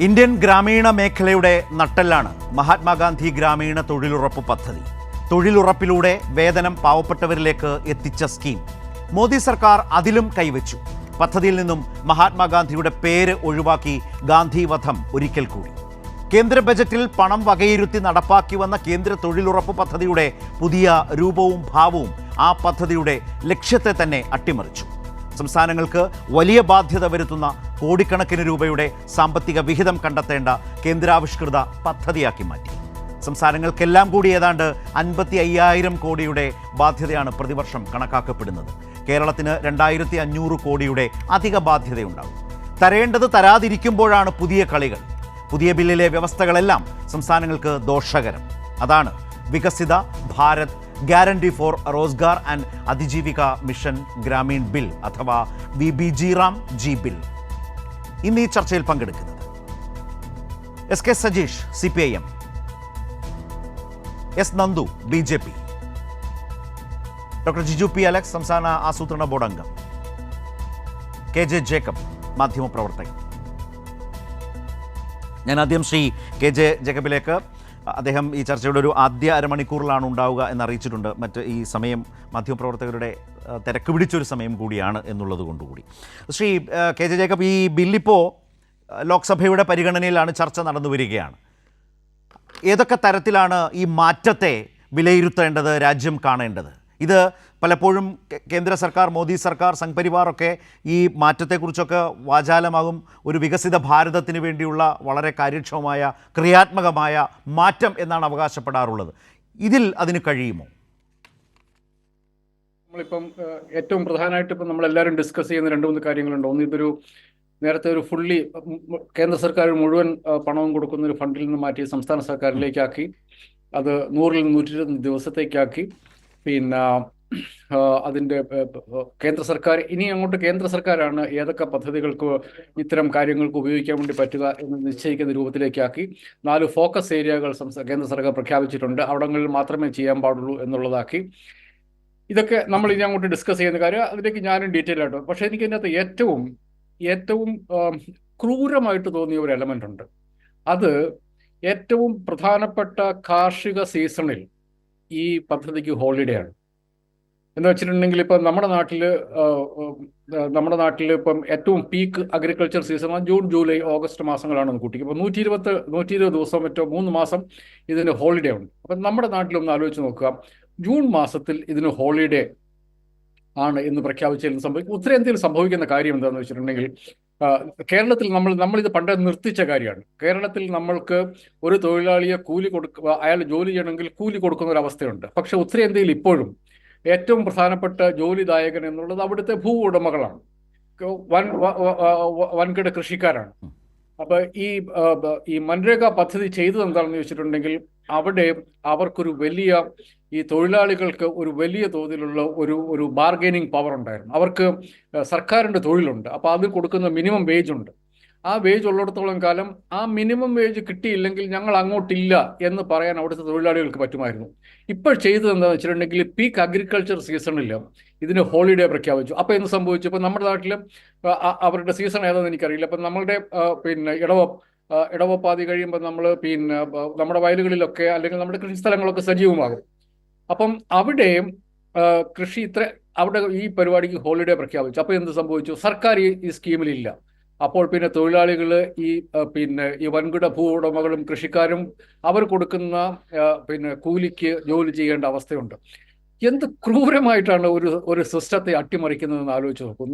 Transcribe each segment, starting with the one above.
Indian ഗ്രാമീണ മേഖലയുടെ നട്ടെല്ലാണ് മഹാത്മാഗാന്ധി ഗ്രാമീണ തൊഴിലുറപ്പ് പദ്ധതി. തൊഴിലുറപ്പിലൂടെ വേതനം പാവപ്പെട്ടവരിലേക്ക് എത്തിച്ച സ്കീം. മോദി സർക്കാർ അതിലും കൈവച്ചു. പദ്ധതിയിൽ നിന്നും മഹാത്മാഗാന്ധിയുടെ പേര് ഒഴിവാക്കി ഗാന്ധി വധം ഒരിക്കൽ കൂടി. കേന്ദ്ര ബജറ്റിൽ പണം വകയിരുത്തി നടപ്പാക്കി വന്ന കേന്ദ്ര തൊഴിലുറപ്പ് പദ്ധതിയുടെ പുതിയ രൂപവും ഭാവവും ആ പദ്ധതിയുടെ ലക്ഷ്യത്തെ തന്നെ അട്ടിമറിച്ചു. സംസ്ഥാനങ്ങൾക്ക് വലിയ ബാധ്യത വരുത്തുന്ന കോടിക്കണക്കിന് രൂപയുടെ സാമ്പത്തിക വിഹിതം കണ്ടെത്തേണ്ട കേന്ദ്രാവിഷ്കൃത പദ്ധതിയാക്കി മാറ്റി. സംസ്ഥാനങ്ങൾക്കെല്ലാം കൂടി ഏതാണ്ട് 55,000 കോടിയുടെ ബാധ്യതയാണ് പ്രതിവർഷം കണക്കാക്കപ്പെടുന്നത്. കേരളത്തിന് 2,500 കോടിയുടെ അധിക ബാധ്യതയുണ്ടാകും. തരേണ്ടത് തരാതിരിക്കുമ്പോഴാണ് പുതിയ കളികൾ. പുതിയ ബില്ലിലെ വ്യവസ്ഥകളെല്ലാം സംസ്ഥാനങ്ങൾക്ക് ദോഷകരം. അതാണ് Viksit Bharat guarantee for Rozgar and അതിജീവിക മിഷൻ ഗ്രാമീൺ ബിൽ അഥവാ VBG-RAM G ബിൽ. ഇന്ന് ഈ ചർച്ചയിൽ പങ്കെടുക്കുന്നത് SK Sajeesh CPIM, S Nandu BJP, doctor Jiju P Alex സംസ്ഥാന ആസൂത്രണ ബോർഡ് അംഗം, KJ ജേക്കബ് മാധ്യമപ്രവർത്തകൻ. ഞാൻ ആദ്യം ശ്രീ KJ ജേക്കബിലേക്ക്. അദ്ദേഹം ഈ ചർച്ചയുടെ ഒരു ആദ്യ അരമണിക്കൂറിലാണ് ഉണ്ടാവുക എന്നറിയിച്ചിട്ടുണ്ട്. മറ്റ് ഈ സമയം മാധ്യമപ്രവർത്തകരുടെ തിരക്ക് പിടിച്ചൊരു സമയം കൂടിയാണ് എന്നുള്ളത് കൊണ്ടുകൂടി. ശ്രീ KJ ജേക്കബ്, ഈ ബില്ലിപ്പോൾ ലോക്സഭയുടെ പരിഗണനയിലാണ്, ചർച്ച നടന്നു വരികയാണ്. ഏതൊക്കെ തരത്തിലാണ് ഈ മാറ്റത്തെ വിലയിരുത്തേണ്ടത്, രാജ്യം കാണേണ്ടത്? ഇത് പലപ്പോഴും കേന്ദ്ര സർക്കാർ, മോദി സർക്കാർ, സംഘ് പരിവാറൊക്കെ ഈ മാറ്റത്തെക്കുറിച്ചൊക്കെ വാചാലമാകും. ഒരു വികസിത ഭാരതത്തിന് വേണ്ടിയുള്ള വളരെ കാര്യക്ഷമമായ ക്രിയാത്മകമായ മാറ്റം എന്നാണ് അവകാശപ്പെടാറുള്ളത്. ഇതിൽ അതിന് കഴിയുമോ? നമ്മളിപ്പം ഏറ്റവും പ്രധാനമായിട്ട് ഇപ്പം നമ്മളെല്ലാവരും ഡിസ്കസ് ചെയ്യുന്ന 2-3 കാര്യങ്ങളുണ്ട്. ഒന്ന്, ഇതൊരു നേരത്തെ ഒരു ഫുള്ളി കേന്ദ്ര സർക്കാർ മുഴുവൻ പണവും കൊടുക്കുന്ന ഒരു ഫണ്ടിൽ നിന്ന് മാറ്റി സംസ്ഥാന സർക്കാരിലേക്കാക്കി, അത് 100-ൽ 120 ദിവസത്തേക്കാക്കി. പിന്നെ അതിൻ്റെ കേന്ദ്ര സർക്കാർ ഇനി അങ്ങോട്ട് കേന്ദ്ര സർക്കാരാണ് ഏതൊക്കെ പദ്ധതികൾക്ക് ഇത്തരം കാര്യങ്ങൾക്ക് ഉപയോഗിക്കാൻ വേണ്ടി പറ്റുക എന്ന് നിശ്ചയിക്കുന്ന രൂപത്തിലേക്കാക്കി. 4 ഫോക്കസ് ഏരിയകൾ കേന്ദ്ര സർക്കാർ പ്രഖ്യാപിച്ചിട്ടുണ്ട്. അവിടങ്ങളിൽ മാത്രമേ ചെയ്യാൻ പാടുള്ളൂ എന്നുള്ളതാക്കി. ഇതൊക്കെ നമ്മൾ ഇനി അങ്ങോട്ട് ഡിസ്കസ് ചെയ്യുന്ന കാര്യം, അതിലേക്ക് ഞാനും ഡീറ്റെയിൽ ആയിട്ട്. പക്ഷേ എനിക്ക് ഇതിനകത്ത് ഏറ്റവും ക്രൂരമായിട്ട് തോന്നിയ ഒരു എലമെൻ്റ് ഉണ്ട്. അത് ഏറ്റവും പ്രധാനപ്പെട്ട കാർഷിക സീസണിൽ ഈ പദ്ധതിക്ക് ഹോളിഡേ ആണ്. എന്ന് വെച്ചിട്ടുണ്ടെങ്കിൽ ഇപ്പം നമ്മുടെ നാട്ടിൽ ഇപ്പം ഏറ്റവും peak agriculture season June, July, August മാസങ്ങളാണെന്ന് കൂട്ടി. ഇപ്പം 120 ദിവസം മറ്റോ 3 മാസം ഇതിന് ഹോളിഡേ ഉണ്ട്. അപ്പം നമ്മുടെ നാട്ടിലൊന്ന് ആലോചിച്ച് നോക്കുക, ജൂൺ മാസത്തിൽ ഇതിന് ഹോളിഡേ ആണ് എന്ന് പ്രഖ്യാപിച്ചതിൽ സംഭവിക്കും. ഉത്തരേന്ത്യയിൽ സംഭവിക്കുന്ന കാര്യം എന്താണെന്ന് വെച്ചിട്ടുണ്ടെങ്കിൽ, കേരളത്തിൽ നമ്മളിത് പണ്ടേ നിർത്തിച്ച കാര്യമാണ്. കേരളത്തിൽ നമ്മൾക്ക് ഒരു തൊഴിലാളിയെ അയാൾ ജോലി ചെയ്യണമെങ്കിൽ കൂലി കൊടുക്കുന്ന ഒരു അവസ്ഥയുണ്ട്. പക്ഷെ ഉത്തരേന്ത്യയിൽ ഇപ്പോഴും ഏറ്റവും പ്രധാനപ്പെട്ട ജോലിദായകൻ എന്നുള്ളത് അവിടുത്തെ ഭൂ ഉടമകളാണ്, വൻകിട കൃഷിക്കാരാണ്. അപ്പൊ ഈ മൻരേഗ പദ്ധതി ചെയ്തത് എന്താണെന്ന് വെച്ചിട്ടുണ്ടെങ്കിൽ, അവിടെ അവർക്കൊരു ഈ തൊഴിലാളികൾക്ക് ഒരു വലിയ തോതിലുള്ള ഒരു ബാർഗൈനിങ് പവർ ഉണ്ടായിരുന്നു. അവർക്ക് സർക്കാരിൻ്റെ തൊഴിലുണ്ട്, അപ്പോൾ അത് കൊടുക്കുന്ന മിനിമം വേജ് ഉണ്ട്. ആ വേജ് ഉള്ളിടത്തോളം കാലം ആ മിനിമം വേജ് കിട്ടിയില്ലെങ്കിൽ ഞങ്ങൾ അങ്ങോട്ടില്ല എന്ന് പറയാൻ അവിടുത്തെ തൊഴിലാളികൾക്ക് പറ്റുമായിരുന്നു. ഇപ്പോൾ ചെയ്തത് എന്താണെന്ന് വെച്ചിട്ടുണ്ടെങ്കിൽ, പീക്ക് അഗ്രികൾച്ചർ സീസണിൽ ഇതിന് ഹോളിഡേ പ്രഖ്യാപിച്ചു. അപ്പോൾ എന്ത് സംഭവിച്ചു? ഇപ്പം നമ്മുടെ നാട്ടിൽ അവരുടെ സീസൺ ഏതാണെന്ന് എനിക്കറിയില്ല. അപ്പം നമ്മളുടെ പിന്നെ ഇടവപ്പാതി കഴിയുമ്പോൾ നമ്മൾ നമ്മുടെ വയലുകളിലൊക്കെ അല്ലെങ്കിൽ നമ്മുടെ കൃഷിസ്ഥലങ്ങളൊക്കെ സജീവമാകും. അപ്പം അവിടെ അവിടെ ഈ പരിപാടിക്ക് ഹോളിഡേ പ്രഖ്യാപിച്ചു. അപ്പോൾ എന്ത് സംഭവിച്ചു? സർക്കാർ ഈ സ്കീമിലില്ല. അപ്പോൾ പിന്നെ തൊഴിലാളികൾ ഈ വൻകിട ഭൂ ഉടമകളും കൃഷിക്കാരും അവർ കൊടുക്കുന്ന കൂലിക്ക് ജോലി ചെയ്യേണ്ട അവസ്ഥയുണ്ട്. എന്ത് ക്രൂരമായിട്ടാണ് ഒരു സിസ്റ്റത്തെ അട്ടിമറിക്കുന്നതെന്ന് ആലോചിച്ച് നോക്കൂ.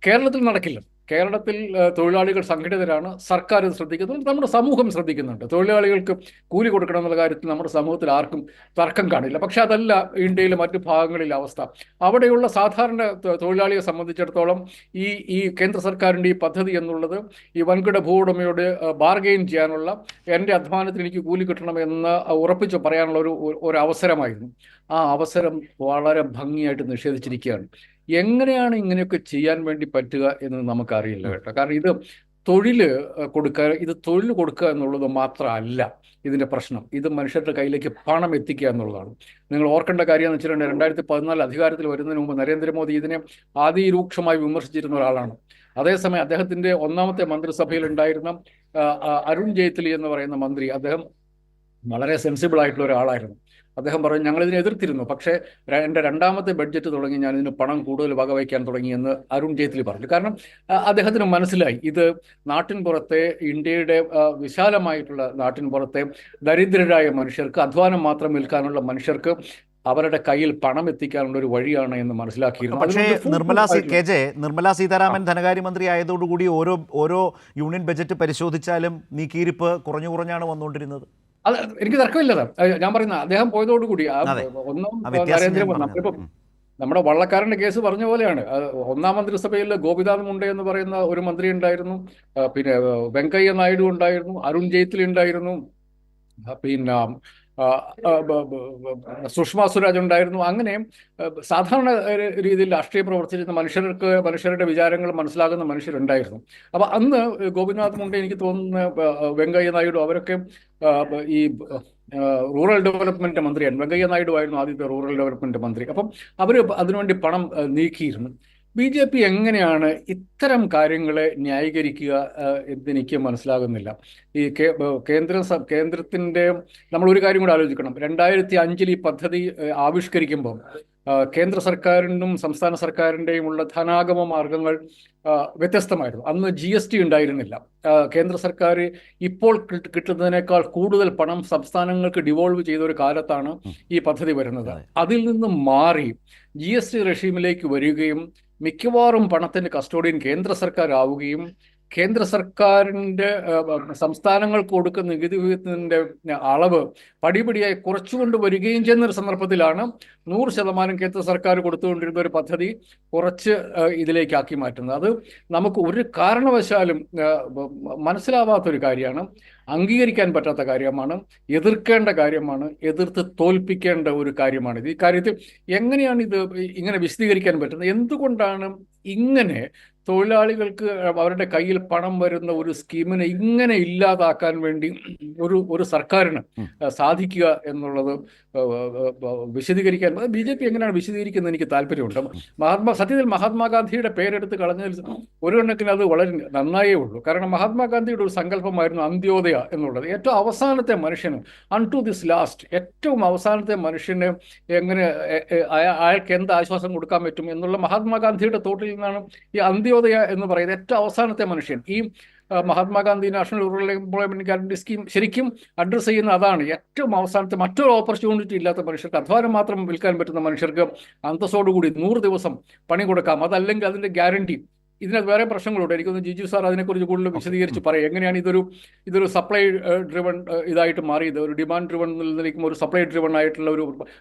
കേരളത്തിൽ നടക്കില്ല. കേരളത്തിൽ തൊഴിലാളികൾ സംഘടിതരാണ്, സർക്കാർ ശ്രദ്ധിക്കുന്നുണ്ട്, നമ്മുടെ സമൂഹം ശ്രദ്ധിക്കുന്നുണ്ട്. തൊഴിലാളികൾക്ക് കൂലി കൊടുക്കണം എന്നുള്ള കാര്യത്തിൽ നമ്മുടെ സമൂഹത്തിൽ ആർക്കും തർക്കം കാണില്ല. പക്ഷെ അതല്ല ഇന്ത്യയിലെ മറ്റു ഭാഗങ്ങളിലെ അവസ്ഥ. അവിടെയുള്ള സാധാരണ തൊഴിലാളിയെ സംബന്ധിച്ചിടത്തോളം ഈ കേന്ദ്ര സർക്കാരിൻ്റെ ഈ പദ്ധതി എന്നുള്ളത് ഈ വൻകിട ഭൂ ഉടമയോട് ബാർഗെയിൻ ചെയ്യാനുള്ള, എൻ്റെ അധ്വാനത്തിന് എനിക്ക് കൂലി കിട്ടണമെന്ന് ഉറപ്പിച്ച് പറയാനുള്ള ഒരു അവസരമായിരുന്നു. ആ അവസരം വളരെ ഭംഗിയായിട്ട് നിഷേധിച്ചിരിക്കുകയാണ്. എങ്ങനെയാണ് ഇങ്ങനെയൊക്കെ ചെയ്യാൻ വേണ്ടി പറ്റുക എന്ന് നമുക്കറിയില്ല കേട്ടോ. കാരണം ഇത് തൊഴിൽ കൊടുക്കുക എന്നുള്ളത് മാത്രമല്ല ഇതിൻ്റെ പ്രശ്നം. ഇത് മനുഷ്യരുടെ കയ്യിലേക്ക് പണം എത്തിക്കുക എന്നുള്ളതാണ്. നിങ്ങൾ ഓർക്കേണ്ട കാര്യം എന്ന് വെച്ചിട്ടുണ്ടെങ്കിൽ, 2014 അധികാരത്തിൽ വരുന്നതിന് മുമ്പ് നരേന്ദ്രമോദി ഇതിനെ അതിരൂക്ഷമായി വിമർശിച്ചിരുന്ന ഒരാളാണ്. അതേസമയം അദ്ദേഹത്തിൻ്റെ ഒന്നാമത്തെ മന്ത്രിസഭയിൽ ഉണ്ടായിരുന്ന അരുൺ ജെയ്റ്റ്ലി എന്ന് പറയുന്ന മന്ത്രി, അദ്ദേഹം വളരെ സെൻസിബിൾ ആയിട്ടുള്ള ഒരാളായിരുന്നു. അദ്ദേഹം പറഞ്ഞു ഞങ്ങളിതിനെ എതിർത്തിരുന്നു, പക്ഷേ എൻ്റെ രണ്ടാമത്തെ ബഡ്ജറ്റ് തുടങ്ങി ഞാൻ ഇതിന് പണം കൂടുതൽ വകവയ്ക്കാൻ തുടങ്ങിയെന്ന് അരുൺ ജെയ്റ്റ്ലി പറഞ്ഞു. കാരണം അദ്ദേഹത്തിന് മനസ്സിലായി ഇത് നാട്ടിൻ പുറത്തെ, ഇന്ത്യയുടെ വിശാലമായിട്ടുള്ള നാട്ടിൻ പുറത്തെ ദരിദ്രരായ മനുഷ്യർക്ക്, അധ്വാനം മാത്രം വിൽക്കാനുള്ള മനുഷ്യർക്ക് അവരുടെ കയ്യിൽ പണം എത്തിക്കാനുള്ള ഒരു വഴിയാണ് എന്ന് മനസ്സിലാക്കിയിരുന്നു. പക്ഷേ നിർമ്മലാ സീതാരാമൻ ധനകാര്യമന്ത്രി ആയതോടുകൂടി ഓരോ യൂണിയൻ ബജറ്റ് പരിശോധിച്ചാലും നീക്കിയിരിപ്പ് കുറഞ്ഞാണ് വന്നുകൊണ്ടിരുന്നത്. അത് എനിക്ക് തർക്കമില്ലത്. ഞാൻ പറയുന്ന അദ്ദേഹം പോയതോടുകൂടി ഒന്നാം നരേന്ദ്രമോദി, നമ്മളിപ്പം നമ്മുടെ വള്ളക്കാരന്റെ കേസ് പറഞ്ഞ പോലെയാണ്. ഒന്നാം മന്ത്രിസഭയിൽ ഗോപിനാഥ് മുണ്ടെ എന്ന് പറയുന്ന ഒരു മന്ത്രി ഉണ്ടായിരുന്നു, പിന്നെ വെങ്കയ്യ നായിഡു ഉണ്ടായിരുന്നു, അരുൺ ജെയ്റ്റ്ലി ഉണ്ടായിരുന്നു, പിന്നെ സുഷമ സ്വരാജ് ഉണ്ടായിരുന്നു. അങ്ങനെ സാധാരണ രീതിയിൽ രാഷ്ട്രീയ പ്രവർത്തിച്ചിരുന്ന മനുഷ്യരുടെ വിചാരങ്ങൾ മനസ്സിലാകുന്ന മനുഷ്യരുണ്ടായിരുന്നു. അപ്പൊ അന്ന് ഗോപിനാഥ് മുണ്ടെ, എനിക്ക് തോന്നുന്ന വെങ്കയ്യ നായിഡു, അവരൊക്കെ ഈ റൂറൽ ഡെവലപ്മെന്റ് മന്ത്രിയാണ്. വെങ്കയ്യ നായിഡു ആയിരുന്നു ആദ്യത്തെ റൂറൽ ഡെവലപ്മെന്റ് മന്ത്രി. അപ്പം അവർ അതിനുവേണ്ടി പണം നീക്കിയിരുന്നു. BJP എങ്ങനെയാണ് ഇത്തരം കാര്യങ്ങളെ ന്യായീകരിക്കുക എന്നെനിക്ക് മനസ്സിലാകുന്നില്ല. ഈ കേന്ദ്രത്തിന്റെ നമ്മൾ ഒരു കാര്യം കൂടെ ആലോചിക്കണം. 2005 ഈ പദ്ധതി ആവിഷ്കരിക്കുമ്പോൾ കേന്ദ്ര സർക്കാരിനും സംസ്ഥാന സർക്കാരിൻ്റെയും ഉള്ള ധനാഗമ മാർഗങ്ങൾ വ്യത്യസ്തമായിരുന്നു. അന്ന് GST ഉണ്ടായിരുന്നില്ല. കേന്ദ്ര സർക്കാർ ഇപ്പോൾ കിട്ടുന്നതിനേക്കാൾ കൂടുതൽ പണം സംസ്ഥാനങ്ങൾക്ക് ഡിവോൾവ് ചെയ്ത ഒരു കാലത്താണ് ഈ പദ്ധതി വരുന്നത്. അതിൽ നിന്ന് മാറി GST റെഷീമിലേക്ക് വരികയും മിക്കവാറും പണത്തിന്റെ കസ്റ്റോഡിയൻ കേന്ദ്ര സർക്കാർ ആവുകയും കേന്ദ്ര സർക്കാരിൻ്റെ സംസ്ഥാനങ്ങൾക്ക് കൊടുക്കുന്ന നികുതി വിഹിതത്തിൻ്റെ അളവ് പടിപടിയായി കുറച്ചുകൊണ്ട് വരികയും ചെയ്യുന്നൊരു സന്ദർഭത്തിലാണ് 100% കേന്ദ്ര സർക്കാർ കൊടുത്തുകൊണ്ടിരുന്ന ഒരു പദ്ധതി കുറച്ച് ഇതിലേക്കാക്കി മാറ്റുന്നത്. അത് നമുക്ക് ഒരു കാരണവശാലും മനസ്സിലാവാത്തൊരു കാര്യമാണ്, അംഗീകരിക്കാൻ പറ്റാത്ത കാര്യമാണ്, എതിർക്കേണ്ട കാര്യമാണ്, എതിർത്ത് തോൽപ്പിക്കേണ്ട ഒരു കാര്യമാണ്. ഈ കാര്യത്തിൽ എങ്ങനെയാണ് ഇത് ഇങ്ങനെ വിശദീകരിക്കാൻ പറ്റുന്നത്? എന്തുകൊണ്ടാണ് ഇങ്ങനെ തൊഴിലാളികൾക്ക് അവരുടെ കയ്യിൽ പണം വരുന്ന ഒരു സ്കീമിനെ ഇങ്ങനെ ഇല്ലാതാക്കാൻ വേണ്ടി ഒരു സർക്കാരിന് സാധിക്കുക എന്നുള്ളത് വിശദീകരിക്കാൻ BJP എങ്ങനെയാണ് വിശദീകരിക്കുന്നത് എനിക്ക് താല്പര്യമുണ്ട്. സത്യത്തിൽ മഹാത്മാഗാന്ധിയുടെ പേരെടുത്ത് കളഞ്ഞതിൽ ഒരു കണക്കിന് അത് വളരെ നന്നായേ ഉള്ളൂ. കാരണം മഹാത്മാഗാന്ധിയുടെ ഒരു സങ്കല്പമായിരുന്നു അന്ത്യോദയ എന്നുള്ളത്. ഏറ്റവും അവസാനത്തെ മനുഷ്യന്, അൺടു ദിസ് ലാസ്റ്റ്, ഏറ്റവും അവസാനത്തെ മനുഷ്യന് എങ്ങനെ അയാൾക്ക് എന്ത് ആശ്വാസം കൊടുക്കാൻ പറ്റും എന്നുള്ള മഹാത്മാഗാന്ധിയുടെ തോട്ടിൽ നിന്നാണ് ഈ അന്ത്യോദയ എന്ന് പറയുന്നത്. ഏറ്റവും അവസാനത്തെ മനുഷ്യൻ. ഈ Mahatma Gandhi national rural employment guarantee scheme ശരിക്കും അഡ്രസ്സ് ചെയ്യുന്ന അതാണ്. ഏറ്റവും അവസാനത്തെ മറ്റൊരു ഓപ്പർച്യൂണിറ്റി ഇല്ലാത്ത മനുഷ്യർക്ക്, അധ്വാനം മാത്രം വിൽക്കാൻ പറ്റുന്ന മനുഷ്യർക്ക് അന്തസ്സോടുകൂടി 100 ദിവസം പണി കൊടുക്കാം. അതല്ലെങ്കിൽ അതിന്റെ ഗ്യാരണ്ടി. ഇതിനകത്ത് വേറെ പ്രശ്നങ്ങളുണ്ട്. എനിക്കൊന്ന് ജിജു സാർ അതിനെക്കുറിച്ച് കൂടുതൽ വിശദീകരിച്ച് പറയും. എങ്ങനെയാണ് ഇതൊരു സപ്ലൈ ഡ്രിവൺ ഇതായിട്ട് മാറിയത്, ഒരു ഡിമാൻഡ് ഡ്രിവൺ നിൽക്കുമ്പോൾ ഒരു സപ്ലൈ ഡ്രിവൺ ആയിട്ടുള്ള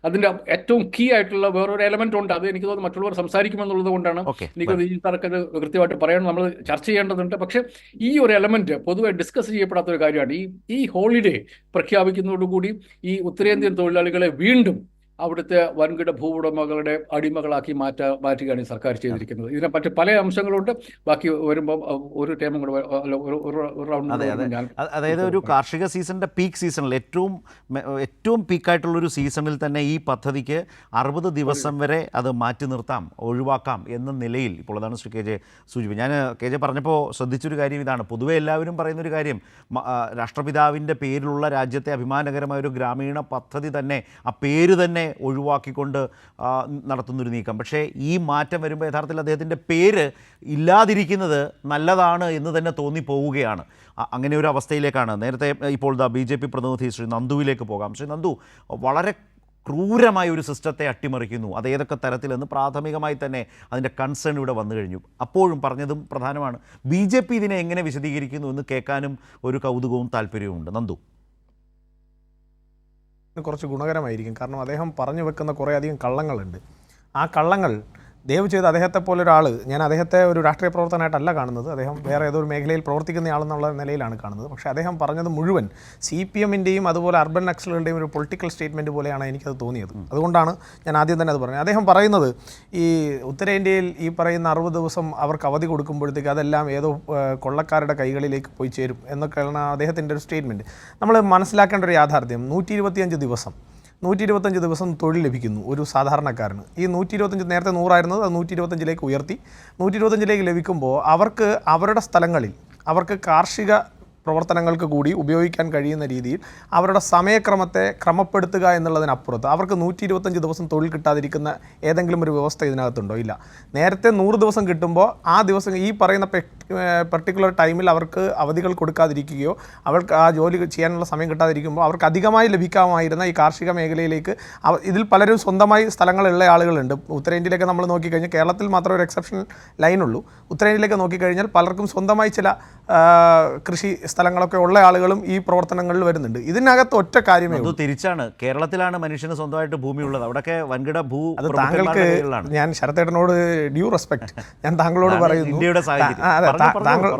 അതിന്റെ ഏറ്റവും കീ ആയിട്ടുള്ള വേറൊരു എലമെന്റ് ഉണ്ട്. അത് എനിക്ക് തോന്നുന്നു മറ്റുള്ളവർ സംസാരിക്കുമെന്നുള്ളത് കൊണ്ടാണ് എനിക്ക് ജിജു സാർക്ക് അത് കൃത്യമായിട്ട് പറയണം, നമ്മൾ ചർച്ച ചെയ്യേണ്ടതുണ്ട്. പക്ഷെ ഈ ഒരു എലമെന്റ് പൊതുവെ ഡിസ്കസ് ചെയ്യപ്പെടാത്ത ഒരു കാര്യമാണ്. ഈ ഹോളിഡേ പ്രഖ്യാപിക്കുന്നതോടുകൂടി ഈ ഉത്തരേന്ത്യൻ തൊഴിലാളികളെ വീണ്ടും അവിടുത്തെ വൻകിട ഭൂവുടമകളുടെ അടിമകളാക്കി മാറ്റുകയാണ് സർക്കാർ ചെയ്തിരിക്കുന്നത്. ഇതിനെപ്പറ്റി പല അംശങ്ങളുണ്ട്. ബാക്കി വരുമ്പോൾ ഒരു ടൈമും കൂടെ അതായത് ഒരു കാർഷിക സീസണിൻ്റെ പീക്ക് സീസണിൽ ഏറ്റവും പീക്കായിട്ടുള്ളൊരു സീസണിൽ തന്നെ ഈ പദ്ധതിക്ക് 60 ദിവസം വരെ അത് മാറ്റി നിർത്താം, ഒഴിവാക്കാം എന്ന നിലയിൽ ഇപ്പോൾ അതാണ് ശ്രീ KJ സൂചിപ്പിച്ചത്. ഞാൻ KJ പറഞ്ഞപ്പോൾ ശ്രദ്ധിച്ചൊരു കാര്യം ഇതാണ്. പൊതുവെ എല്ലാവരും പറയുന്നൊരു കാര്യം, രാഷ്ട്രപിതാവിൻ്റെ പേരിലുള്ള രാജ്യത്തെ അഭിമാനകരമായ ഒരു ഗ്രാമീണ പദ്ധതി തന്നെ, ആ പേര് തന്നെ ഒഴിവാക്കിക്കൊണ്ട് നടത്തുന്നൊരു നീക്കം. പക്ഷേ ഈ മാറ്റം വരുമ്പോൾ യഥാർത്ഥത്തിൽ അദ്ദേഹത്തിൻ്റെ പേര് ഇല്ലാതിരിക്കുന്നത് നല്ലതാണ് എന്ന് തന്നെ തോന്നിപ്പോവുകയാണ്. അങ്ങനെ ഒരു അവസ്ഥയിലേക്കാണ്. നേരത്തെ ഇപ്പോൾ BJP പ്രതിനിധി ശ്രീ നന്ദുവിലേക്ക് പോകാം. ശ്രീ നന്ദു, വളരെ ക്രൂരമായ ഒരു സിസ്റ്റത്തെ അട്ടിമറിക്കുന്നു. അത് ഏതൊക്കെ തരത്തിലെന്ന് പ്രാഥമികമായി തന്നെ അതിൻ്റെ കൺസേൺ ഇവിടെ വന്നു കഴിഞ്ഞു. അപ്പോഴും പറഞ്ഞതും പ്രധാനമാണ്. BJP ഇതിനെ എങ്ങനെ വിശദീകരിക്കുന്നു എന്ന് കേൾക്കാനും ഒരു കൗതുകവും താല്പര്യവുമുണ്ട്. നന്ദു. കുറച്ച് ഗുണകരമായിരിക്കും. കാരണം അദ്ദേഹം പറഞ്ഞു വെക്കുന്ന കുറേയധികം കള്ളങ്ങളുണ്ട്. ആ കള്ളങ്ങൾ ദയവ് ചെയ്ത് അദ്ദേഹത്തെ പോലൊരാൾ, ഞാൻ അദ്ദേഹത്തെ ഒരു രാഷ്ട്രീയ പ്രവർത്തനമായിട്ടല്ല കാണുന്നത്, അദ്ദേഹം വേറെ ഏതൊരു മേഖലയിൽ പ്രവർത്തിക്കുന്നയാളെന്നുള്ള നിലയിലാണ് കാണുന്നത്. പക്ഷേ അദ്ദേഹം പറഞ്ഞത് മുഴുവൻ CPMൻ്റെയും അതുപോലെ അർബൻ നക്സലുകളുടെയും ഒരു പൊളിറ്റിക്കൽ സ്റ്റേറ്റ്മെൻറ്റ് പോലെയാണ് എനിക്കത് തോന്നിയത്. അതുകൊണ്ടാണ് ഞാൻ ആദ്യം തന്നെ അത് പറഞ്ഞത്. അദ്ദേഹം പറയുന്നത് ഈ ഉത്തരേന്ത്യയിൽ ഈ പറയുന്ന 60 ദിവസം അവർക്ക് അവധി കൊടുക്കുമ്പോഴത്തേക്ക് അതെല്ലാം ഏതോ കൊള്ളക്കാരുടെ കൈകളിലേക്ക് പോയി ചേരും എന്നൊക്കെയാണ് അദ്ദേഹത്തിൻ്റെ ഒരു സ്റ്റേറ്റ്മെൻറ്റ്. നമ്മൾ മനസ്സിലാക്കേണ്ട ഒരു യാഥാർത്ഥ്യം, 125 ദിവസം തൊഴിൽ ലഭിക്കുന്നു ഒരു സാധാരണക്കാരന്. ഈ 125 നേരത്തെ 100 ആയിരുന്നത് അത് 125 ഉയർത്തി. 125 ലഭിക്കുമ്പോൾ അവർക്ക് അവരുടെ സ്ഥലങ്ങളിൽ അവർക്ക് കാർഷിക പ്രവർത്തനങ്ങൾക്ക് കൂടി ഉപയോഗിക്കാൻ കഴിയുന്ന രീതിയിൽ അവരുടെ സമയക്രമത്തെ ക്രമപ്പെടുത്തുക എന്നുള്ളതിനപ്പുറത്ത് അവർക്ക് 125 ദിവസം തൊഴിൽ കിട്ടാതിരിക്കുന്ന ഏതെങ്കിലും ഒരു വ്യവസ്ഥ ഇതിനകത്തുണ്ടോ? ഇല്ല. നേരത്തെ 100 ദിവസം കിട്ടുമ്പോൾ ആ ദിവസം ഈ പറയുന്ന പെർട്ടിക്കുലർ ടൈമിൽ അവർക്ക് അവധികൾ കൊടുക്കാതിരിക്കുകയോ അവർക്ക് ആ ജോലി ചെയ്യാനുള്ള സമയം കിട്ടാതിരിക്കുമ്പോൾ അവർക്ക് അധികമായി ലഭിക്കാമായിരുന്ന ഈ കാർഷിക മേഖലയിലേക്ക് ഇതിൽ പലരും സ്വന്തമായി സ്ഥലങ്ങളുള്ള ആളുകളുണ്ട്. ഉത്തരേന്ത്യയിലേക്ക് നമ്മൾ നോക്കിക്കഴിഞ്ഞാൽ കേരളത്തിൽ മാത്രം ഒരു എക്സെപ്ഷൻ ലൈനുള്ളൂ. ഉത്തരേന്ത്യയിലേക്ക് നോക്കിക്കഴിഞ്ഞാൽ പലർക്കും സ്വന്തമായി ചില കൃഷി സ്ഥലങ്ങളൊക്കെ ഉള്ള ആളുകളും ഈ പ്രവർത്തനങ്ങളിൽ വരുന്നുണ്ട്. ഇതിനകത്ത് ഒറ്റ കാര്യമേ ഉള്ളൂ. തിരിച്ചാണ്, കേരളത്തിലാണ് മനുഷ്യന് സ്വന്തമായിട്ട് ഭൂമിയുള്ളത്. അവിടെയൊക്കെ വൻകിട അത് താങ്കൾക്ക് ഞാൻ ശരത്തേട്ടനോട് ഡ്യൂ റെസ്പെക്ട് ഞാൻ താങ്കളോട് പറയുന്നു. ഇന്ത്യയുടെ സാഹചര്യം. അതെ,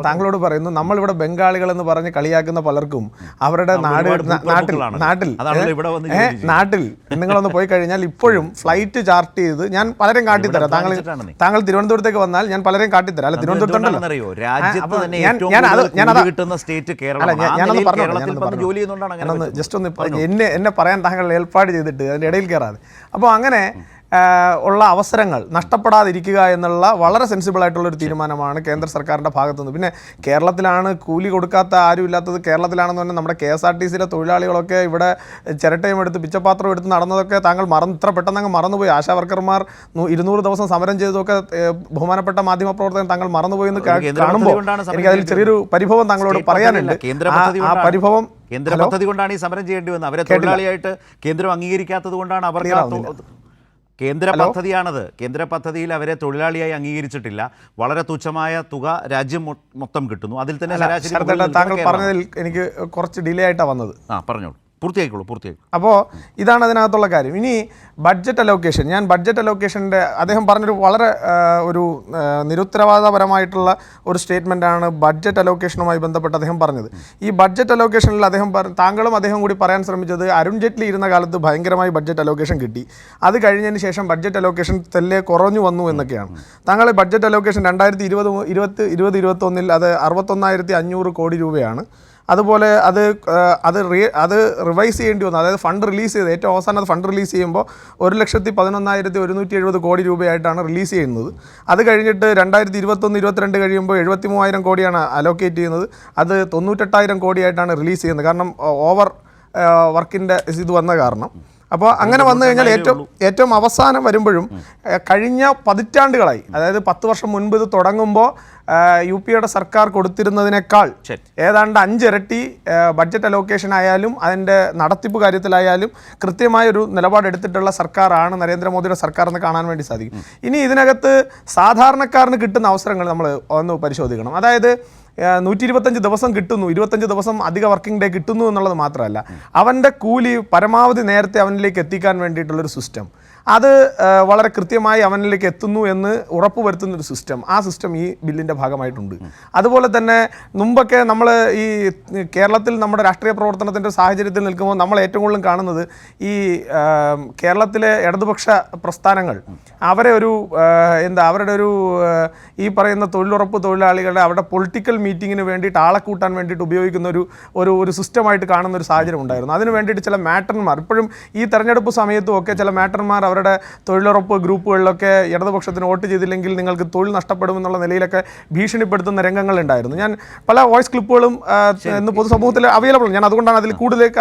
താങ്കളോട് പറയുന്നു, നമ്മളിവിടെ ബംഗാളികൾ എന്ന് പറഞ്ഞ് കളിയാക്കുന്ന പലർക്കും അവരുടെ നാട്ടിൽ നിങ്ങളൊന്ന് പോയി കഴിഞ്ഞാൽ ഇപ്പോഴും ഫ്ലൈറ്റ് ചാർട്ട് ചെയ്ത് ഞാൻ പലരും കാട്ടിത്തരാം. താങ്കൾ തിരുവനന്തപുരത്തേക്ക് വന്നാൽ ഞാൻ പലരും കാട്ടിത്തരാം. അല്ല, തിരുവനന്തപുരത്തുണ്ടല്ലോ, ജസ്റ്റ് ഒന്ന് എന്നെ പറയാൻ താങ്കൾ ഏർപ്പാട് ചെയ്തിട്ട് അതിൻ്റെ ഇടയിൽ കയറാതെ. അപ്പോൾ അങ്ങനെ ഉള്ള അവസരങ്ങൾ നഷ്ടപ്പെടാതിരിക്കുക എന്നുള്ള വളരെ സെൻസിബിൾ ആയിട്ടുള്ളൊരു തീരുമാനമാണ് കേന്ദ്ര സർക്കാരിൻ്റെ ഭാഗത്തുനിന്ന്. പിന്നെ കേരളത്തിലാണ് കൂലി കൊടുക്കാത്ത ആരും ഇല്ലാത്തത്. കേരളത്തിലാണെന്ന് പറഞ്ഞാൽ നമ്മുടെ KSRTCയിലെ തൊഴിലാളികളൊക്കെ ഇവിടെ ചിരട്ടയും എടുത്ത് പിച്ചപാത്രം എടുത്ത് നടന്നതൊക്കെ താങ്കൾ ഇത്ര പെട്ടെന്ന് അങ്ങ് മറന്നുപോയി. ആശാ വർക്കർമാർ 200 ദിവസം സമരം ചെയ്തതൊക്കെ ബഹുമാനപ്പെട്ട മാധ്യമപ്രവർത്തകൻ താങ്കൾ മറന്നുപോയി എന്ന് കാണുമ്പോൾ എനിക്ക് അതിൽ ചെറിയൊരു പരിഭവം താങ്കളോട് പറയാനുണ്ട്. ആ പരിഭവം കേന്ദ്ര പദ്ധതി കൊണ്ടാണ് ഈ സമരം ചെയ്യേണ്ടി വന്നത്. അവരെ തൊഴിലാളിയായിട്ട് കേന്ദ്രം അംഗീകരിക്കാത്തത് കൊണ്ടാണ് അവർക്ക് കേന്ദ്ര പദ്ധതിയാണത്. കേന്ദ്ര പദ്ധതിയിൽ അവരെ തൊഴിലാളിയായി അംഗീകരിച്ചിട്ടില്ല. വളരെ തുച്ഛമായ തുക രാജ്യം മൊത്തം കിട്ടുന്നു. അതിൽ തന്നെ ശരാശരി താങ്കൾ പറഞ്ഞതിൽ എനിക്ക് കുറച്ച് ഡിലേ ആയിട്ടാണ് വന്നത്. പറഞ്ഞോളൂ, പൂർത്തിയായിക്കോളൂ. അപ്പോൾ ഇതാണ് അതിനകത്തുള്ള കാര്യം. ഇനി ബഡ്ജറ്റ് അലോക്കേഷൻ, ഞാൻ ബഡ്ജറ്റ് അലോക്കേഷൻ്റെ അദ്ദേഹം പറഞ്ഞൊരു വളരെ ഒരു നിരുത്തരവാദപരമായിട്ടുള്ള ഒരു സ്റ്റേറ്റ്മെൻറ്റാണ് ബഡ്ജറ്റ് അലോക്കേഷനുമായി ബന്ധപ്പെട്ട് അദ്ദേഹം പറഞ്ഞത്. ഈ ബഡ്ജറ്റ് അലോക്കേഷനിൽ താങ്കളും അദ്ദേഹം കൂടി പറയാൻ ശ്രമിച്ചത് അരുൺ ജെയ്റ്റ്ലി ഇരുന്ന കാലത്ത് ഭയങ്കരമായി ബഡ്ജറ്റ് അലോക്കേഷൻ കിട്ടി, അത് കഴിഞ്ഞതിന് ശേഷം ബഡ്ജറ്റ് അലോക്കേഷൻ തെല്ലെ കുറഞ്ഞു വന്നു എന്നൊക്കെയാണ്. താങ്കൾ ബഡ്ജറ്റ് അലോക്കേഷൻ 2020-21 അത് 61,500 കോടി രൂപയാണ്. അതുപോലെ അത് റിവൈസ് ചെയ്യേണ്ടി വന്നു. അതായത് ഫണ്ട് റിലീസ് ചെയ്ത് ഏറ്റവും അവസാനം ഫണ്ട് റിലീസ് ചെയ്യുമ്പോൾ 1,11,170 കോടി രൂപയായിട്ടാണ് റിലീസ് ചെയ്യുന്നത്. അത് കഴിഞ്ഞിട്ട് 2021-22 കഴിയുമ്പോൾ 73,000 കോടിയാണ് അലോക്കേറ്റ് ചെയ്യുന്നത്. അത് 98,000 കോടിയായിട്ടാണ് റിലീസ് ചെയ്യുന്നത്. കാരണം ഓവർ വർക്കിൻ്റെ ഇത് വന്ന കാരണം. അപ്പോൾ അങ്ങനെ വന്നു കഴിഞ്ഞാൽ ഏറ്റവും അവസാനം വരുമ്പോഴും കഴിഞ്ഞ പതിറ്റാണ്ടുകളായി, അതായത് 10 വർഷം മുൻപ് ഇത് തുടങ്ങുമ്പോൾ UPയുടെ സർക്കാർ കൊടുത്തിരുന്നതിനേക്കാൾ ഏതാണ്ട് 5 ഇരട്ടി ബഡ്ജറ്റ് അലോക്കേഷൻ ആയാലും അതിൻ്റെ നടത്തിപ്പ് കാര്യത്തിലായാലും കൃത്യമായൊരു നിലപാടെടുത്തിട്ടുള്ള സർക്കാരാണ് നരേന്ദ്രമോദിയുടെ സർക്കാർ എന്ന് കാണാൻ വേണ്ടി സാധിക്കും. ഇനി ഇതിനകത്ത് സാധാരണക്കാരന് കിട്ടുന്ന അവസരങ്ങൾ നമ്മൾ ഒന്ന് പരിശോധിക്കണം. അതായത് 125 ദിവസം കിട്ടുന്നു, 25 ദിവസം അധിക വർക്കിംഗ് ഡേ കിട്ടുന്നു എന്നുള്ളത് മാത്രമല്ല, അവൻ്റെ കൂലി പരമാവധി നേരത്തെ അവനിലേക്ക് എത്തിക്കാൻ വേണ്ടിയിട്ടുള്ളൊരു സിസ്റ്റം, അത് വളരെ കൃത്യമായി അവനിലേക്ക് എത്തുന്നു എന്ന് ഉറപ്പുവരുത്തുന്നൊരു സിസ്റ്റം, ആ സിസ്റ്റം ഈ ബില്ലിൻ്റെ ഭാഗമായിട്ടുണ്ട്. അതുപോലെ തന്നെ മുമ്പൊക്കെ നമ്മൾ ഈ കേരളത്തിൽ നമ്മുടെ രാഷ്ട്രീയ പ്രവർത്തനത്തിൻ്റെ സാഹചര്യത്തിൽ നിൽക്കുമ്പോൾ നമ്മൾ ഏറ്റവും കൂടുതൽ കാണുന്നത് ഈ കേരളത്തിലെ ഇടതുപക്ഷ പ്രസ്ഥാനങ്ങൾ അവരെ അവരുടെ ഒരു ഈ പറയുന്ന തൊഴിലുറപ്പ് തൊഴിലാളികളുടെ അവരുടെ പൊളിറ്റിക്കൽ മീറ്റിങ്ങിന് വേണ്ടിയിട്ട് ആളെ കൂട്ടാൻ വേണ്ടിയിട്ട് ഉപയോഗിക്കുന്ന ഒരു സിസ്റ്റമായിട്ട് കാണുന്ന ഒരു സാഹചര്യം ഉണ്ടായിരുന്നു. അതിന് വേണ്ടിയിട്ട് ചില മാറ്റർമാർ ഇപ്പോഴും ഈ തെരഞ്ഞെടുപ്പ് സമയത്തും ഒക്കെ ചില മാറ്റർമാർ അവരുടെ തൊഴിലുറപ്പ് ഗ്രൂപ്പുകളിലൊക്കെ ഇടതുപക്ഷത്തിന് വോട്ട് ചെയ്തില്ലെങ്കിൽ നിങ്ങൾക്ക് തൊഴിൽ നഷ്ടപ്പെടുമെന്നുള്ള നിലയിലൊക്കെ ഭീഷണിപ്പെടുത്തുന്ന രംഗങ്ങളുണ്ടായിരുന്നു. ഞാൻ പല വോയിസ് ക്ലിപ്പുകളും ഇന്ന് പൊതുസമൂഹത്തിൽ അവൈലബിൾ, ഞാൻ അതുകൊണ്ടാണ്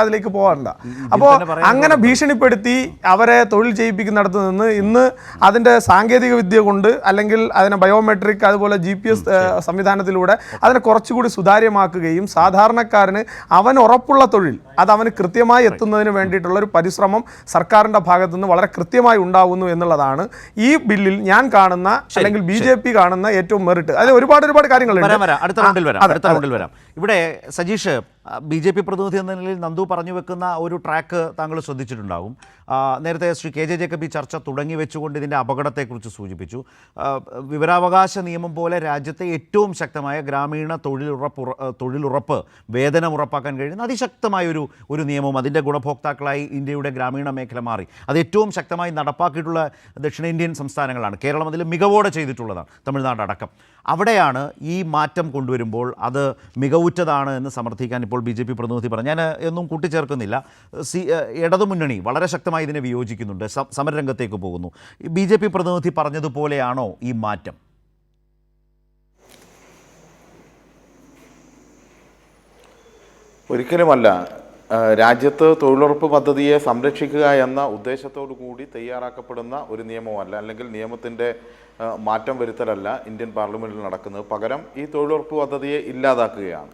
അതിലേക്ക് പോകാറുണ്ട്. അപ്പോൾ അങ്ങനെ ഭീഷണിപ്പെടുത്തി അവരെ തൊഴിൽ ചെയ്യിപ്പിക്കുന്നിടത്ത് നിന്ന് ഇന്ന് അതിൻ്റെ സാങ്കേതിക വിദ്യ കൊണ്ട് അല്ലെങ്കിൽ അതിനെ ബയോമെട്രിക് അതുപോലെ GPS സംവിധാനത്തിലൂടെ അതിനെ കുറച്ചുകൂടി സുതാര്യമാക്കുകയും സാധാരണക്കാരന് അവൻ ഉറപ്പുള്ള തൊഴിൽ അത് അവന് കൃത്യമായി എത്തുന്നതിന് വേണ്ടിയിട്ടുള്ള ഒരു പരിശ്രമം സർക്കാരിൻ്റെ ഭാഗത്തു നിന്ന് വളരെ കൃത്യമായി ഉണ്ടാവുന്നു എന്നുള്ളതാണ് ഈ ബില്ലിൽ ഞാൻ കാണുന്ന അല്ലെങ്കിൽ BJP കാണുന്ന ഏറ്റവും മെറിറ്റ്. അതിൽ ഒരുപാട് കാര്യങ്ങളുണ്ട്. അടുത്ത റൗണ്ടിൽ വരാം. ഇവിടെ സജീഷ്, BJP പ്രതിനിധി എന്ന നിലയിൽ നന്ദു പറഞ്ഞു വെക്കുന്ന ഒരു ട്രാക്ക് താങ്കൾ ശ്രദ്ധിച്ചിട്ടുണ്ടാകും. നേരത്തെ ശ്രീ KJ ജേക്കബ് ഈ ചർച്ച തുടങ്ങി വെച്ചുകൊണ്ട് ഇതിൻ്റെ അപകടത്തെക്കുറിച്ച് സൂചിപ്പിച്ചു. വിവരാവകാശ നിയമം പോലെ രാജ്യത്തെ ഏറ്റവും ശക്തമായ ഗ്രാമീണ തൊഴിലുറപ്പ് വേതനം ഉറപ്പാക്കാൻ കഴിയുന്ന അതിശക്തമായ ഒരു നിയമം, അതിൻ്റെ ഗുണഭോക്താക്കളായി ഇന്ത്യയുടെ ഗ്രാമീണ മേഖല മാറി. അത് ഏറ്റവും ശക്തമായി നടപ്പാക്കിയിട്ടുള്ള ദക്ഷിണേന്ത്യൻ സംസ്ഥാനങ്ങളാണ്. കേരളം അതിൽ മികവോടെ ചെയ്തിട്ടുള്ളതാണ്, തമിഴ്നാട് അടക്കം. അവിടെയാണ് ഈ മാറ്റം കൊണ്ടുവരുമ്പോൾ അത് മികവുറ്റതാണ് എന്ന് സമർത്ഥിക്കാൻ ഇപ്പോൾ BJP പ്രതിനിധി പറഞ്ഞു. ഞാൻ ഒന്നും കൂട്ടിച്ചേർക്കുന്നില്ല. ഇടതുമുന്നണി വളരെ ശക്തമായി ഇതിനെ വിയോജിക്കുന്നുണ്ട്, സമരരംഗത്തേക്ക് പോകുന്നു. BJP പ്രതിനിധി പറഞ്ഞതുപോലെയാണോ ഈ മാറ്റം? ഒരിക്കലുമല്ല. രാജ്യത്ത് തൊഴിലുറപ്പ് പദ്ധതിയെ സംരക്ഷിക്കുക എന്ന ഉദ്ദേശത്തോടു കൂടി തയ്യാറാക്കപ്പെടുന്ന ഒരു നിയമമല്ല, അല്ലെങ്കിൽ നിയമത്തിൻ്റെ മാറ്റം വരുത്തലല്ല ഇന്ത്യൻ പാർലമെൻറ്റിൽ നടക്കുന്നത്. പകരം ഈ തൊഴിലുറപ്പ് പദ്ധതിയെ ഇല്ലാതാക്കുകയാണ്.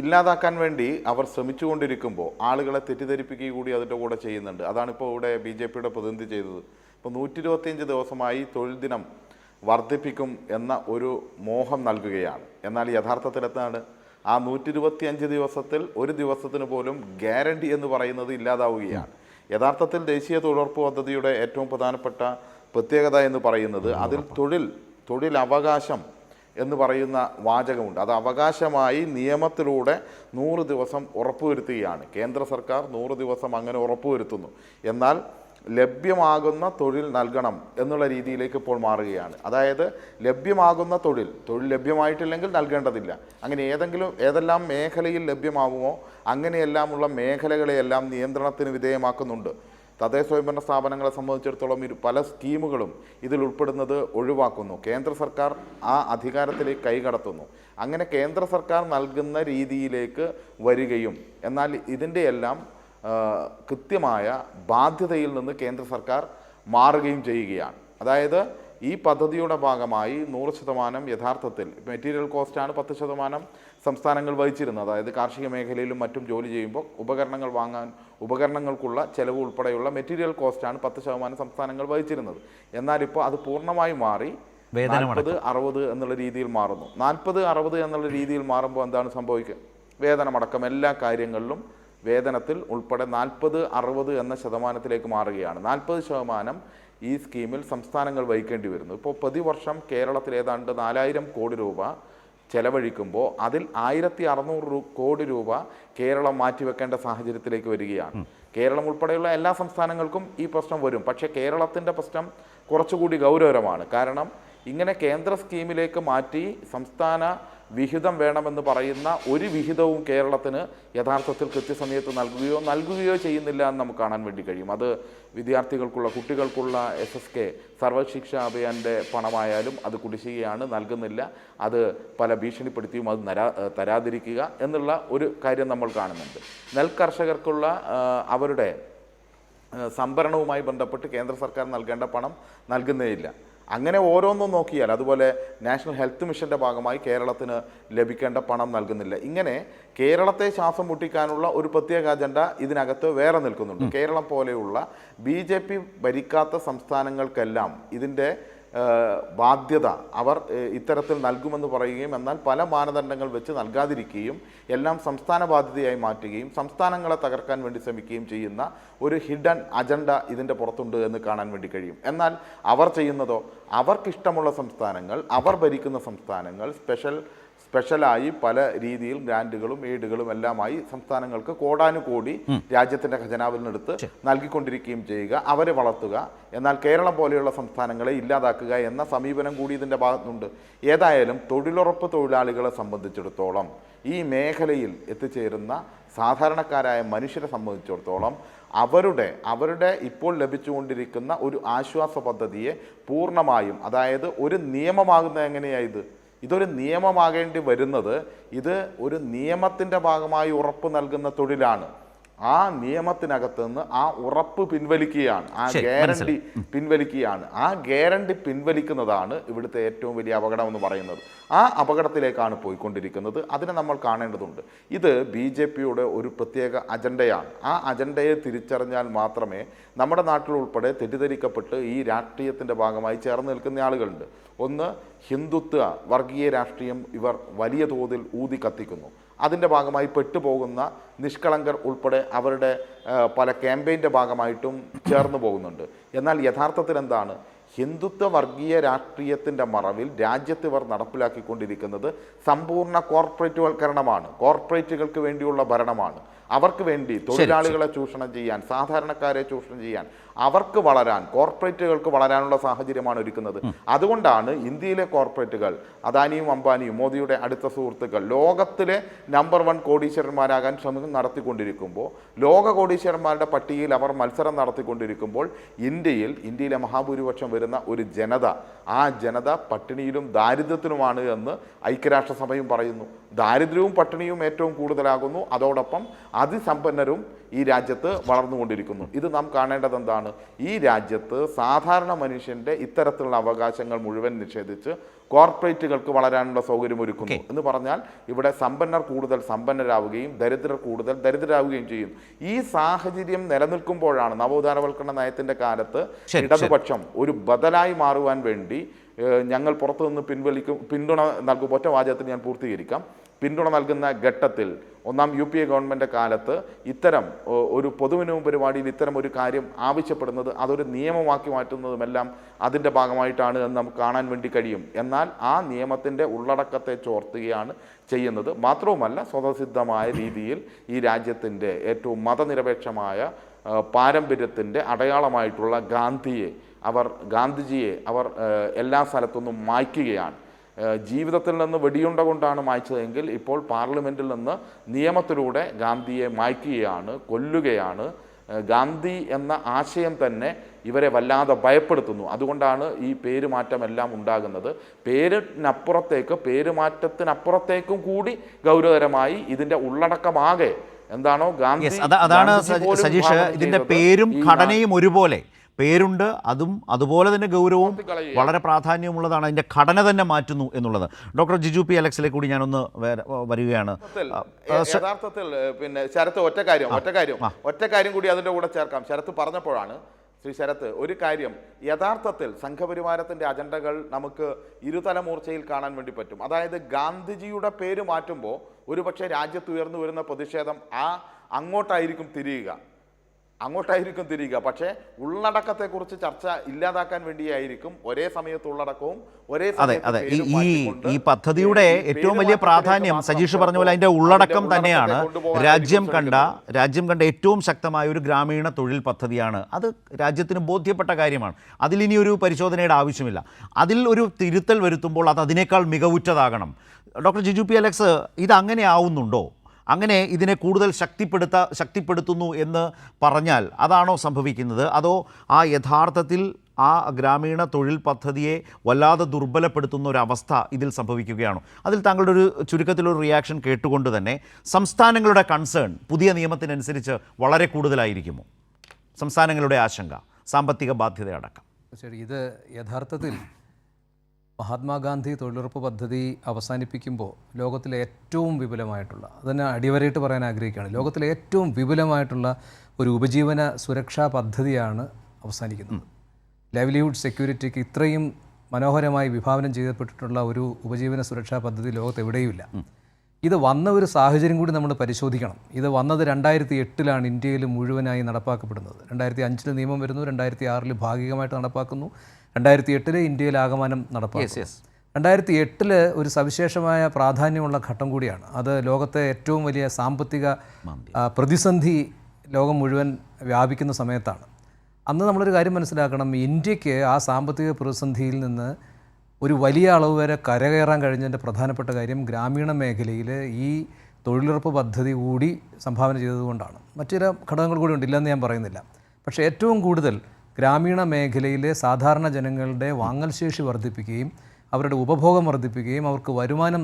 ഇല്ലാതാക്കാൻ വേണ്ടി അവർ ശ്രമിച്ചുകൊണ്ടിരിക്കുമ്പോൾ ആളുകളെ തെറ്റിദ്ധരിപ്പിക്കുക കൂടി അതിൻ്റെ കൂടെ ചെയ്യുന്നുണ്ട്. അതാണിപ്പോൾ ഇവിടെ BJP-യുടെ പ്രതിനിധി ചെയ്തത്. ഇപ്പോൾ 125 ദിവസമായി തൊഴിൽ ദിനം വർദ്ധിപ്പിക്കും എന്ന ഒരു മോഹം നൽകുകയാണ്. എന്നാൽ യഥാർത്ഥത്തിൽ എന്താണ്? ആ 125 ദിവസത്തിൽ ഒരു ദിവസത്തിന് പോലും ഗ്യാരണ്ടി എന്ന് പറയുന്നത് ഇല്ലാതാവുകയാണ്. യഥാർത്ഥത്തിൽ ദേശീയ തൊഴിലുറപ്പ് പദ്ധതിയുടെ ഏറ്റവും പ്രധാനപ്പെട്ട പ്രത്യേകത എന്ന് പറയുന്നത് അതിൽ തൊഴിലവകാശം എന്ന് പറയുന്ന വാചകമുണ്ട്. അത് അവകാശമായി നിയമത്തിലൂടെ 100 ദിവസം ഉറപ്പുവരുത്തുകയാണ്. കേന്ദ്ര സർക്കാർ 100 ദിവസം അങ്ങനെ ഉറപ്പുവരുത്തുന്നു. എന്നാൽ ലഭ്യമാകുന്ന തൊഴിൽ നൽകണം എന്നുള്ള രീതിയിലേക്ക് ഇപ്പോൾ മാറുകയാണ്. അതായത് ലഭ്യമാകുന്ന തൊഴിൽ ലഭ്യമായിട്ടില്ലെങ്കിൽ നൽകേണ്ടതില്ല. അങ്ങനെ ഏതെല്ലാം മേഖലയിൽ ലഭ്യമാവുമോ അങ്ങനെയെല്ലാമുള്ള മേഖലകളെയെല്ലാം നിയന്ത്രണത്തിന് വിധേയമാക്കുന്നുണ്ട്. തദ്ദേശ സ്വയംഭരണ സ്ഥാപനങ്ങളെ സംബന്ധിച്ചിടത്തോളം പല സ്കീമുകളും ഇതിൽ ഉൾപ്പെടുന്നത് ഒഴിവാക്കുന്നു. കേന്ദ്ര സർക്കാർ ആ അധികാരത്തിലേക്ക് കൈകടത്തുന്നു. അങ്ങനെ കേന്ദ്ര സർക്കാർ നൽകുന്ന രീതിയിലേക്ക് വരികയും എന്നാൽ ഇതിൻ്റെ എല്ലാം കൃത്യമായ ബാധ്യതയിൽ നിന്ന് കേന്ദ്ര സർക്കാർ മാറുകയും ചെയ്യുകയാണ്. അതായത് ഈ പദ്ധതിയുടെ ഭാഗമായി 100% യഥാർത്ഥത്തിൽ മെറ്റീരിയൽ കോസ്റ്റാണ് 10% സംസ്ഥാനങ്ങൾ വഹിച്ചിരുന്നത്. അതായത് കാർഷിക മേഖലയിലും മറ്റും ജോലി ചെയ്യുമ്പോൾ ഉപകരണങ്ങൾ വാങ്ങാൻ ഉപകരണങ്ങൾക്കുള്ള ചെലവ് ഉൾപ്പെടെയുള്ള മെറ്റീരിയൽ കോസ്റ്റാണ് 10% സംസ്ഥാനങ്ങൾ വഹിച്ചിരുന്നത്. എന്നാൽ ഇപ്പോൾ അത് പൂർണ്ണമായി മാറി 40-60 എന്നുള്ള രീതിയിൽ മാറുന്നു. 40-60 എന്നുള്ള രീതിയിൽ മാറുമ്പോൾ എന്താണ് സംഭവിക്കുക? വേതനമടക്കം എല്ലാ കാര്യങ്ങളിലും വേതനത്തിൽ ഉൾപ്പെടെ 40-60 എന്ന ശതമാനത്തിലേക്ക് മാറുകയാണ്. 40% ഈ സ്കീമിൽ സംസ്ഥാനങ്ങൾ വഹിക്കേണ്ടി വരുന്നു. ഇപ്പോൾ പ്രതിവർഷം കേരളത്തിൽ ഏതാണ്ട് 4000 കോടി രൂപ ചെലവഴിക്കുമ്പോൾ അതിൽ 1600 കോടി രൂപ കേരളം മാറ്റിവെക്കേണ്ട സാഹചര്യത്തിലേക്ക് വരികയാണ്. കേരളം ഉൾപ്പെടെയുള്ള എല്ലാ സംസ്ഥാനങ്ങൾക്കും ഈ പ്രശ്നം വരും. പക്ഷേ കേരളത്തിൻ്റെ പ്രശ്നം കുറച്ചുകൂടി ഗൗരവകരമാണ്. കാരണം ഇങ്ങനെ കേന്ദ്ര സ്കീമിലേക്ക് മാറ്റി സംസ്ഥാന വിഹിതം വേണമെന്ന് പറയുന്ന ഒരു വിഹിതവും കേരളത്തിന് യഥാർത്ഥത്തിൽ കൃത്യസമയത്ത് നൽകുകയോ ചെയ്യുന്നില്ല എന്ന് നമുക്ക് കാണാൻ വേണ്ടി കഴിയും. അത് വിദ്യാർത്ഥികൾക്കുള്ള കുട്ടികൾക്കുള്ള SSK സർവശിക്ഷാ അഭിയാൻ്റെ പണമായാലും അത് കുടിശ്ശികയാണ്, നൽകുന്നില്ല. അത് പല ഭീഷണിപ്പെടുത്തിയും അത് തരാതിരിക്കുക എന്നുള്ള ഒരു കാര്യം നമ്മൾ കാണുന്നുണ്ട്. നെൽകർഷകർക്കുള്ള അവരുടെ സംഭരണവുമായി ബന്ധപ്പെട്ട് കേന്ദ്ര സർക്കാർ നൽകേണ്ട പണം നൽകുന്നേയില്ല. അങ്ങനെ ഓരോന്നും നോക്കിയാൽ അതുപോലെ നാഷണൽ ഹെൽത്ത് മിഷൻ്റെ ഭാഗമായി കേരളത്തിന് ലഭിക്കേണ്ട പണം നൽകുന്നില്ല. ഇങ്ങനെ കേരളത്തെ ശ്വാസം മുട്ടിക്കാനുള്ള ഒരു പ്രത്യേക അജണ്ട ഇതിനകത്ത് വേറെ നിൽക്കുന്നുണ്ട്. കേരളം പോലെയുള്ള BJP ഭരിക്കാത്ത സംസ്ഥാനങ്ങൾക്കെല്ലാം ഇതിൻ്റെ ബാധ്യത അവർ ഇത്തരത്തിൽ നൽകുമെന്ന് പറയുകയും എന്നാൽ പല മാനദണ്ഡങ്ങൾ വെച്ച് നൽകാതിരിക്കുകയും എല്ലാം സംസ്ഥാന ബാധ്യതയായി മാറ്റുകയും സംസ്ഥാനങ്ങളെ തകർക്കാൻ വേണ്ടി ശ്രമിക്കുകയും ചെയ്യുന്ന ഒരു ഹിഡൻ അജണ്ട ഇതിൻ്റെ പുറത്തുണ്ട് എന്ന് കാണാൻ വേണ്ടി കഴിയും. എന്നാൽ അവർ ചെയ്യുന്നതോ അവർക്കിഷ്ടമുള്ള സംസ്ഥാനങ്ങൾ, അവർ ഭരിക്കുന്ന സംസ്ഥാനങ്ങൾ സ്പെഷ്യലായി പല രീതിയിൽ ഗ്രാൻറ്റുകളും എയ്ഡുകളും എല്ലാമായി സംസ്ഥാനങ്ങൾക്ക് കോടാനുകോടി രാജ്യത്തിൻ്റെ ഖജനാവിൽ നിന്നെടുത്ത് നൽകിക്കൊണ്ടിരിക്കുകയും ചെയ്യുക, അവരെ വളർത്തുക. എന്നാൽ കേരളം പോലെയുള്ള സംസ്ഥാനങ്ങളെ ഇല്ലാതാക്കുക എന്ന സമീപനം കൂടി ഇതിൻ്റെ ഭാഗത്തുനിന്നുണ്ട്. ഏതായാലും തൊഴിലുറപ്പ് തൊഴിലാളികളെ സംബന്ധിച്ചിടത്തോളം ഈ മേഖലയിൽ എത്തിച്ചേരുന്ന സാധാരണക്കാരായ മനുഷ്യരെ സംബന്ധിച്ചിടത്തോളം അവരുടെ ഇപ്പോൾ ലഭിച്ചുകൊണ്ടിരിക്കുന്ന ഒരു ആശ്വാസ പദ്ധതിയെ പൂർണ്ണമായും, അതായത് ഒരു നിയമമാകുന്നത് എങ്ങനെയായത്? ഇതൊരു നിയമമാകേണ്ടി വരുന്നത് ഇത് ഒരു നിയമത്തിൻ്റെ ഭാഗമായി ഉറപ്പ് നൽകുന്ന തൊഴിലാണ്. ആ നിയമത്തിനകത്ത് നിന്ന് ആ ഉറപ്പ് പിൻവലിക്കുകയാണ്, ആ ഗ്യാരണ്ടി പിൻവലിക്കുകയാണ്. ആ ഗ്യാരണ്ടി പിൻവലിക്കുന്നതാണ് ഇവിടുത്തെ ഏറ്റവും വലിയ അപകടം എന്ന് പറയുന്നത്. ആ അപകടത്തിലേക്കാണ് പോയിക്കൊണ്ടിരിക്കുന്നത്. അതിനെ നമ്മൾ കാണേണ്ടതുണ്ട്. ഇത് BJP-യുടെ ഒരു പ്രത്യേക അജണ്ടയാണ്. ആ അജണ്ടയെ തിരിച്ചറിഞ്ഞാൽ മാത്രമേ നമ്മുടെ നാട്ടിലുൾപ്പെടെ തെറ്റിദ്ധരിക്കപ്പെട്ട് ഈ രാഷ്ട്രീയത്തിൻ്റെ ഭാഗമായി ചേർന്ന് നിൽക്കുന്ന ആളുകളുണ്ട്. ഒന്ന്, ഹിന്ദുത്വ വർഗീയ രാഷ്ട്രീയം ഇവർ വലിയ തോതിൽ ഊതി കത്തിക്കുന്നു. അതിൻ്റെ ഭാഗമായി പെട്ടുപോകുന്ന നിഷ്കളങ്കർ ഉൾപ്പെടെ അവരുടെ പല ക്യാമ്പയിൻ്റെ ഭാഗമായിട്ടും ചേർന്ന് പോകുന്നുണ്ട്. എന്നാൽ യഥാർത്ഥത്തിൽ എന്താണ്? ഹിന്ദുത്വ വർഗീയ രാഷ്ട്രീയത്തിൻ്റെ മറവിൽ രാജ്യത്ത് ഇവർ നടപ്പിലാക്കിക്കൊണ്ടിരിക്കുന്നത് സമ്പൂർണ്ണ കോർപ്പറേറ്റുവൽക്കരണമാണ്. കോർപ്പറേറ്റുകൾക്ക് വേണ്ടിയുള്ള ഭരണമാണ്. അവർക്ക് വേണ്ടി തൊഴിലാളികളെ ചൂഷണം ചെയ്യാൻ, സാധാരണക്കാരെ ചൂഷണം ചെയ്യാൻ, അവർക്ക് വളരാൻ, കോർപ്പറേറ്റുകൾക്ക് വളരാനുള്ള സാഹചര്യമാണ് ഒരുക്കുന്നത്. അതുകൊണ്ടാണ് ഇന്ത്യയിലെ കോർപ്പറേറ്റുകൾ, അദാനിയും അംബാനിയും മോദിയുടെ അടുത്ത സുഹൃത്തുക്കൾ, ലോകത്തിലെ നമ്പർ 1 കോടീശ്വരന്മാരാകാൻ ശ്രമം നടത്തിക്കൊണ്ടിരിക്കുമ്പോൾ, ലോക കോടീശ്വരന്മാരുടെ പട്ടികയിൽ അവർ മത്സരം നടത്തിക്കൊണ്ടിരിക്കുമ്പോൾ ഇന്ത്യയിലെ മഹാഭൂരിപക്ഷം വരുന്ന ഒരു ജനത, ആ ജനത പട്ടിണിയിലും ദാരിദ്ര്യത്തിലുമാണ് എന്ന് ഐക്യരാഷ്ട്രസഭയും പറയുന്നു. ദാരിദ്ര്യവും പട്ടിണിയും ഏറ്റവും കൂടുതലാകുന്നു. അതോടൊപ്പം അതിസമ്പന്നരും ഈ രാജ്യത്ത് വളർന്നുകൊണ്ടിരിക്കുന്നു. ഇത് നാം കാണേണ്ടത് എന്താണ്? ഈ രാജ്യത്ത് സാധാരണ മനുഷ്യൻ്റെ ഇത്തരത്തിലുള്ള അവകാശങ്ങൾ മുഴുവൻ നിഷേധിച്ച് കോർപ്പറേറ്റുകൾക്ക് വളരാനുള്ള സൗകര്യം ഒരുക്കുന്നു എന്ന് പറഞ്ഞാൽ ഇവിടെ സമ്പന്നർ കൂടുതൽ സമ്പന്നരാവുകയും ദരിദ്രർ കൂടുതൽ ദരിദ്രരാവുകയും ചെയ്യും. ഈ സാഹചര്യം നിലനിൽക്കുമ്പോഴാണ് നവോത്ഥാനവൽക്കരണ നയത്തിൻ്റെ കാലത്ത് ഇടതുപക്ഷം ഒരു ബദലായി മാറുവാൻ വേണ്ടി ഞങ്ങൾ പുറത്തുനിന്ന് പിന്തുണ നൽകും. ഒറ്റ വാചകത്തിൽ ഞാൻ പൂർത്തീകരിക്കാം. പിന്തുണ നൽകുന്ന ഘട്ടത്തിൽ ഒന്നാം UPA ഗവൺമെൻറ് കാലത്ത് ഇത്തരം ഒരു പൊതുവിനിയോഗ പരിപാടിയിൽ ഇത്തരം ഒരു കാര്യം ആവശ്യപ്പെടുന്നത് അതൊരു നിയമമാക്കി മാറ്റുന്നതുമെല്ലാം അതിൻ്റെ ഭാഗമായിട്ടാണ് എന്ന് നമുക്ക് കാണാൻ വേണ്ടി കഴിയും. എന്നാൽ ആ നിയമത്തിൻ്റെ ഉള്ളടക്കത്തെ ചോർത്തുകയാണ് ചെയ്യുന്നത്. മാത്രവുമല്ല, സ്വതസിദ്ധമായ രീതിയിൽ ഈ രാജ്യത്തിൻ്റെ ഏറ്റവും മതനിരപേക്ഷമായ പാരമ്പര്യത്തിൻ്റെ അടയാളമായിട്ടുള്ള ഗാന്ധിജിയെ അവർ എല്ലാ സ്ഥലത്തുനിന്നും മായ്ക്കുകയാണ്. ജീവിതത്തിൽ നിന്ന് വെടിയുണ്ട കൊണ്ടാണ് മായ്ച്ചതെങ്കിൽ ഇപ്പോൾ പാർലമെൻറ്റിൽ നിന്ന് നിയമത്തിലൂടെ ഗാന്ധിയെ മായ്ക്കുകയാണ്, കൊല്ലുകയാണ്. ഗാന്ധി എന്ന ആശയം തന്നെ ഇവരെ വല്ലാതെ ഭയപ്പെടുത്തുന്നു. അതുകൊണ്ടാണ് ഈ പേരുമാറ്റമെല്ലാം ഉണ്ടാകുന്നത്. പേരുമാറ്റത്തിനപ്പുറത്തേക്കും കൂടി ഗൗരവകരമായി ഇതിൻ്റെ ഉള്ളടക്കമാകെ എന്താണോ ഗാന്ധി അതാണ് സജീഷ്, ഇതിൻ്റെ പേരും ഘടനയും ഒരുപോലെ പേരുണ്ട്, അതുപോലെ തന്നെ ഗൗരവവും വളരെ പ്രാധാന്യമുള്ളതാണ്. അതിൻ്റെ ഘടന തന്നെ മാറ്റുന്നു എന്നുള്ളത്. ഡോക്ടർ ജിജു പി അലക്സിലേക്ക് കൂടി ഞാനൊന്ന് വരികയാണ്. യഥാർത്ഥത്തിൽ പിന്നെ ശരത്ത് ഒറ്റ കാര്യം കൂടി അതിൻ്റെ കൂടെ ചേർക്കാം. ശരത്ത് പറഞ്ഞപ്പോഴാണ് ശ്രീ ശരത്ത് ഒരു കാര്യം, യഥാർത്ഥത്തിൽ സംഘപരിവാരത്തിൻ്റെ അജണ്ടകൾ നമുക്ക് ഇരുതലമൂർച്ചയിൽ കാണാൻ വേണ്ടി പറ്റും. അതായത് ഗാന്ധിജിയുടെ പേര് മാറ്റുമ്പോൾ ഒരുപക്ഷെ രാജ്യത്ത് ഉയർന്നു വരുന്ന പ്രതിഷേധം അങ്ങോട്ടായിരിക്കും തിരിയുക. പക്ഷേ ഉള്ളടക്കത്തെക്കുറിച്ച് ചർച്ച ഇല്ലാതാക്കാൻ വേണ്ടിയായിരിക്കും ഒരേ സമയത്ത് ഉള്ളടക്കവും ഒരേ അതെ ഈ പദ്ധതിയുടെ ഏറ്റവും വലിയ പ്രാധാന്യം സജീഷ് പറഞ്ഞ പോലെ അതിൻ്റെ ഉള്ളടക്കം തന്നെയാണ്. രാജ്യം കണ്ട ഏറ്റവും ശക്തമായ ഒരു ഗ്രാമീണ തൊഴിൽ പദ്ധതിയാണ്. അത് രാജ്യത്തിന് ബോധ്യപ്പെട്ട കാര്യമാണ്. അതിലിനി ഒരു പരിശോധനയുടെ ആവശ്യമില്ല. അതിൽ ഒരു തിരുത്തൽ വരുത്തുമ്പോൾ അത് അതിനേക്കാൾ മികവുറ്റതാകണം. ഡോക്ടർ ജിജു പി അലക്സ്, ഇത് അങ്ങനെ ആവുന്നുണ്ടോ? അങ്ങനെ ഇതിനെ കൂടുതൽ ശക്തിപ്പെടുത്തുന്നു എന്ന് പറഞ്ഞാൽ അതാണോ സംഭവിക്കുന്നത്? അതോ യഥാർത്ഥത്തിൽ ആ ഗ്രാമീണ തൊഴിൽ പദ്ധതിയെ വല്ലാതെ ദുർബലപ്പെടുത്തുന്ന ഒരവസ്ഥ ഇതിൽ സംഭവിക്കുകയാണോ? അതിൽ താങ്കളുടെ ഒരു ചുരുക്കത്തിലൊരു റിയാക്ഷൻ കേട്ടുകൊണ്ട് തന്നെ സംസ്ഥാനങ്ങളുടെ കൺസേൺ പുതിയ നിയമത്തിനനുസരിച്ച് വളരെ കൂടുതലായിരിക്കുമോ? സംസ്ഥാനങ്ങളുടെ ആശങ്ക, സാമ്പത്തിക ബാധ്യതയടക്കം. ശരി, ഇത് യഥാർത്ഥത്തിൽ മഹാത്മാഗാന്ധി തൊഴിലുറപ്പ് പദ്ധതി അവസാനിപ്പിക്കുമ്പോൾ ലോകത്തിലെ ഏറ്റവും വിപുലമായിട്ടുള്ള, അതിനെ അടിവരയിട്ട് പറയാൻ ആഗ്രഹിക്കുകയാണ്, ലോകത്തിലെ ഏറ്റവും വിപുലമായിട്ടുള്ള ഒരു ഉപജീവന സുരക്ഷാ പദ്ധതിയാണ് അവസാനിക്കുന്നത്. ലൈവ്ലിഹുഡ് സെക്യൂരിറ്റിക്ക് ഇത്രയും മനോഹരമായി വിഭാവനം ചെയ്യപ്പെട്ടിട്ടുള്ള ഒരു ഉപജീവന സുരക്ഷാ പദ്ധതി ലോകത്ത് എവിടെയുമില്ല. ഇത് വന്ന ഒരു സാഹചര്യം കൂടി നമ്മൾ പരിശോധിക്കണം. ഇത് വന്നത് 2008 ഇന്ത്യയിൽ മുഴുവനായി നടപ്പാക്കപ്പെടുന്നത്. 2005 നിയമം വരുന്നു, 2006 ഭാഗികമായിട്ട് നടപ്പാക്കുന്നു, 2008 ഇന്ത്യയിൽ ആകമാനം നടപ്പാക്കുന്നു. 2008 ഒരു സവിശേഷമായ പ്രാധാന്യമുള്ള ഘട്ടം കൂടിയാണ്. അത് ലോകത്തെ ഏറ്റവും വലിയ സാമ്പത്തിക പ്രതിസന്ധി ലോകം മുഴുവൻ വ്യാപിക്കുന്ന സമയത്താണ്. അന്ന് നമ്മളൊരു കാര്യം മനസ്സിലാക്കണം, ഇന്ത്യക്ക് ആ സാമ്പത്തിക പ്രതിസന്ധിയിൽ നിന്ന് ഒരു വലിയ അളവ് വരെ കരകയറാൻ കഴിഞ്ഞതിൻ്റെ പ്രധാനപ്പെട്ട കാര്യം ഗ്രാമീണ മേഖലയിൽ ഈ തൊഴിലുറപ്പ് പദ്ധതി കൂടി സംഭാവന ചെയ്തതുകൊണ്ടാണ്. മറ്റു ചില ഘടകങ്ങൾ കൂടി ഉണ്ട്, ഇല്ലെന്ന് ഞാൻ പറയുന്നില്ല. പക്ഷേ ഏറ്റവും കൂടുതൽ ഗ്രാമീണ മേഖലയിലെ സാധാരണ ജനങ്ങളുടെ വാങ്ങൽ ശേഷി വർദ്ധിപ്പിക്കുകയും അവരുടെ ഉപഭോഗം വർദ്ധിപ്പിക്കുകയും അവർക്ക് വരുമാനം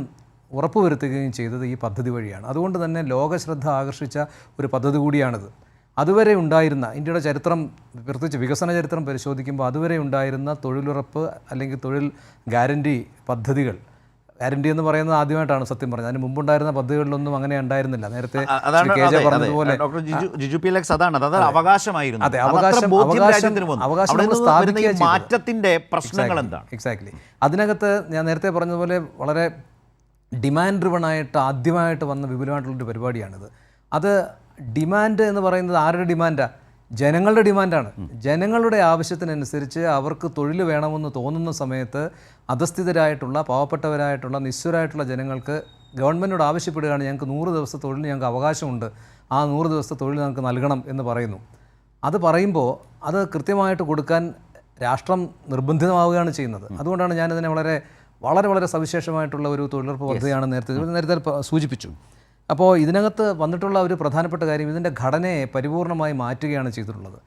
ഉറപ്പുവരുത്തുകയും ചെയ്തത് ഈ പദ്ധതി വഴിയാണ്. അതുകൊണ്ട് തന്നെ ലോകശ്രദ്ധ ആകർഷിച്ച ഒരു പദ്ധതി കൂടിയാണിത്. അതുവരെ ഉണ്ടായിരുന്ന ഇന്ത്യയുടെ ചരിത്രം, പ്രത്യേകിച്ച് വികസന ചരിത്രം പരിശോധിക്കുമ്പോൾ അതുവരെ ഉണ്ടായിരുന്ന തൊഴിലുറപ്പ് അല്ലെങ്കിൽ തൊഴിൽ ഗ്യാരണ്ടി പദ്ധതികൾ, ഗ്യാരണ്ടി എന്ന് പറയുന്നത് ആദ്യമായിട്ടാണ് സത്യം പറഞ്ഞത്. അതിന് മുമ്പുണ്ടായിരുന്ന പദ്ധതികളിലൊന്നും അങ്ങനെ ഉണ്ടായിരുന്നില്ല. നേരത്തെ പറഞ്ഞതുപോലെ മാറ്റത്തിന്റെ പ്രശ്നങ്ങൾ എന്താണ്? എക്സാക്ട്ലി. അതിനകത്ത് ഞാൻ നേരത്തെ പറഞ്ഞതുപോലെ വളരെ ഡിമാൻഡ് ഡ്രിവണായിട്ട് ആദ്യമായിട്ട് വന്ന വിപുലമായിട്ടുള്ളൊരു പരിപാടിയാണിത്. അത് ഡിമാൻഡ് എന്ന് പറയുന്നത് ആരുടെ ഡിമാൻഡാണ്? ജനങ്ങളുടെ ഡിമാൻഡാണ്. ജനങ്ങളുടെ ആവശ്യത്തിനനുസരിച്ച് അവർക്ക് തൊഴിൽ വേണമെന്ന് തോന്നുന്ന സമയത്ത് അധസ്ഥിതരായിട്ടുള്ള, പാവപ്പെട്ടവരായിട്ടുള്ള, നിസ്വരായിട്ടുള്ള ജനങ്ങൾക്ക് ഗവൺമെൻറ്റിനോട് ആവശ്യപ്പെടുകയാണ്, ഞങ്ങൾക്ക് 100 ദിവസത്തെ തൊഴിലിന് ഞങ്ങൾക്ക് അവകാശമുണ്ട്, ആ 100 ദിവസത്തെ തൊഴിൽ ഞങ്ങൾക്ക് നൽകണം എന്ന് പറയുന്നു. അത് പറയുമ്പോൾ അത് കൃത്യമായിട്ട് കൊടുക്കാൻ രാഷ്ട്രം നിർബന്ധിതമാവുകയാണ് ചെയ്യുന്നത്. അതുകൊണ്ടാണ് ഞാനിതിനെ വളരെ വളരെ വളരെ സവിശേഷമായിട്ടുള്ള ഒരു തൊഴിലുറപ്പ് പദ്ധതിയാണ് നേരത്തെ സൂചിപ്പിച്ചു. അപ്പോൾ ഇതിനകത്ത് വന്നിട്ടുള്ള ഒരു പ്രധാനപ്പെട്ട കാര്യം, ഇതിൻ്റെ ഘടനയെ പരിപൂർണമായി മാറ്റുകയാണ് ചെയ്തിട്ടുള്ളത്.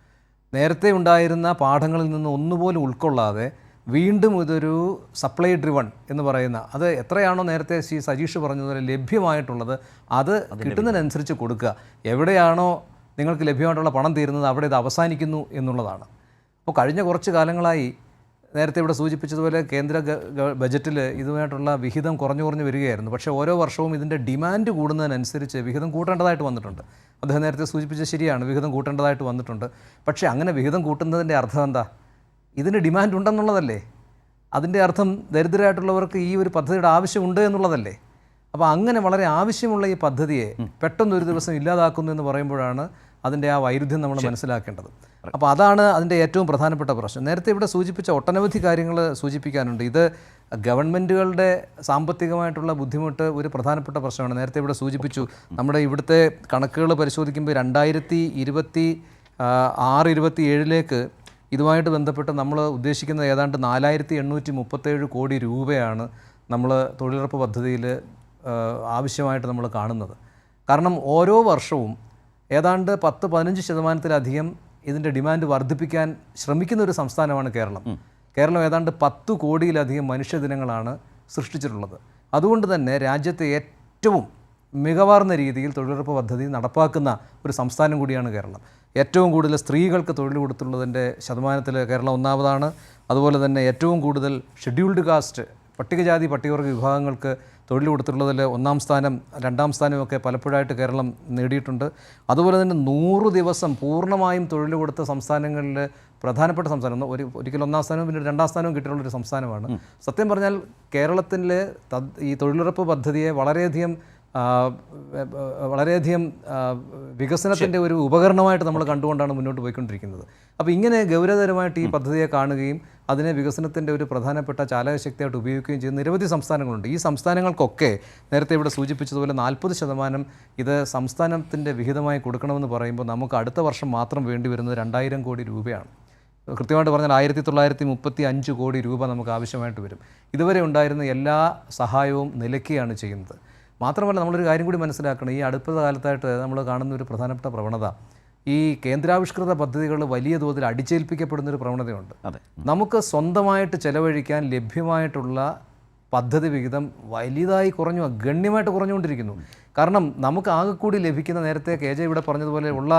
നേരത്തെ ഉണ്ടായിരുന്ന പാഠങ്ങളിൽ നിന്ന് ഒന്നുപോലും ഉൾക്കൊള്ളാതെ വീണ്ടും ഇതൊരു സപ്ലൈ ഡ്രിവൺ എന്ന് പറയുന്ന, അത് എത്രയാണോ നേരത്തെ ശ്രീ സജീഷ് പറഞ്ഞതുപോലെ ലഭ്യമായിട്ടുള്ളത് അത് കിട്ടുന്നതിനനുസരിച്ച് കൊടുക്കുക. എവിടെയാണോ നിങ്ങൾക്ക് ലഭ്യമായിട്ടുള്ള പണം തീരുന്നത് അവിടെ ഇത് അവസാനിക്കുന്നു എന്നുള്ളതാണ്. അപ്പോൾ കഴിഞ്ഞ കുറച്ച് കാലങ്ങളായി നേരത്തെ ഇവിടെ സൂചിപ്പിച്ചതുപോലെ കേന്ദ്ര ബജറ്റിൽ ഇതുമായിട്ടുള്ള വിഹിതം കുറഞ്ഞു വരികയായിരുന്നു. പക്ഷേ ഓരോ വർഷവും ഇതിൻ്റെ ഡിമാൻഡ് കൂടുന്നതിനനുസരിച്ച് വിഹിതം കൂട്ടേണ്ടതായിട്ട് വന്നിട്ടുണ്ട്. അദ്ദേഹം നേരത്തെ സൂചിപ്പിച്ചത് ശരിയാണ്, വിഹിതം കൂട്ടേണ്ടതായിട്ട് വന്നിട്ടുണ്ട്. പക്ഷേ അങ്ങനെ വിഹിതം കൂട്ടുന്നതിൻ്റെ അർത്ഥം എന്താ? ഇതിന് ഡിമാൻഡ് ഉണ്ടെന്നുള്ളതല്ലേ? അതിൻ്റെ അർത്ഥം ദരിദ്രരായിട്ടുള്ളവർക്ക് ഈ ഒരു പദ്ധതിയുടെ ആവശ്യമുണ്ട് എന്നുള്ളതല്ലേ? അപ്പോൾ അങ്ങനെ വളരെ ആവശ്യമുള്ള ഈ പദ്ധതിയെ പെട്ടെന്നൊരു ദിവസം ഇല്ലാതാക്കുന്നു എന്ന് പറയുമ്പോഴാണ് അതിൻ്റെ ആ വൈരുദ്ധ്യം നമ്മൾ മനസ്സിലാക്കേണ്ടത്. അപ്പോൾ അതാണ് അതിൻ്റെ ഏറ്റവും പ്രധാനപ്പെട്ട പ്രശ്നം. നേരത്തെ ഇവിടെ സൂചിപ്പിച്ച ഒട്ടനവധി കാര്യങ്ങൾ സൂചിപ്പിക്കാനുണ്ട്. ഇത് ഗവൺമെൻറ്റുകളുടെ സാമ്പത്തികമായിട്ടുള്ള ബുദ്ധിമുട്ട് ഒരു പ്രധാനപ്പെട്ട പ്രശ്നമാണ്. നേരത്തെ ഇവിടെ സൂചിപ്പിച്ചു, നമ്മുടെ ഇവിടുത്തെ കണക്കുകൾ പരിശോധിക്കുമ്പോൾ 2026-27 ഇതുമായിട്ട് ബന്ധപ്പെട്ട് നമ്മൾ ഉദ്ദേശിക്കുന്നത് ഏതാണ്ട് 4837 കോടി രൂപയാണ് നമ്മൾ തൊഴിലുറപ്പ് പദ്ധതിയിൽ ആവശ്യമായിട്ട് നമ്മൾ കാണുന്നത്. കാരണം ഓരോ വർഷവും ഏതാണ്ട് 10-15% ഇതിൻ്റെ ഡിമാൻഡ് വർദ്ധിപ്പിക്കാൻ ശ്രമിക്കുന്ന ഒരു സംസ്ഥാനമാണ് കേരളം. കേരളം ഏതാണ്ട് 10 കോടിയിലധികം മനുഷ്യദിനങ്ങളാണ് സൃഷ്ടിച്ചിട്ടുള്ളത്. അതുകൊണ്ട് തന്നെ രാജ്യത്തെ ഏറ്റവും മികവാർന്ന രീതിയിൽ തൊഴിലുറപ്പ് പദ്ധതി നടപ്പാക്കുന്ന ഒരു സംസ്ഥാനം കൂടിയാണ് കേരളം. ഏറ്റവും കൂടുതൽ സ്ത്രീകൾക്ക് തൊഴിൽ കൊടുത്തുള്ളതിൻ്റെ ശതമാനത്തിൽ കേരളം ഒന്നാമതാണ്. അതുപോലെ തന്നെ ഏറ്റവും കൂടുതൽ ഷെഡ്യൂൾഡ് കാസ്റ്റ്, പട്ടികജാതി പട്ടികവർഗ വിഭാഗങ്ങൾക്ക് തൊഴിൽ കൊടുത്തിട്ടുള്ളതിൽ 1-ാം സ്ഥാനം 2-ാം സ്ഥാനമൊക്കെ പലപ്പോഴായിട്ട് കേരളം നേടിയിട്ടുണ്ട്. അതുപോലെ തന്നെ 100 ദിവസം പൂർണ്ണമായും തൊഴിൽ കൊടുത്ത സംസ്ഥാനങ്ങളിൽ പ്രധാനപ്പെട്ട സംസ്ഥാനം, ഒരിക്കലും 1-ാം സ്ഥാനവും പിന്നെ 2-ാം സ്ഥാനവും കിട്ടിയിട്ടുള്ളൊരു സംസ്ഥാനമാണ്. സത്യം പറഞ്ഞാൽ കേരളത്തിൽ ഈ തൊഴിലുറപ്പ് പദ്ധതിയെ വളരെയധികം വികസനത്തിൻ്റെ ഒരു ഉപകരണമായിട്ട് നമ്മൾ കണ്ടുകൊണ്ടാണ് മുന്നോട്ട് പോയിക്കൊണ്ടിരിക്കുന്നത്. അപ്പോൾ ഇങ്ങനെ ഗൗരവതരമായിട്ട് ഈ പദ്ധതിയെ കാണുകയും അതിനെ വികസനത്തിൻ്റെ ഒരു പ്രധാനപ്പെട്ട ചാലകശക്തിയായിട്ട് ഉപയോഗിക്കുകയും ചെയ്യുന്ന നിരവധി സംസ്ഥാനങ്ങളുണ്ട്. ഈ സംസ്ഥാനങ്ങൾക്കൊക്കെ നേരത്തെ ഇവിടെ സൂചിപ്പിച്ചതുപോലെ 40% ഇത് സംസ്ഥാനത്തിൻ്റെ വിഹിതമായി കൊടുക്കണമെന്ന് പറയുമ്പോൾ നമുക്ക് അടുത്ത വർഷം മാത്രം വേണ്ടി വരുന്നത് 2000 കോടി രൂപയാണ്. കൃത്യമായിട്ട് പറഞ്ഞാൽ 1935 കോടി രൂപ നമുക്ക് ആവശ്യമായിട്ട് വരും. ഇതുവരെ ഉണ്ടായിരുന്ന എല്ലാ സഹായവും നിലയ്ക്കുകയാണ് ചെയ്യുന്നത്. മാത്രമല്ല നമ്മളൊരു കാര്യം കൂടി മനസ്സിലാക്കണം, ഈ അടുത്ത കാലത്തായിട്ട് നമ്മൾ കാണുന്ന ഒരു പ്രധാനപ്പെട്ട പ്രവണത, ഈ കേന്ദ്രാവിഷ്കൃത പദ്ധതികൾ വലിയ തോതിൽ അടിച്ചേൽപ്പിക്കപ്പെടുന്നൊരു പ്രവണതയുണ്ട്. നമുക്ക് സ്വന്തമായിട്ട് ചെലവഴിക്കാൻ ലഭ്യമായിട്ടുള്ള പദ്ധതി വിഹിതം വലുതായി ഗണ്യമായിട്ട് കുറഞ്ഞുകൊണ്ടിരിക്കുന്നു. കാരണം നമുക്ക് ആകെ കൂടി ലഭിക്കുന്ന, നേരത്തെ KJ ഇവിടെ പറഞ്ഞതുപോലെ ഉള്ള